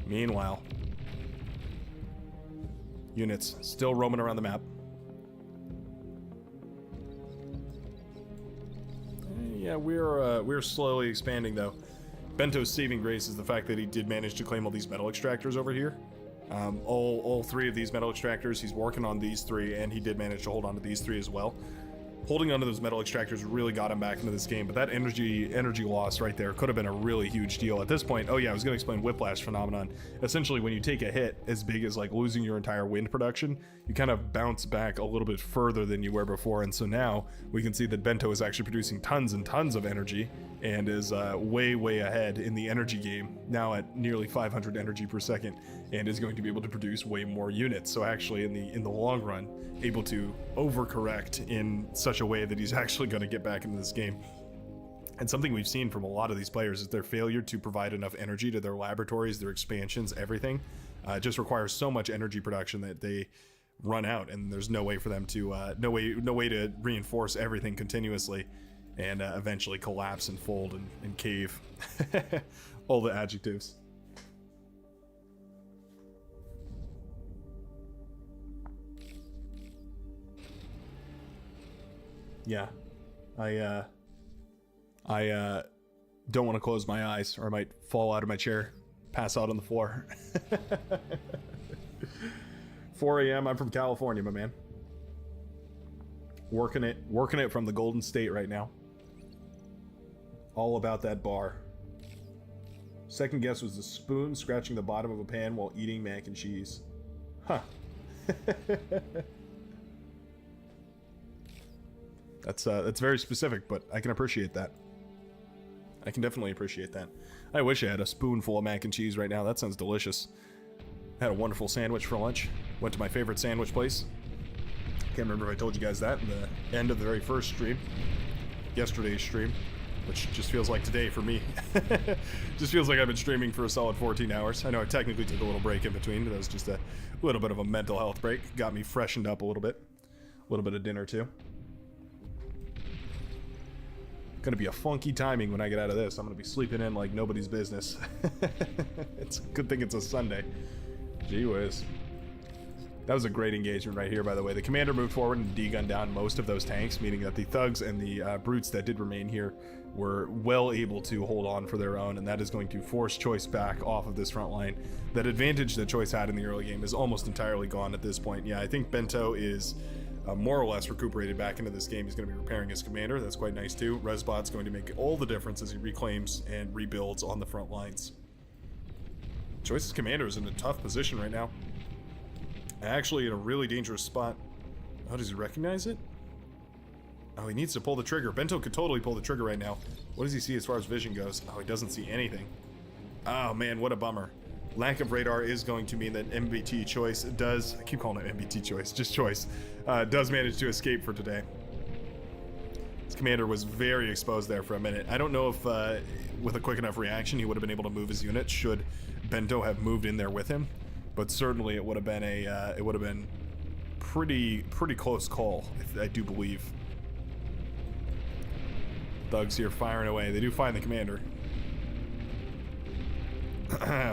Meanwhile, units still roaming around the map. Yeah, we're slowly expanding though. Bento's saving grace is the fact that he did manage to claim all these metal extractors over here. All 3 of these metal extractors, he's working on these 3, and he did manage to hold on to these 3 as well. Holding onto those metal extractors really got him back into this game, but that energy loss right there could have been a really huge deal at this point. Oh yeah, I was going to explain whiplash phenomenon. Essentially, when you take a hit as big as like losing your entire wind production, you kind of bounce back a little bit further than you were before, and so now we can see that Bento is actually producing tons and tons of energy and is way ahead in the energy game, now at nearly 500 energy per second, and is going to be able to produce way more units. So actually in the long run, able to overcorrect in such a way that he's actually going to get back into this game. And something we've seen from a lot of these players is their failure to provide enough energy to their laboratories, their expansions, everything. Just requires so much energy production that they run out, and there's no way for them to no way to reinforce everything continuously, and eventually collapse and fold and cave. All the adjectives. Yeah, I don't want to close my eyes or I might fall out of my chair, pass out on the floor. 4 a.m. I'm from California, my man. Working it from the Golden State right now. All about that bar. Second guess was the spoon scratching the bottom of a pan while eating mac and cheese. Huh. That's very specific, but I can appreciate that. I can definitely appreciate that. I wish I had a spoonful of mac and cheese right now. That sounds delicious. Had a wonderful sandwich for lunch. Went to my favorite sandwich place. Can't remember if I told you guys that in the end of the very first stream. Yesterday's stream. Which just feels like today for me. Just feels like I've been streaming for a solid 14 hours. I know I technically took a little break in between. That was just a little bit of a mental health break. Got me freshened up a little bit. A little bit of dinner too. Gonna be a funky timing when I get out of this. I'm gonna be sleeping in like nobody's business. It's a good thing it's a Sunday. Gee whiz. That was a great engagement right here, by the way. The commander moved forward and D-gunned down most of those tanks, meaning that the thugs and the brutes that did remain here were well able to hold on for their own, and that is going to force Choice back off of this front line. That advantage that Choice had in the early game is almost entirely gone at this point. Yeah, I think Bento is more or less recuperated back into this game. He's going to be repairing his commander. That's quite nice too. Resbot's going to make all the difference as he reclaims and rebuilds on the front lines. Choice's commander is in a tough position right now. Actually in a really dangerous spot. Oh, does he recognize it? Oh, he needs to pull the trigger. Bento could totally pull the trigger right now. What does he see as far as vision goes? Oh, he doesn't see anything. Oh man, what a bummer. Lack of radar is going to mean that MBT Choice does, I keep calling it MBT Choice, just Choice, does manage to escape for today. His commander was very exposed there for a minute. I don't know if with a quick enough reaction he would have been able to move his unit should Bento have moved in there with him. But certainly it would have been pretty close call, I do believe. Thugs here firing away. They do find the commander.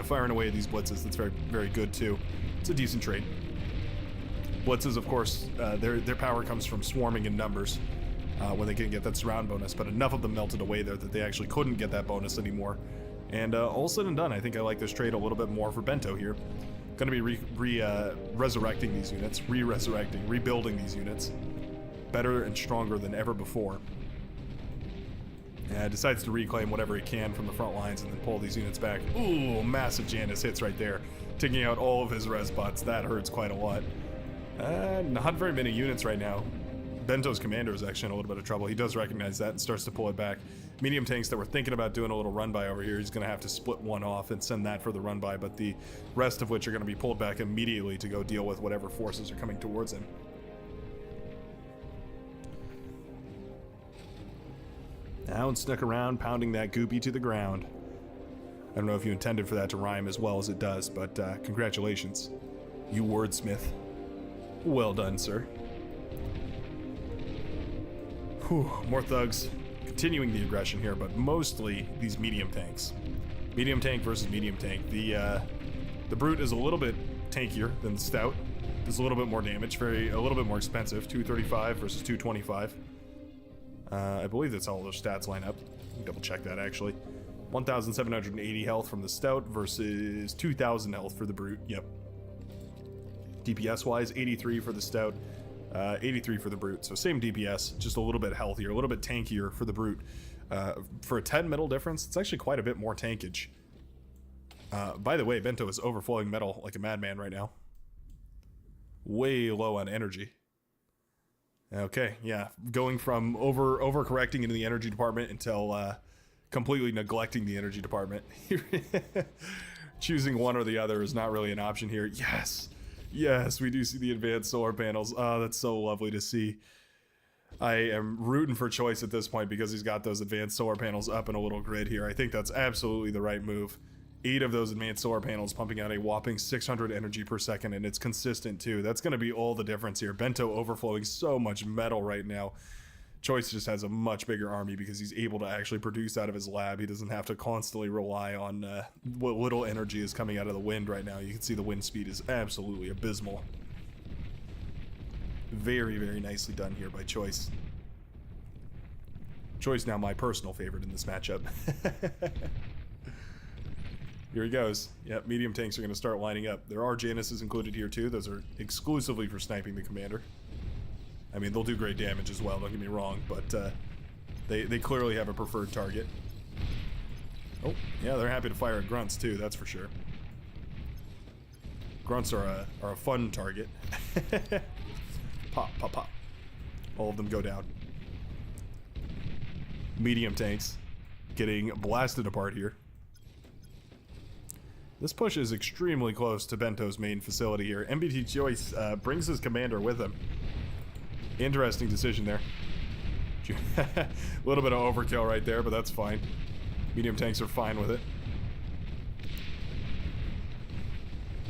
Firing away at these blitzes. That's very good too. It's a decent trade. Blitzes, of course, their power comes from swarming in numbers when they can get that surround bonus. But enough of them melted away there that they actually couldn't get that bonus anymore. And all said and done, I think I like this trade a little bit more for Bento here. Going to be resurrecting these units, rebuilding these units, better and stronger than ever before. And decides to reclaim whatever he can from the front lines and then pull these units back. Ooh, massive Janus hits right there, taking out all of his resbots. That hurts quite a lot. Not very many units right now. Bento's commander is actually in a little bit of trouble. He does recognize that and starts to pull it back. Medium tanks that were thinking about doing a little run-by over here, he's going to have to split one off and send that for the run-by, but the rest of which are going to be pulled back immediately to go deal with whatever forces are coming towards him. Now snuck around, pounding that goopy to the ground. I don't know if you intended for that to rhyme as well as it does, but congratulations. You wordsmith. Well done, sir. Whew, more thugs. Continuing the aggression here, but mostly these medium tanks. Medium tank versus medium tank. The brute is a little bit tankier than the stout. Does a little bit more damage, a little bit more expensive. 235 versus 225. I believe that's how all those stats line up. Double check that actually. 1,780 health from the stout versus 2,000 health for the brute. Yep. DPS wise, 83 for the stout. 83 for the brute, so same DPS, just a little bit healthier, a little bit tankier for the brute. For a 10 metal difference, it's actually quite a bit more tankage. By the way, Bento is overflowing metal like a madman right now. Way low on energy. Okay, yeah, going from overcorrecting into the energy department until completely neglecting the energy department. Choosing one or the other is not really an option here. Yes! Yes, we do see the advanced solar panels. Oh, that's so lovely to see. I am rooting for Choice at this point because he's got those advanced solar panels up in a little grid here. I think that's absolutely the right move. 8 of those advanced solar panels pumping out a whopping 600 energy per second, and it's consistent too. That's going to be all the difference here. Bento overflowing so much metal right now. Choice just has a much bigger army because he's able to actually produce out of his lab. He doesn't have to constantly rely on what little energy is coming out of the wind right now. You can see the wind speed is absolutely abysmal. Very, very nicely done here by Choice. Choice now my personal favorite in this matchup. Here he goes. Yep, medium tanks are going to start lining up. There are Januses included here too. Those are exclusively for sniping the commander. I mean, they'll do great damage as well, don't get me wrong, but they clearly have a preferred target. Oh, yeah, they're happy to fire at grunts too, that's for sure. Grunts are a fun target. Pop, pop, pop. All of them go down. Medium tanks getting blasted apart here. This push is extremely close to Bento's main facility here. MBT Choice brings his commander with him. Interesting decision there. A little bit of overkill right there, but that's fine. Medium tanks are fine with it.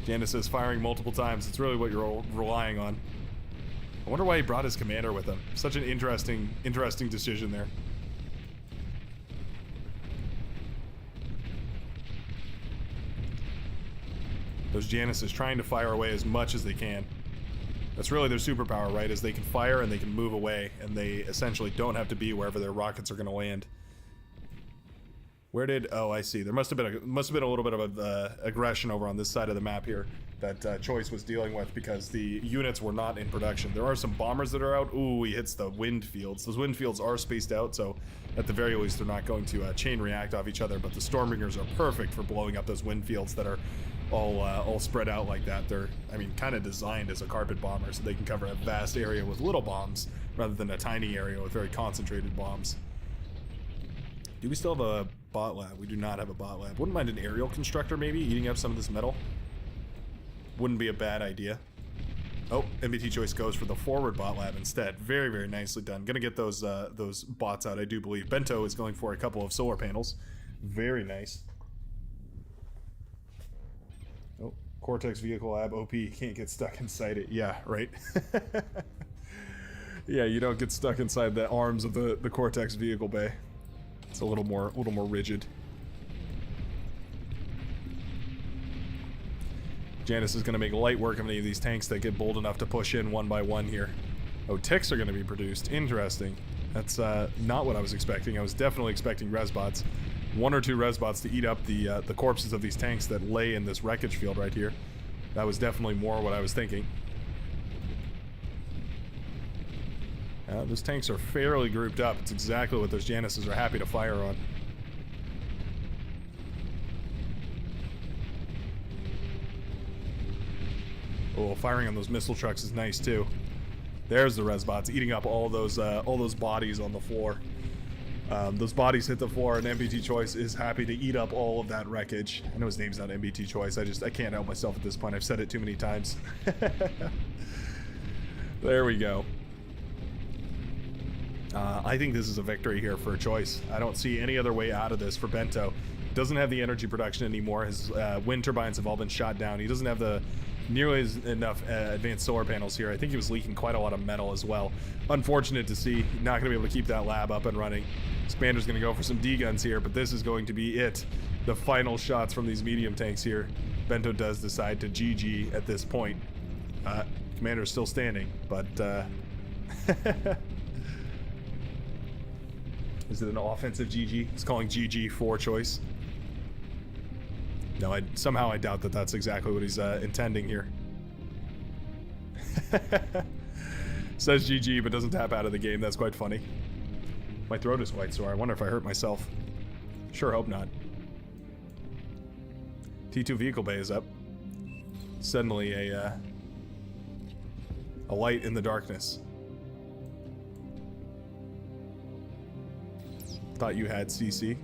Janice is firing multiple times. It's really what you're relying on. I wonder why he brought his commander with him. Such an interesting decision there. Those Janices trying to fire away as much as they can. That's really their superpower, right? Is they can fire and they can move away, and they essentially don't have to be wherever their rockets are going to land. Where did... Oh, I see. There must have been a little bit of aggression over on this side of the map here that Choice was dealing with because the units were not in production. There are some bombers that are out. Ooh, he hits the wind fields. Those wind fields are spaced out, so at the very least they're not going to chain react off each other, but the Stormbringers are perfect for blowing up those wind fields that are all spread out like that. They're, I mean, kind of designed as a carpet bomber, so they can cover a vast area with little bombs rather than a tiny area with very concentrated bombs. Do we still have a bot lab? We do not have a bot lab. Wouldn't mind an aerial constructor maybe eating up some of this metal. Wouldn't be a bad idea. Oh, MBT Choice goes for the forward bot lab instead. Very, very nicely done. Gonna get those bots out, I do believe. Bento is going for a couple of solar panels. Very nice. Oh, Cortex Vehicle Lab OP. Can't get stuck inside it. Yeah, right. Yeah, you don't get stuck inside the arms of the Cortex Vehicle Bay. It's a little more rigid. Janice is going to make light work of any of these tanks that get bold enough to push in one by one here. Oh, ticks are going to be produced. Interesting. That's not what I was expecting. I was definitely expecting resbots. One or two resbots to eat up the corpses of these tanks that lay in this wreckage field right here. That was definitely more what I was thinking. Those tanks are fairly grouped up. It's exactly what those Janices are happy to fire on. Oh, firing on those missile trucks is nice too. There's the resbots eating up all those bodies on the floor. Those bodies hit the floor, and MBT Choice is happy to eat up all of that wreckage. I know his name's not MBT Choice. I can't help myself at this point. I've said it too many times. There we go. I think this is a victory here for Choice. I don't see any other way out of this for Bento. Doesn't have the energy production anymore. His wind turbines have all been shot down. He doesn't have the nearly enough advanced solar panels here. I think he was leaking quite a lot of metal as well. Unfortunate to see. Not going to be able to keep that lab up and running. Expander's going to go for some D-guns here, but this is going to be it. The final shots from these medium tanks here. Bento does decide to GG at this point. Commander's still standing, but... Is it an offensive GG? He's calling GG for Choice. No, somehow I doubt that that's exactly what he's intending here. Says GG, but doesn't tap out of the game. That's quite funny. My throat is quite sore. I wonder if I hurt myself. Sure hope not. T2 Vehicle Bay is up. Suddenly a light in the darkness. Thought you had CC.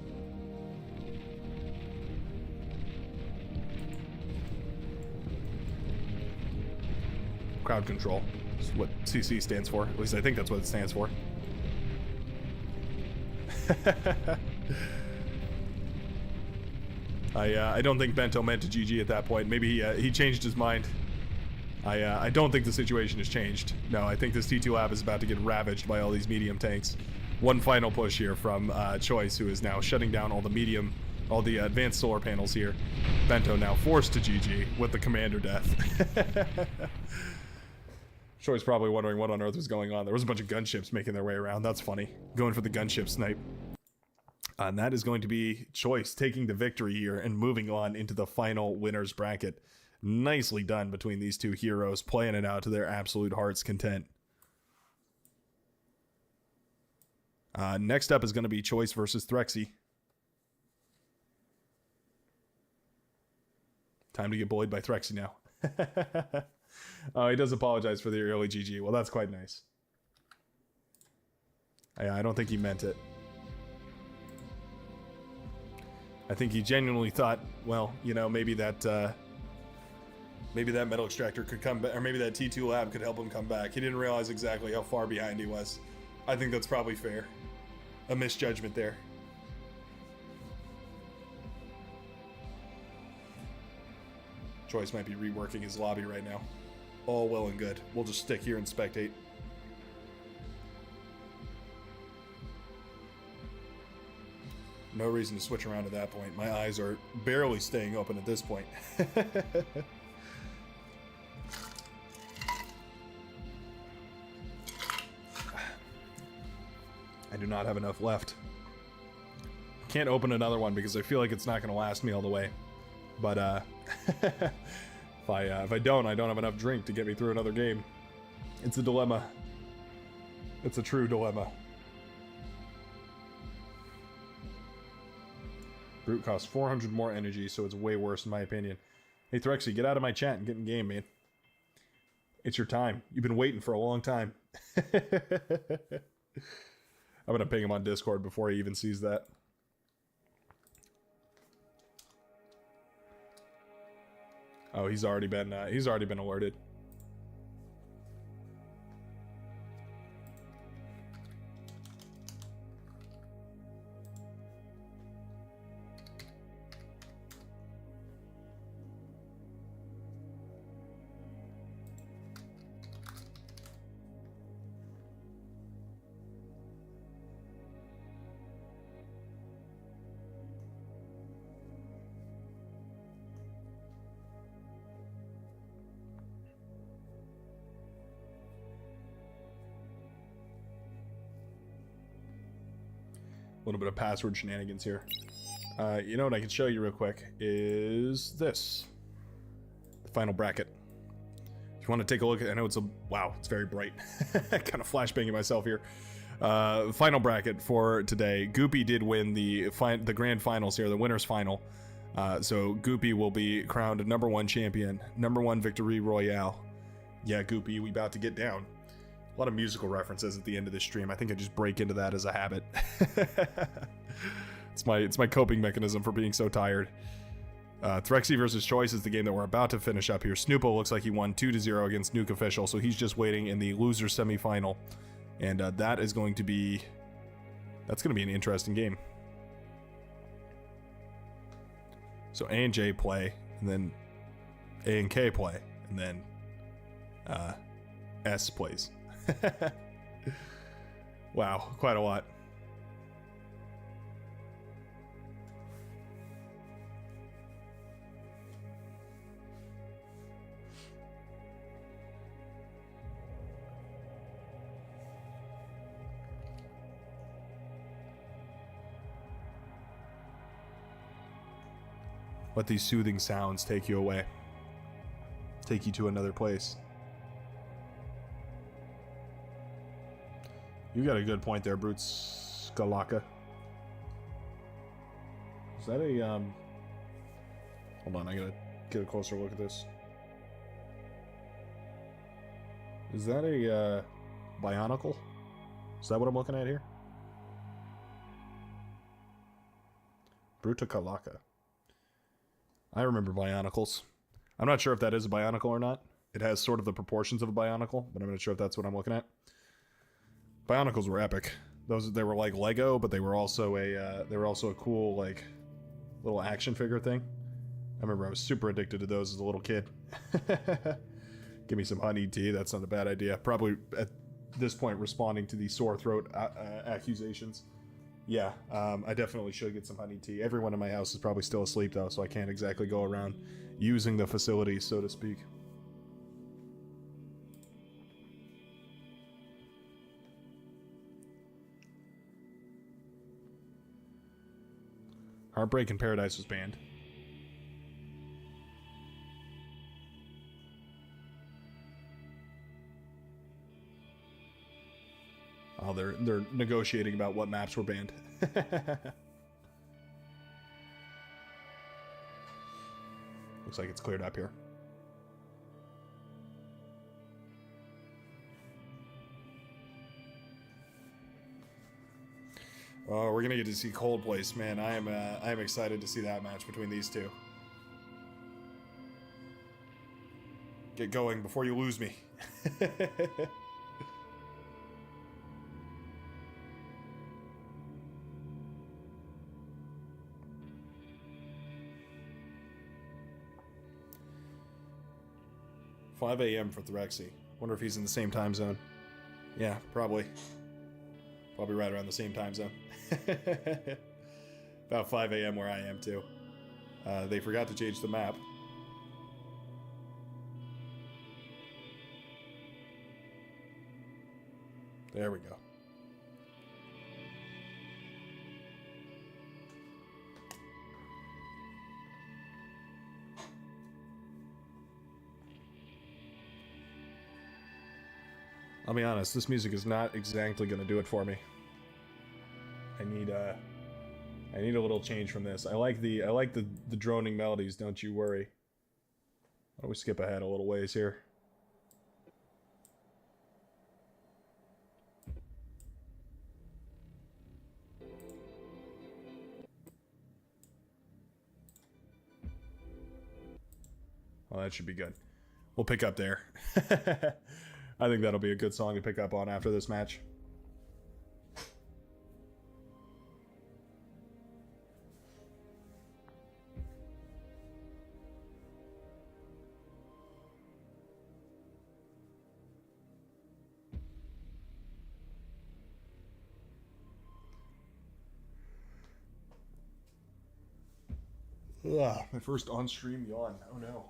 Crowd control is what CC stands for. At least I think that's what it stands for. I don't think Bento meant to GG at that point. Maybe he changed his mind. I don't think the situation has changed. No, I think this T2 lab is about to get ravaged by all these medium tanks. One final push here from Choice, who is now shutting down all the advanced solar panels here. Bento now forced to GG with the commander death. Choice probably wondering what on earth was going on. There was a bunch of gunships making their way around. That's funny. Going for the gunship snipe. And that is going to be Choice taking the victory here and moving on into the final winners bracket. Nicely done between these two heroes, playing it out to their absolute heart's content. Next up is going to be Choice versus Threxy. Time to get bullied by Threxy now. Oh, he does apologize for the early GG. Well, that's quite nice. I don't think he meant it. I think he genuinely thought, well, you know, maybe that metal extractor could come back, or maybe that T2 lab could help him come back. He didn't realize exactly how far behind he was. I think that's probably fair. A misjudgment there. Choice might be reworking his lobby right now. All well and good. We'll just stick here and spectate. No reason to switch around at that point. My eyes are barely staying open at this point. I do not have enough left. Can't open another one because I feel like it's not going to last me all the way. But if I don't have enough drink to get me through another game. It's a dilemma. It's a true dilemma. Brute costs 400 more energy, so it's way worse in my opinion. Hey Threxy, get out of my chat and get in game, man. It's your time. You've been waiting for a long time. I'm gonna ping him on Discord before he even sees that. Oh, he's already been alerted. A little bit of password shenanigans here. You know what I can show you real quick is this. The final bracket. If you want to take a look at, I know it's wow, it's very bright. Kind of flashbanging myself here. Final bracket for today. Goopy did win the grand finals here, the winners final. So Goopy will be crowned #1 champion, #1 victory royale. Yeah, Goopy, we about to get down. A lot of musical references at the end of this stream. I think I just break into that as a habit. It's my coping mechanism for being so tired. Threxy versus Choice is the game that we're about to finish up here. Snoopo looks like he won 2-0 against Nuke Official, so he's just waiting in the loser semifinal. And that's going to be an interesting game. So A and J play, and then A and K play, and then S plays. Wow, quite a lot. Let these soothing sounds take you away. Take you to another place. You got a good point there, Brute Skalaka. Is that a, hold on, I gotta get a closer look at this. Is that a, Bionicle? Is that what I'm looking at here? Brute Kalaka. I remember Bionicles. I'm not sure if that is a Bionicle or not. It has sort of the proportions of a Bionicle, but I'm not sure if that's what I'm looking at. Bionicles were epic. They were like Lego, but they were also a cool like little action figure thing. I remember I was super addicted to those as a little kid. Give me some honey tea. That's not a bad idea. Probably at this point responding to the sore throat accusations. Yeah, I definitely should get some honey tea. Everyone in my house is probably still asleep though, so I can't exactly go around using the facility, so to speak. Heartbreak in Paradise was banned. Oh, they're negotiating about what maps were banned. Looks like it's cleared up here. Oh, we're gonna get to see Coldplace, man. I am excited to see that match between these two. Get going before you lose me. 5 a.m. for Thyrexy. Wonder if he's in the same time zone. Yeah, probably. Probably right around the same time zone. About 5 a.m. where I am too. They forgot to change the map. There we go. I'll be honest, this music is not exactly going to do it for me. I need a little change from this. I like the droning melodies, don't you worry. Why don't we skip ahead a little ways here? Well, that should be good. We'll pick up there. I think that'll be a good song to pick up on after this match. Ugh, my first on-stream yawn. Oh no.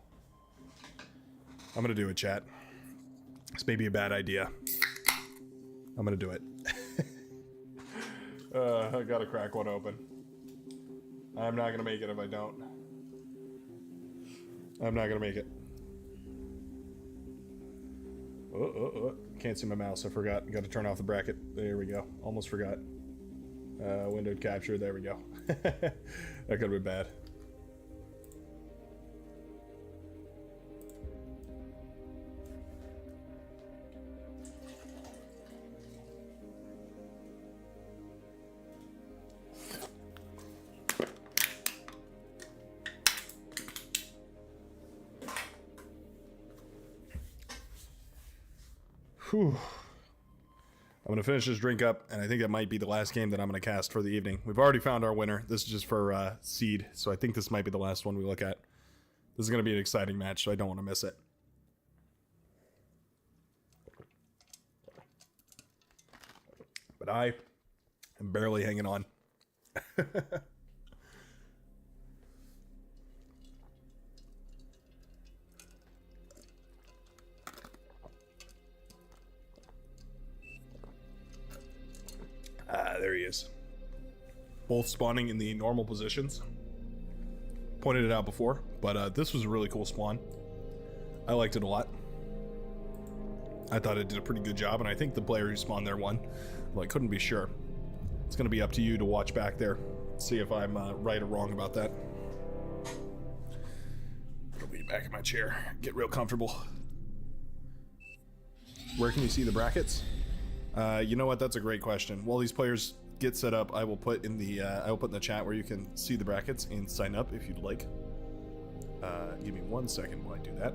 I'm gonna do it, chat. This may be a bad idea. I'm gonna do it. I gotta crack one open. I'm not gonna make it if I don't. I'm not gonna make it. Can't see my mouse, I forgot. Gotta turn off the bracket. There we go. Almost forgot. Windowed capture, there we go. That could have been bad. Whew. I'm going to finish this drink up, and I think that might be the last game that I'm going to cast for the evening. We've already found our winner. This is just for seed, so I think this might be the last one we look at. This is going to be an exciting match, so I don't want to miss it. But I am barely hanging on. There he is. Both spawning in the normal positions. Pointed it out before, but this was a really cool spawn. I liked it a lot. I thought it did a pretty good job, and I think the player who spawned there won. Well, I couldn't be sure. It's going to be up to you to watch back there. See if I'm right or wrong about that. I'll be back in my chair. Get real comfortable. Where can you see the brackets? You know what? That's a great question. While these players get set up, I will put in the chat where you can see the brackets and sign up if you'd like. Give me 1 second while I do that.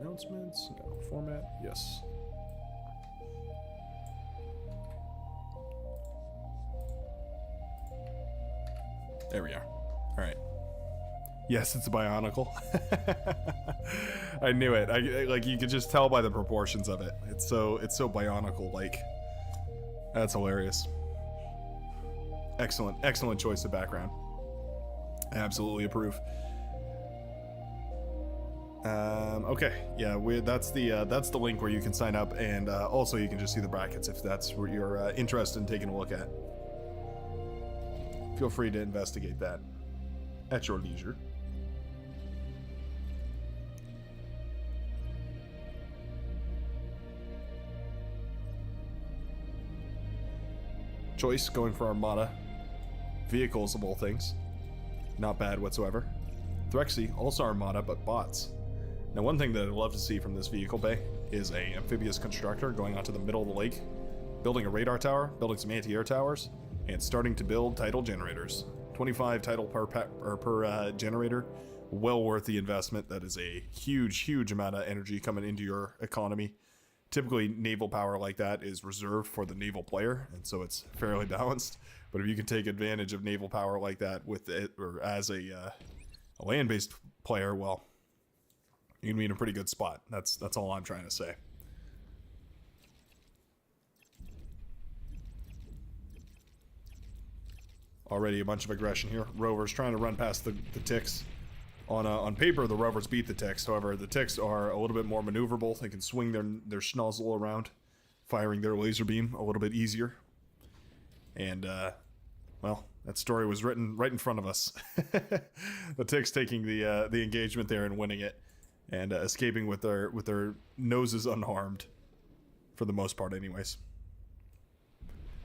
Announcements, no, format, yes. There we are. All right. Yes, it's a Bionicle. I knew it. Like you could just tell by the proportions of it. It's so Bionicle like. That's hilarious. Excellent choice of background. I absolutely approve. Okay, yeah, that's the link where you can sign up, and also you can just see the brackets if that's what you're interested in taking a look at. Feel free to investigate that at your leisure. Choice going for Armada. Vehicles of all things. Not bad whatsoever. Threxy, also armada, but bots. Now one thing that I'd love to see from this vehicle bay is a amphibious constructor going onto the middle of the lake, building a radar tower, building some anti-air towers, and starting to build tidal generators. 25 tidal per generator. Well worth the investment. That is a huge amount of energy coming into your economy. Typically, naval power like that is reserved for the naval player, and so it's fairly balanced. But if you can take advantage of naval power like that with it, or as a land-based player, well, you can be in a pretty good spot. That's all I'm trying to say. Already a bunch of aggression here. Rovers trying to run past the ticks. On paper, the Rovers beat the ticks. However, the ticks are a little bit more maneuverable. They can swing their schnozzle around, firing their laser beam a little bit easier. And, well, that story was written right in front of us. The ticks taking the engagement there and winning it, and escaping with their noses unharmed, for the most part, anyways.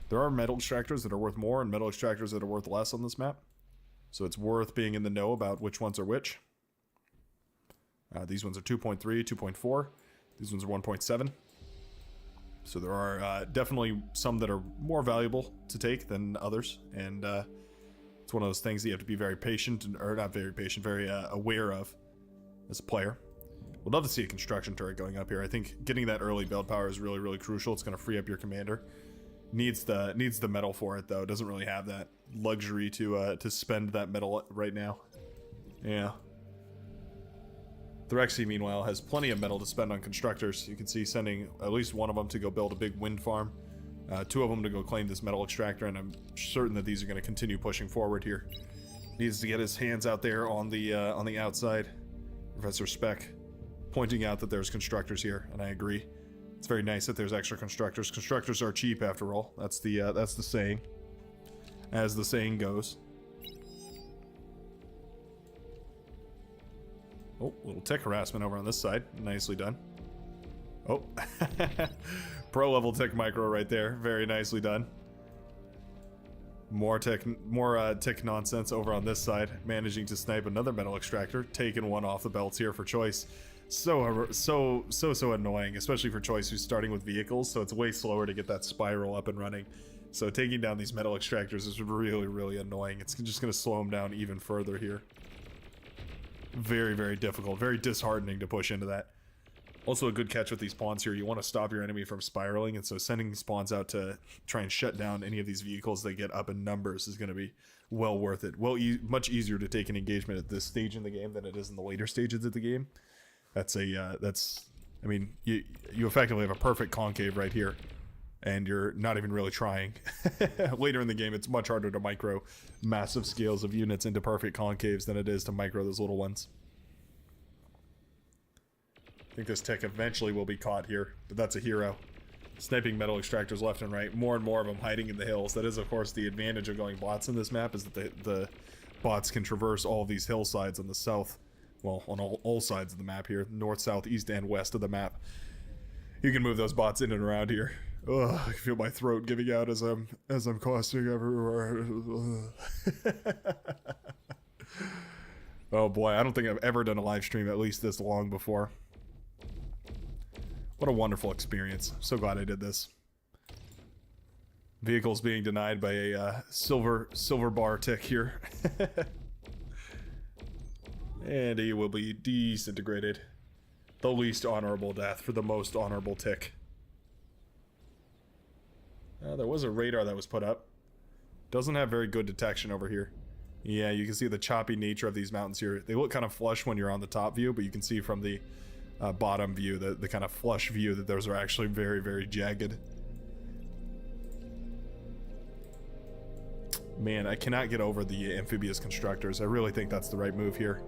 There are metal extractors that are worth more and metal extractors that are worth less on this map. So it's worth being in the know about which ones are which. These ones are 2.3, 2.4. These ones are 1.7. So there are definitely some that are more valuable to take than others. And it's one of those things that you have to be very patient, or not very patient, very aware of as a player. We'd love to see a construction turret going up here. I think getting that early build power is really crucial. It's going to free up your commander. Needs the metal for it though. Doesn't really have that luxury to spend that metal right now. Yeah. Threxy meanwhile has plenty of metal to spend on constructors. You can see sending at least one of them to go build a big wind farm, two of them to go claim this metal extractor, and I'm certain that these are going to continue pushing forward here. Needs to get his hands out there on the outside. Professor Speck pointing out that there's constructors here, and I agree. It's very nice that there's extra constructors. Constructors are cheap after all. That's the saying, as the saying goes. Oh, little tick harassment over on this side. Nicely done. Oh, pro level tick micro right there. Very nicely done. More tick nonsense over on this side. Managing to snipe another metal extractor. Taking one off the belts here for Choice. So annoying, especially for Choice, who's starting with vehicles, so it's way slower to get that spiral up and running. So taking down these metal extractors is really annoying. It's just going to slow him down even further here. Very difficult, very disheartening to push into that. Also a good catch with these pawns here. You want to stop your enemy from spiraling, and so sending spawns out to try and shut down any of these vehicles that get up in numbers is going to be well worth it. Much easier to take an engagement at this stage in the game than it is in the later stages of the game. I mean, you effectively have a perfect concave right here, and you're not even really trying. Later in the game, it's much harder to micro massive scales of units into perfect concaves than it is to micro those little ones. I think this tick eventually will be caught here, but that's a hero. Sniping metal extractors left and right, more and more of them hiding in the hills. That is, of course, the advantage of going bots in this map, is that the bots can traverse all of these hillsides on the south. Well, on all sides of the map here, north, south, east, and west of the map. You can move those bots in and around here. Ugh, I can feel my throat giving out as I'm coughing everywhere. Oh boy, I don't think I've ever done a live stream at least this long before. What a wonderful experience. So glad I did this. Vehicles being denied by a silver bar tick here. And he will be disintegrated. The least honorable death for the most honorable tick. There was a radar that was put up. Doesn't have very good detection over here. Yeah, you can see the choppy nature of these mountains here. They look kind of flush when you're on the top view, but you can see from the bottom view, the kind of flush view, that those are actually very jagged. Man, I cannot get over the amphibious constructors. I really think that's the right move here.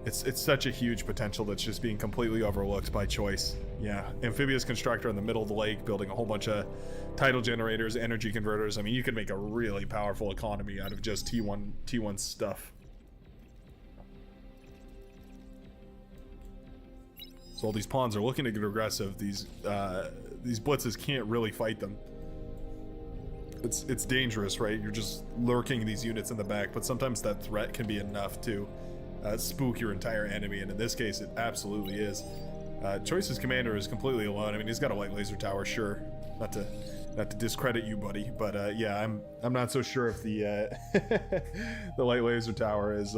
It's such a huge potential that's just being completely overlooked by Choice. Yeah, amphibious constructor in the middle of the lake, building a whole bunch of tidal generators, energy converters. I mean, you could make a really powerful economy out of just T1 stuff. So all these pawns are looking to get aggressive. These blitzes can't really fight them. it's dangerous, right? You're just lurking these units in the back, but sometimes that threat can be enough to spook your entire enemy, and in this case, it absolutely is. Choice's commander is completely alone. I mean, he's got a light laser tower, sure. Not to discredit you, buddy, but yeah, I'm not so sure if the the light laser tower is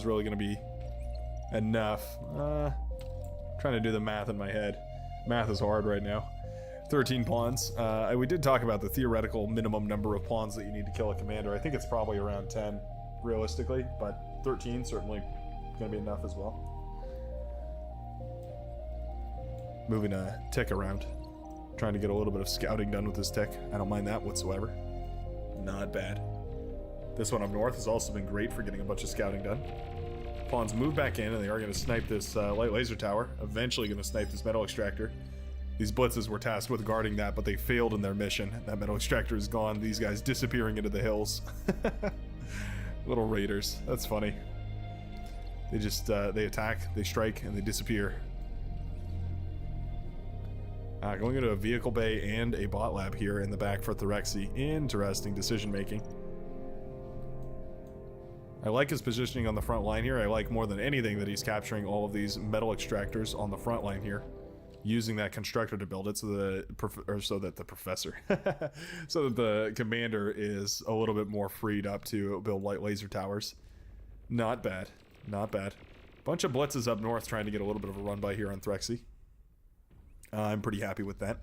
really going to be enough. Trying to do the math in my head. Math is hard right now. 13 pawns. We did talk about the theoretical minimum number of pawns that you need to kill a commander. I think it's probably around 10, realistically, but 13 certainly going to be enough as well. Moving a tick around. Trying to get a little bit of scouting done with this tick. I don't mind that whatsoever. Not bad. This one up north has also been great for getting a bunch of scouting done. Pawns move back in, and they are going to snipe this light laser tower. Eventually going to snipe this metal extractor. These blitzes were tasked with guarding that, but they failed in their mission. That metal extractor is gone. These guys disappearing into the hills. Little raiders. That's funny. They just, they attack, they strike, and they disappear. Going into a vehicle bay and a bot lab here in the back for Thyrexi. Interesting decision making. I like his positioning on the front line here. I like more than anything that he's capturing all of these metal extractors on the front line here, using that constructor to build it so that the commander is a little bit more freed up to build light laser towers. Not bad, not bad. Bunch of blitzes up north trying to get a little bit of a run by here on Thyrexi. I'm pretty happy with that.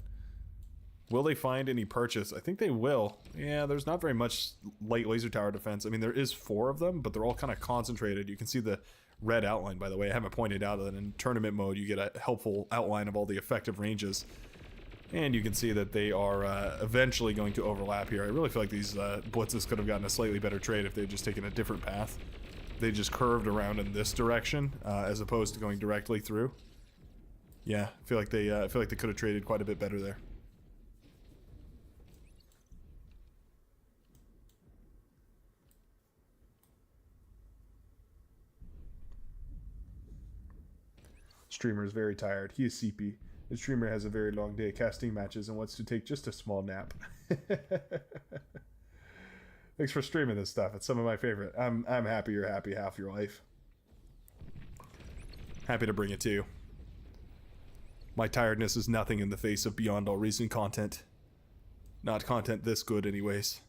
Will they find any purchase? I think they will. Yeah, there's not very much light laser tower defense. I mean, there is 4 of them, but they're all kind of concentrated. You can see the red outline, by the way. I haven't pointed out that in tournament mode, you get a helpful outline of all the effective ranges. And you can see that they are eventually going to overlap here. I really feel like these blitzes could have gotten a slightly better trade if they had just taken a different path. They just curved around in this direction, as opposed to going directly through. Yeah, I feel like they could have traded quite a bit better there. Streamer is very tired. He is sleepy. The streamer has a very long day casting matches and wants to take just a small nap. Thanks for streaming this stuff. It's some of my favorite. I'm happy you're happy half your life. Happy to bring it to you. My tiredness is nothing in the face of beyond all reason content. Not content this good anyways.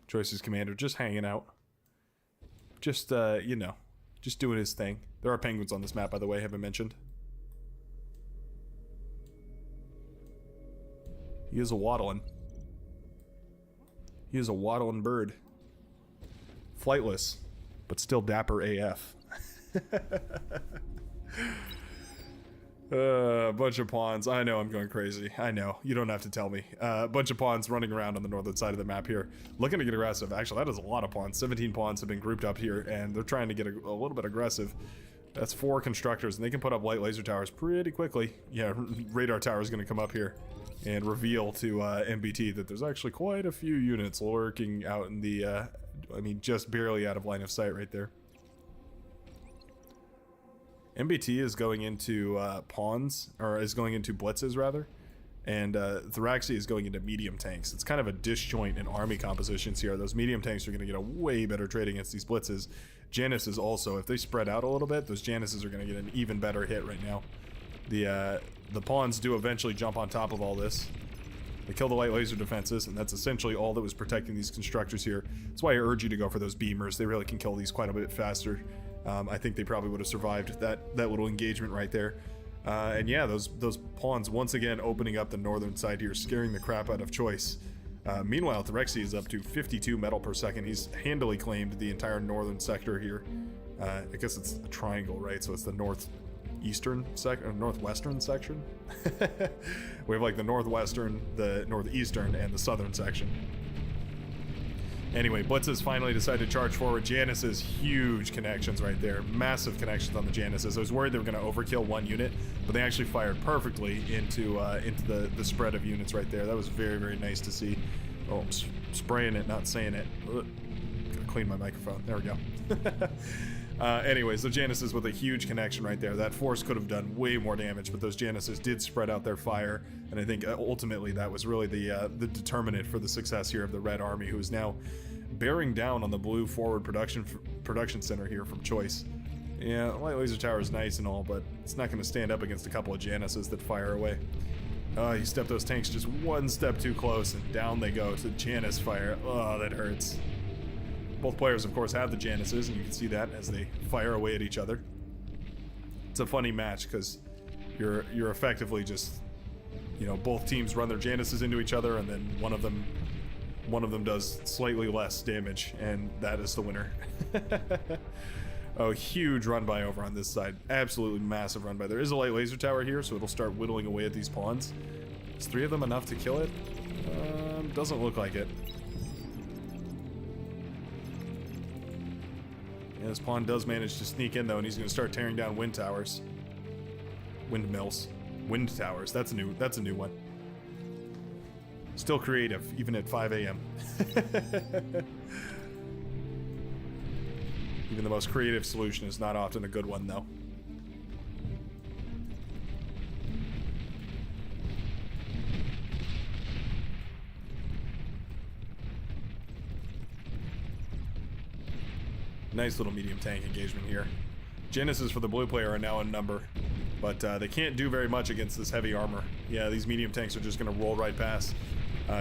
Choice's commander just hanging out. Just, you know, just doing his thing. There are penguins on this map, by the way, I haven't mentioned. He is a waddling. He is a waddling bird. Flightless, but still dapper AF. A bunch of pawns. I know I'm going crazy. I know. You don't have to tell me. A bunch of pawns running around on the northern side of the map here. Looking to get aggressive. Actually, that is a lot of pawns. 17 pawns have been grouped up here, and they're trying to get a little bit aggressive. That's 4 constructors, and they can put up light laser towers pretty quickly. Yeah, radar tower is going to come up here and reveal to MBT that there's actually quite a few units lurking out in the, I mean, just barely out of line of sight right there. MBT is going into pawns, or is going into blitzes rather, and Thyrexi is going into medium tanks. It's kind of a disjoint in army compositions here. Those medium tanks are going to get a way better trade against these blitzes. Janus is also, if they spread out a little bit, those Januses are going to get an even better hit right now. The pawns do eventually jump on top of all this. They kill the light laser defenses, and that's essentially all that was protecting these constructors here. That's why I urge you to go for those beamers. They really can kill these quite a bit faster. I think they probably would have survived that little engagement right there. And yeah, those pawns once again opening up the northern side here, scaring the crap out of Choice. Meanwhile, Thyrexi is up to 52 metal per second. He's handily claimed the entire northern sector here. I guess it's a triangle, right? So it's the northwestern section. We have like the northwestern, the northeastern, and the southern section. Anyway, blitzes finally decide to charge forward. Januses, huge connections right there. Massive connections on the Januses. I was worried they were going to overkill one unit, but they actually fired perfectly into the spread of units right there. That was very, very nice to see. Oh, I'm spraying it, not saying it. Ugh. Gotta clean my microphone. There we go. Anyways, the Januses with a huge connection right there. That force could have done way more damage, but those Januses did spread out their fire, and I think ultimately that was really the determinant for the success here of the Red Army, who is now bearing down on the blue forward production center here from Choice. Yeah, light laser tower is nice and all, but it's not going to stand up against a couple of Januses that fire away. Oh, you stepped those tanks just one step too close, and down they go to Janus fire. Oh, that hurts. Both players, of course, have the Januses, and you can see that as they fire away at each other. It's a funny match because you're effectively just, you know, both teams run their Januses into each other, and then one of them does slightly less damage, and that is the winner. Oh, huge run by over on this side. Absolutely massive run by. There is a light laser tower here, so it'll start whittling away at these pawns. Is 3 of them enough to kill it? Doesn't look like it. Yeah, this pawn does manage to sneak in though, and he's going to start tearing down wind towers. Windmills. Wind towers. That's a new one. Still creative, even at 5 a.m. Even the most creative solution is not often a good one, though. Nice little medium tank engagement here. Januses for the blue player are now in number, but they can't do very much against this heavy armor. Yeah, these medium tanks are just going to roll right past.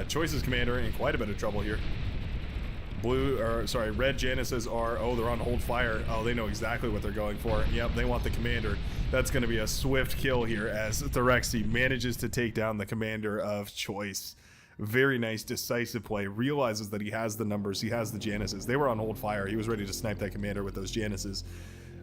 Choice's commander in quite a bit of trouble here. Red Januses are, oh, they're on hold fire. Oh, they know exactly what they're going for. Yep, they want the commander. That's going to be a swift kill here as Thyrexi manages to take down the commander of Choice. Very nice, decisive play. Realizes that he has the numbers, he has the Januses. They were on hold fire. He was ready to snipe that commander with those Januses.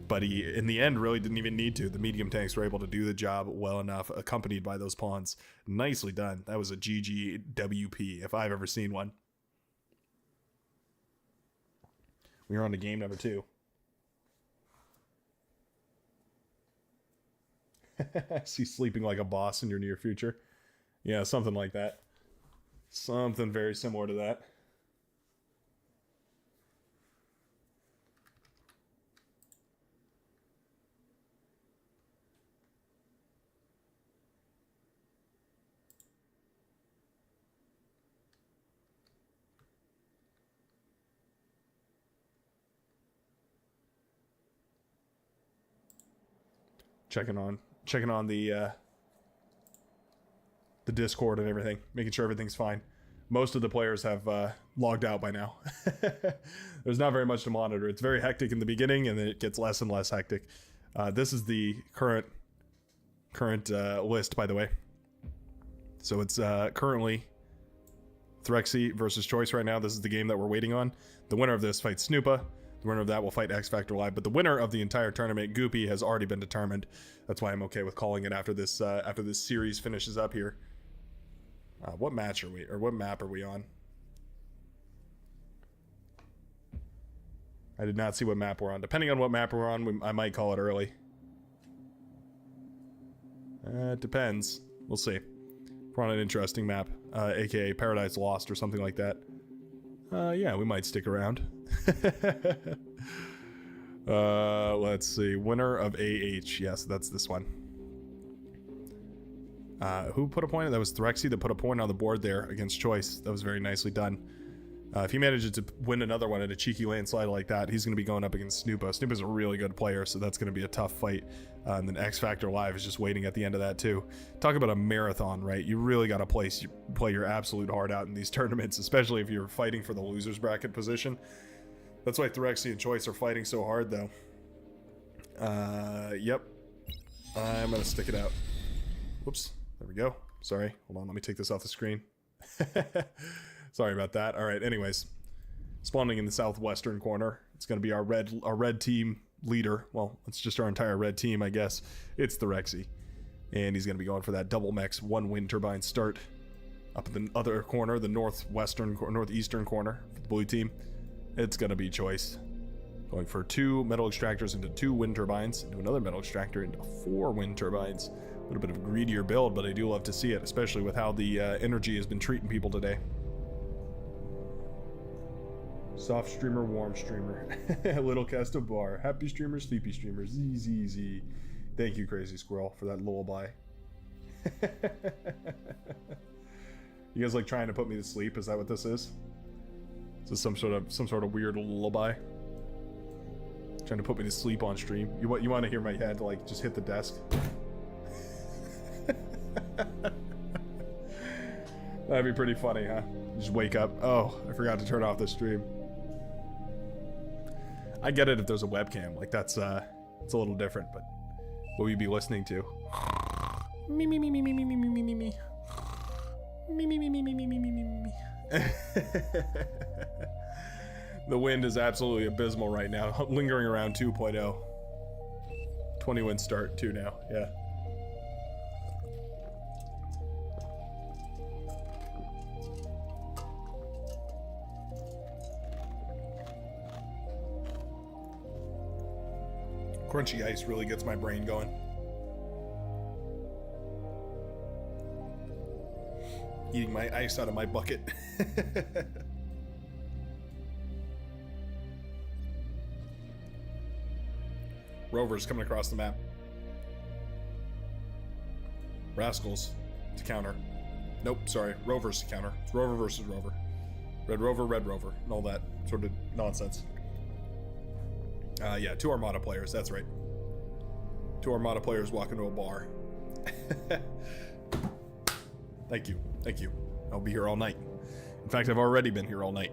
But he, in the end, really didn't even need to. The medium tanks were able to do the job well enough, accompanied by those pawns. Nicely done. That was a GGWP, if I've ever seen one. We are on to game number 2. I see sleeping like a boss in your near future. Yeah, something like that. Something very similar to that. Checking on the Discord and everything, making sure everything's fine. Most of the players have logged out by now. There's not very much to monitor. It's very hectic in the beginning, and then it gets less and less hectic. This is the current list, by the way. So it's currently Thyrexi versus Choice right now. This is the game that we're waiting on. The winner of this fights Snoopa. The winner of that will fight X Factor Live, but the winner of the entire tournament, Goopy, has already been determined. That's why I'm okay with calling it after this series finishes up here. What match are we, or what map are we on? I did not see what map we're on. Depending on what map we're on, I might call it early. It depends. We'll see. We're on an interesting map, aka Paradise Lost or something like that. Yeah, we might stick around. Let's see. Winner of AH. Yes, that's this one. Who put a point? That was Thyrexi that put a point on the board there against Choice. That was very nicely done. If he manages to win another one at a cheeky landslide like that, he's going to be going up against Snoopa. Snoopa's a really good player, so that's going to be a tough fight. And then X Factor Live is just waiting at the end of that too. Talk about a marathon, right? You really got to play your absolute heart out in these tournaments, especially if you're fighting for the losers bracket position. That's why Thyrexi and Choice are fighting so hard, though. Yep. I'm going to stick it out. Whoops. There we go. Sorry. Hold on. Let me take this off the screen. Sorry about that. All right. Anyways, spawning in the southwestern corner, it's going to be our red team leader. Well, it's just our entire red team, I guess. It's Thyrexi, and he's going to be going for that double mechs 1 wind turbine start. Up in the other corner, the northeastern corner for the blue team, it's going to be Choice. Going for 2 metal extractors into 2 wind turbines, into another metal extractor into 4 wind turbines. A little bit of a greedier build, but I do love to see it, especially with how the energy has been treating people today. Soft streamer, warm streamer. Little cast of bar. Happy streamer, sleepy streamer. Z. Thank you, Crazy Squirrel, for that lullaby. You guys like trying to put me to sleep? Is that what this is? Is this some sort of weird lullaby? Trying to put me to sleep on stream. You want to hear my head like just hit the desk? That'd be pretty funny, huh? Just wake up. Oh, I forgot to turn off the stream. I get it if there's a webcam. Like that's it's a little different, but what will you be listening to? Me. The wind is absolutely abysmal right now. Lingering around 2.0. 20 wind start 2 now. Yeah. Crunchy ice really gets my brain going. Eating my ice out of my bucket. Rovers coming across the map. Rascals to counter. Nope, sorry. Rovers to counter. It's Rover versus Rover. Red Rover, and all that sort of nonsense. Yeah, 2 Armada players, that's right. 2 Armada players walk into a bar. Thank you. I'll be here all night. In fact, I've already been here all night.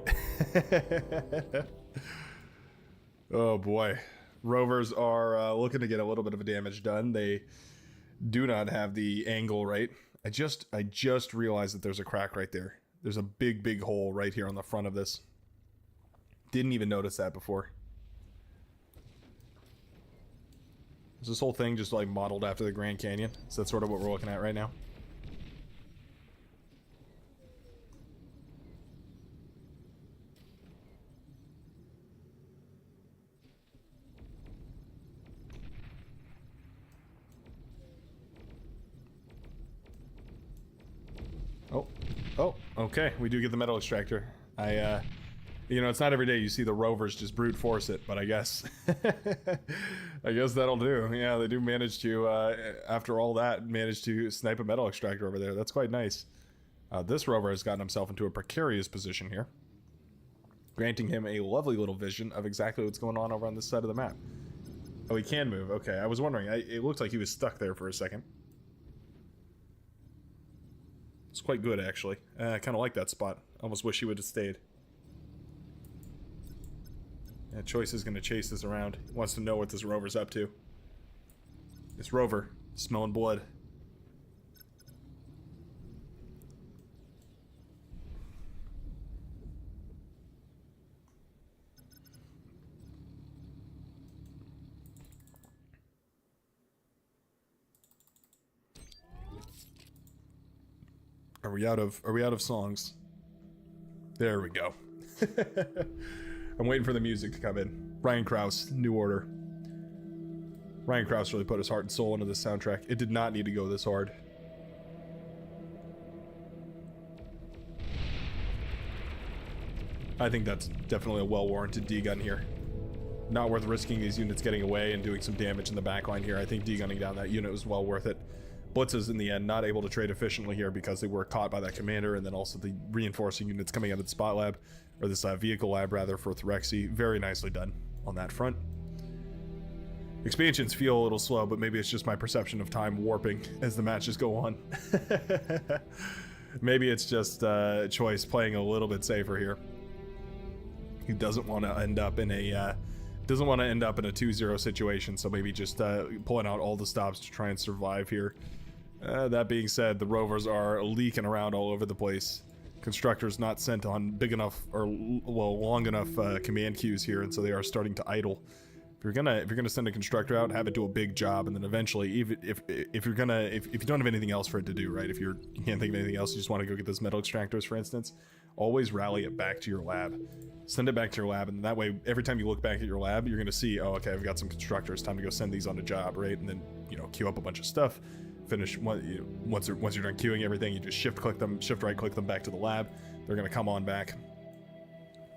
Oh boy. Rovers are looking to get a little bit of a damage done. They do not have the angle right. I just realized that there's a crack right there. There's a big hole right here on the front of this. Didn't even notice that before. Is this whole thing just like modeled after the Grand Canyon? Is that sort of what we're looking at right now? Oh, okay. We do get the metal extractor. You know, it's not every day you see the Rovers just brute force it, but I guess, I guess that'll do. Yeah, they do manage to, after all that, manage to snipe a metal extractor over there. That's quite nice. This Rover has gotten himself into a precarious position here, granting him a lovely little vision of exactly what's going on over on this side of the map. Oh, he can move. Okay, I was wondering. It looked like he was stuck there for a second. It's quite good, actually. I kind of like that spot. Almost wish he would have stayed. Yeah, Choice is going to chase this around. He wants to know what this Rover's up to. This Rover, smelling blood. Are we out of songs? There we go. I'm waiting for the music to come in. Ryan Krause, New Order. Ryan Krause really put his heart and soul into this soundtrack. It did not need to go this hard. I think that's definitely a well-warranted D-gun here. Not worth risking these units getting away and doing some damage in the backline here. I think D-gunning down that unit was well worth it. Blitzes in the end not able to trade efficiently here because they were caught by that commander, and then also the reinforcing units coming out of the spot lab, or this vehicle lab rather, for Thyrexi. Very nicely done on that front. Expansions feel a little slow, but maybe it's just my perception of time warping as the matches go on. Maybe it's just Choice playing a little bit safer here. He doesn't want to end up in a 2-0 situation, so maybe just pulling out all the stops to try and survive here. That being said, the Rovers are leaking around all over the place. Constructors not sent on big enough or long enough command queues here, and so they are starting to idle. If you're gonna send a constructor out, have it do a big job, and then eventually, even if you don't have anything else for it to do, right? If you can't think of anything else, you just want to go get those metal extractors, for instance, always rally it back to your lab. Send it back to your lab, and that way, every time you look back at your lab, you're gonna see, oh, okay, I've got some constructors. Time to go send these on a job, right? And then queue up a bunch of stuff. Finish once you're done queuing everything, you just shift right click them back to the lab. They're gonna come on back.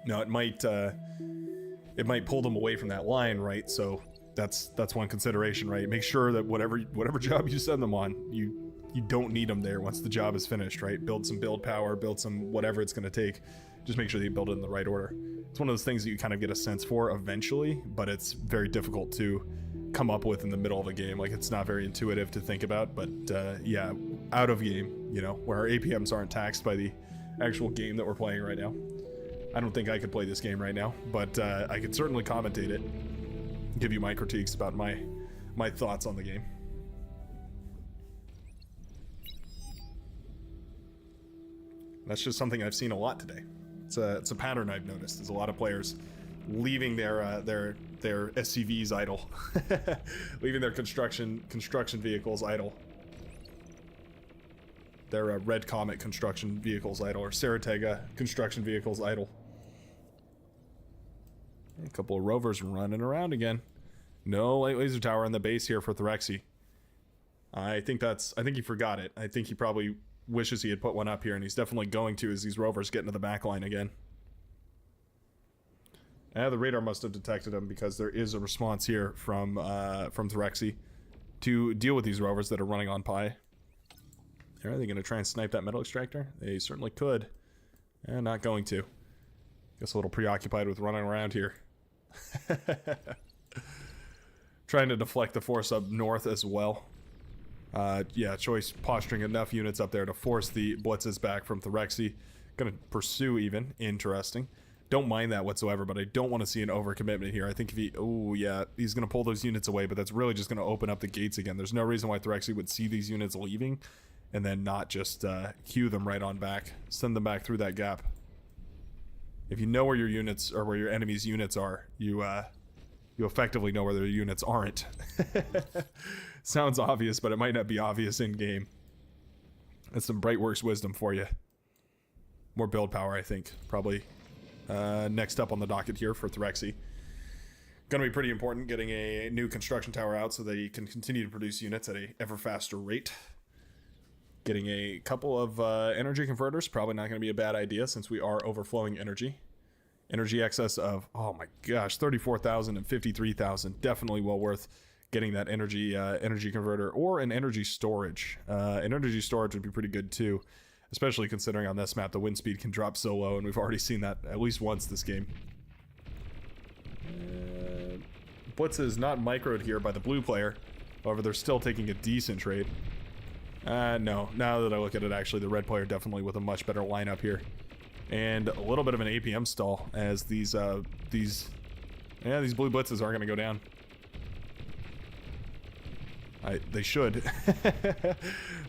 Now it might pull them away from that line, right? So that's one consideration, right? Make sure that whatever job you send them on, you don't need them there once the job is finished, right? Build some build power, build some whatever it's going to take. Just make sure that you build it in the right order. It's one of those things that you kind of get a sense for eventually, but it's very difficult to come up with in the middle of a game. Like, it's not very intuitive to think about, but yeah, out of game, you know, where our APMs aren't taxed by the actual game that we're playing right now. I don't think I could play this game right now, but I could certainly commentate it, give you my critiques about my thoughts on the game. That's just something I've seen a lot today. It's a pattern I've noticed. There's a lot of players leaving their SCVs idle, leaving their construction vehicles idle. Their Red Comet construction vehicles idle, or Saratega construction vehicles idle. A couple of rovers running around again. No light laser tower on the base here for Thyrexi. I think he forgot it. I think he probably wishes he had put one up here, and he's definitely going to as these rovers get into the back line again. The radar must have detected him, because there is a response here from Thyrexi to deal with these rovers that are running on Pi. Are they going to try and snipe that metal extractor? They certainly could. And not going to. Guess a little preoccupied with running around here. Trying to deflect the force up north as well. Yeah, Choice posturing enough units up there to force the blitzes back from Thyrexi. Gonna pursue even. Interesting. Don't mind that whatsoever, but I don't want to see an overcommitment here. I think if he... Oh, yeah. He's going to pull those units away, but that's really just going to open up the gates again. There's no reason why Thyrexi would see these units leaving and then not just queue them right on back. Send them back through that gap. If you know where your units, or where your enemy's units are, you effectively know where their units aren't. Sounds obvious, but it might not be obvious in-game. That's some Brightworks wisdom for you. More build power, I think. Probably next up on the docket here for Thyrexi. Gonna be pretty important getting a new construction tower out so they can continue to produce units at a ever faster rate. Getting a couple of energy converters, probably not going to be a bad idea since we are overflowing energy. Energy excess of, oh my gosh, 34,000 and 53,000. Definitely well worth getting that energy converter, or an energy storage. An energy storage would be pretty good too, especially considering on this map the wind speed can drop so low, and we've already seen that at least once this game. Blitz is not microed here by the blue player. However, they're still taking a decent trade. No, now that I look at it, actually, the red player definitely with a much better lineup here. And a little bit of an APM stall as these blue blitzes are going to go down. They should.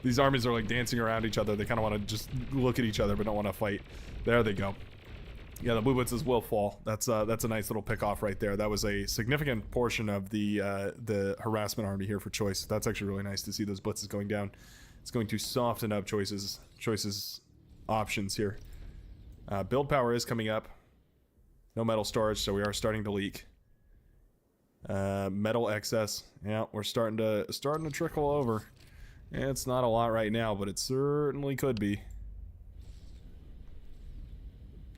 These armies are like dancing around each other. They kind of want to just look at each other but don't want to fight. There they go. Yeah, the blue blitzes will fall. That's a nice little pick off right there. That was a significant portion of the harassment army here for Choice. That's actually really nice to see those blitzes going down. It's going to soften up Choice's options here. Build power is coming up. No metal storage, so we are starting to leak. Metal excess. Yeah, we're starting to trickle over. Yeah, it's not a lot right now, but it certainly could be.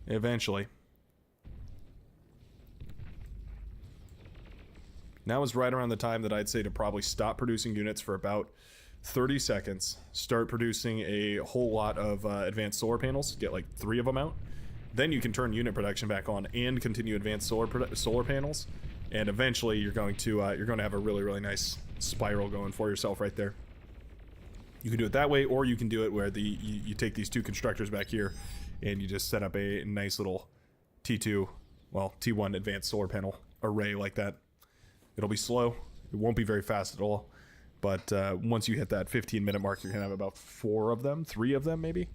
Eventually. Now is right around the time that I'd say to probably stop producing units for about 30 seconds. Start producing a whole lot of advanced solar panels. Get like 3 of them out. Then you can turn unit production back on and continue advanced solar panels. And eventually you're going to have a really, really nice spiral going for yourself right there. You can do it that way, or you can do it where you take these 2 constructors back here and you just set up a nice little T1 advanced solar panel array like that. It'll be slow. It won't be very fast at all. But once you hit that 15-minute mark, you're going to have about 4 of them, 3 of them maybe.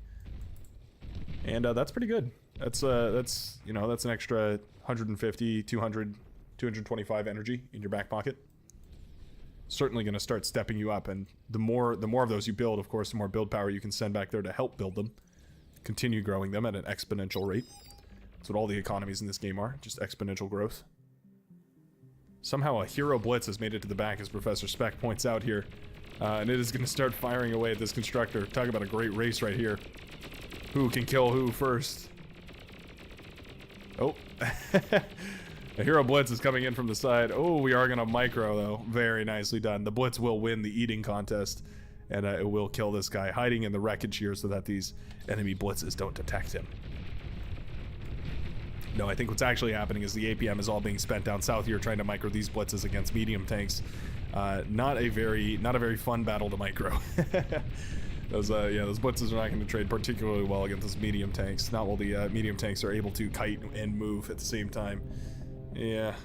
And that's pretty good. That's an extra 150, 200, 225 energy in your back pocket. Certainly going to start stepping you up, and the more of those you build, of course, the more build power you can send back there to help build them. Continue growing them at an exponential rate. That's what all the economies in this game are, just exponential growth. Somehow a hero blitz has made it to the back, as Professor Speck points out here. And it is going to start firing away at this constructor. Talk about a great race right here. Who can kill who first? Oh. A hero blitz is coming in from the side. Oh, we are going to micro, though. Very nicely done. The blitz will win the eating contest, and it will kill this guy, hiding in the wreckage here so that these enemy blitzes don't detect him. No, I think what's actually happening is the APM is all being spent down south here trying to micro these blitzes against medium tanks. Not a very fun battle to micro. Those blitzes are not going to trade particularly well against those medium tanks. Not while the medium tanks are able to kite and move at the same time. Yeah.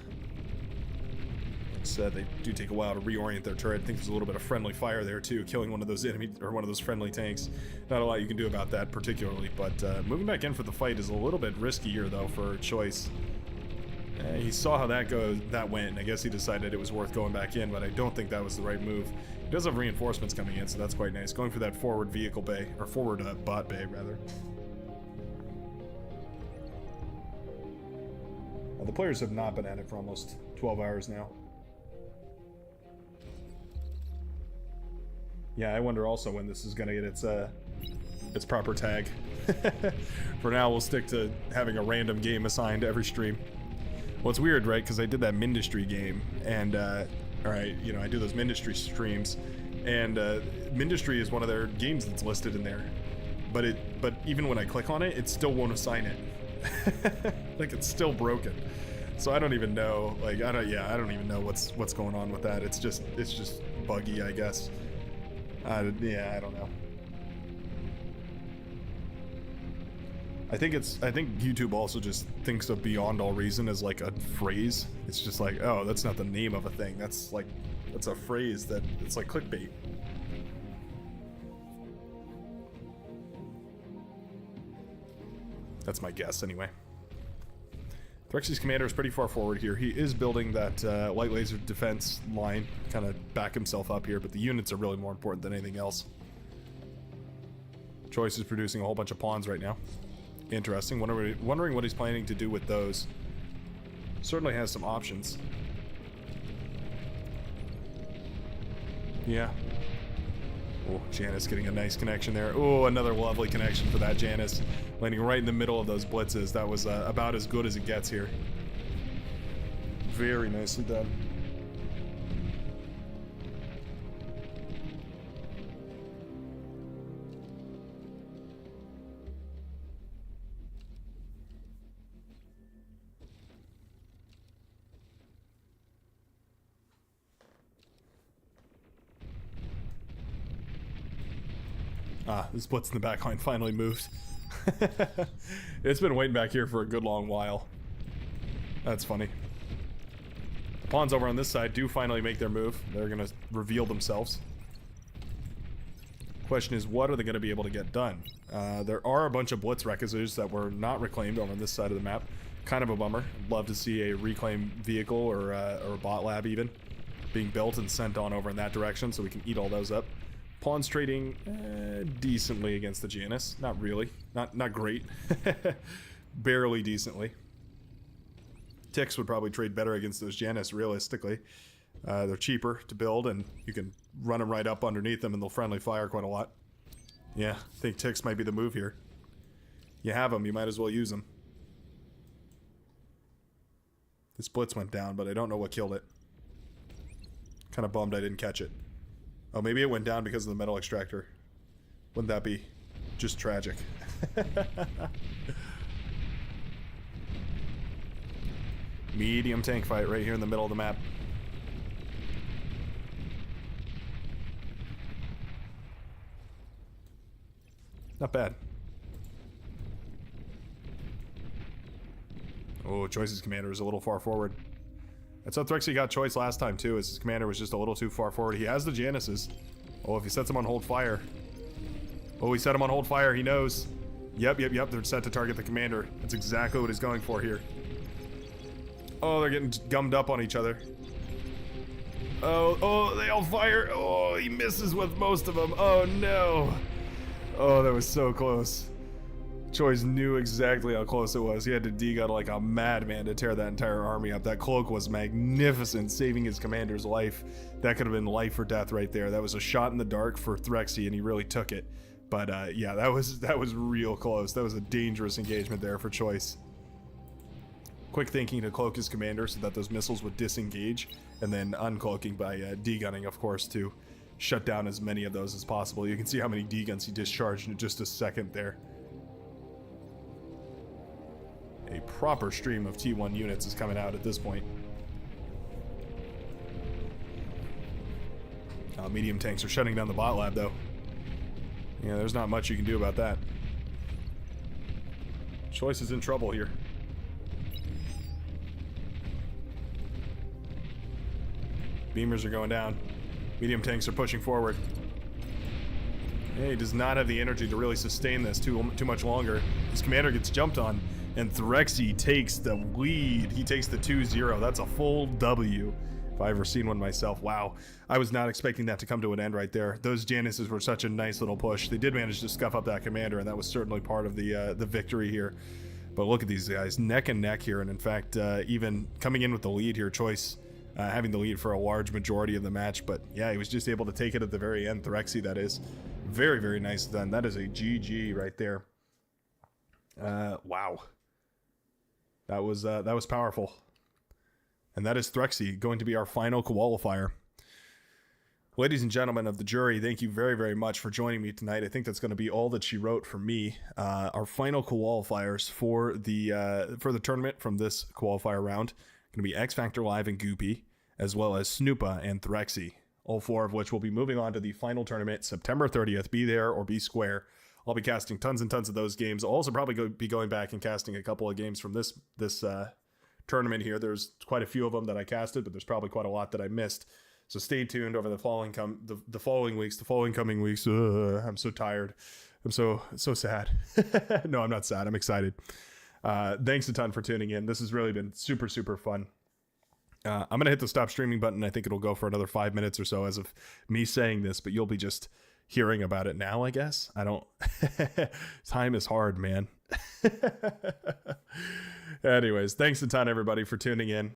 Said they do take a while to reorient their turret. I think there's a little bit of friendly fire there too, killing one of those enemy or one of those friendly tanks. Not a lot you can do about that particularly, but moving back in for the fight is a little bit riskier though for Choice. He saw how that went. I guess he decided it was worth going back in, but I don't think that was the right move. He does have reinforcements coming in, so that's quite nice. Going for that forward vehicle bay, or forward bot bay rather. The players have not been at it for almost 12 hours now. Yeah, I wonder also when this is going to get its proper tag. For now, we'll stick to having a random game assigned to every stream. Well, it's weird, right? Because I did that Mindustry game, and, alright, you know, I do those Mindustry streams, and Mindustry is one of their games that's listed in there. But even when I click on it, it still won't assign it. Like, it's still broken. So I don't even know, like, I don't even know what's going on with that. It's just buggy, I guess. Yeah, I don't know. I think YouTube also just thinks of beyond all reason as like a phrase. It's just like, oh, that's not the name of a thing. That's a phrase that it's like clickbait. That's my guess anyway. Threxi's commander is pretty far forward here. He is building that light laser defense line, kind of back himself up here, but the units are really more important than anything else. Choice is producing a whole bunch of pawns right now. Interesting. Wondering what he's planning to do with those. Certainly has some options. Yeah. Oh, Janice getting a nice connection there. Oh, another lovely connection for that Janice. Landing right in the middle of those blitzes. That was about as good as it gets here. Very nicely done. Ah, this blitz in the back line finally moved. It's been waiting back here for a good long while. That's funny. The pawns over on this side do finally make their move. They're going to reveal themselves. Question is, what are they going to be able to get done? There are a bunch of blitz wreckers that were not reclaimed over on this side of the map. Kind of a bummer. Love to see a reclaimed vehicle or a bot lab even being built and sent on over in that direction so we can eat all those up. Pawns trading decently against the Janus. Not really. Not great. Barely decently. Ticks would probably trade better against those Janus, realistically. They're cheaper to build, and you can run them right up underneath them, and they'll friendly fire quite a lot. Yeah, I think Ticks might be the move here. You have them, you might as well use them. This blitz went down, but I don't know what killed it. Kind of bummed I didn't catch it. Oh, maybe it went down because of the metal extractor. Wouldn't that be just tragic? Medium tank fight right here in the middle of the map. Not bad. Oh, Choice's commander is a little far forward. That's how Threxy got Choice last time too, is his commander was just a little too far forward. He has the Januses. Oh, if he sets him on hold fire. Oh, he set him on hold fire, he knows. Yep, they're set to target the commander. That's exactly what he's going for here. Oh, they're getting gummed up on each other. Oh, they all fire. Oh, he misses with most of them. Oh, no. Oh, that was so close. Choice knew exactly how close it was. He had to dig out like a madman to tear that entire army up. That cloak was magnificent, saving his commander's life. That could have been life or death right there. That was a shot in the dark for Threxy, and he really took it. But yeah, that was real close. That was a dangerous engagement there for Choice. quick thinking to cloak his commander so that those missiles would disengage, and then uncloaking by D-gunning, of course, to shut down as many of those as possible. You can see how many D-guns he discharged in just a second there. A proper stream of T1 units is coming out at this point. Medium tanks are shutting down the bot lab, though. Yeah, there's not much you can do about that. Choice is in trouble here. Beamers are going down. Medium tanks are pushing forward. He does not have the energy to really sustain this too much longer. His commander gets jumped on, and Threxy takes the lead. He takes the 2-0. That's a full W. If I've ever seen one myself. Wow. I was not expecting that to come to an end right there. Those Januses were such a nice little push. They did manage to scuff up that commander, and that was certainly part of the victory here. But look at these guys, neck and neck here, and in fact, even coming in with the lead here, Choice having the lead for a large majority of the match. But yeah, he was just able to take it at the very end. Threxy, that is. Very, very nice done. That is a GG right there. Wow. That was powerful. And that is Threxy, going to be our final qualifier. Ladies and gentlemen of the jury, thank you very, very much for joining me tonight. I think that's going to be all that she wrote for me. Our final qualifiers for the tournament from this qualifier round going to be X Factor Live and Goopy, as well as Snoopa and Threxy. All four of which will be moving on to the final tournament September 30th. Be there or be square. I'll be casting tons and tons of those games. I'll also probably be going back and casting a couple of games from this tournament here. There's quite a few of them that I casted, but there's probably quite a lot that I missed. So stay tuned over the following coming weeks. I'm so tired. I'm so sad. No, I'm not sad. I'm excited. Thanks a ton for tuning in. This has really been super, super fun. I'm going to hit the stop streaming button. I think it'll go for another 5 minutes or so as of me saying this, but you'll be just hearing about it now, I guess. I don't... Time is hard, man. Anyways, thanks a ton, everybody, for tuning in.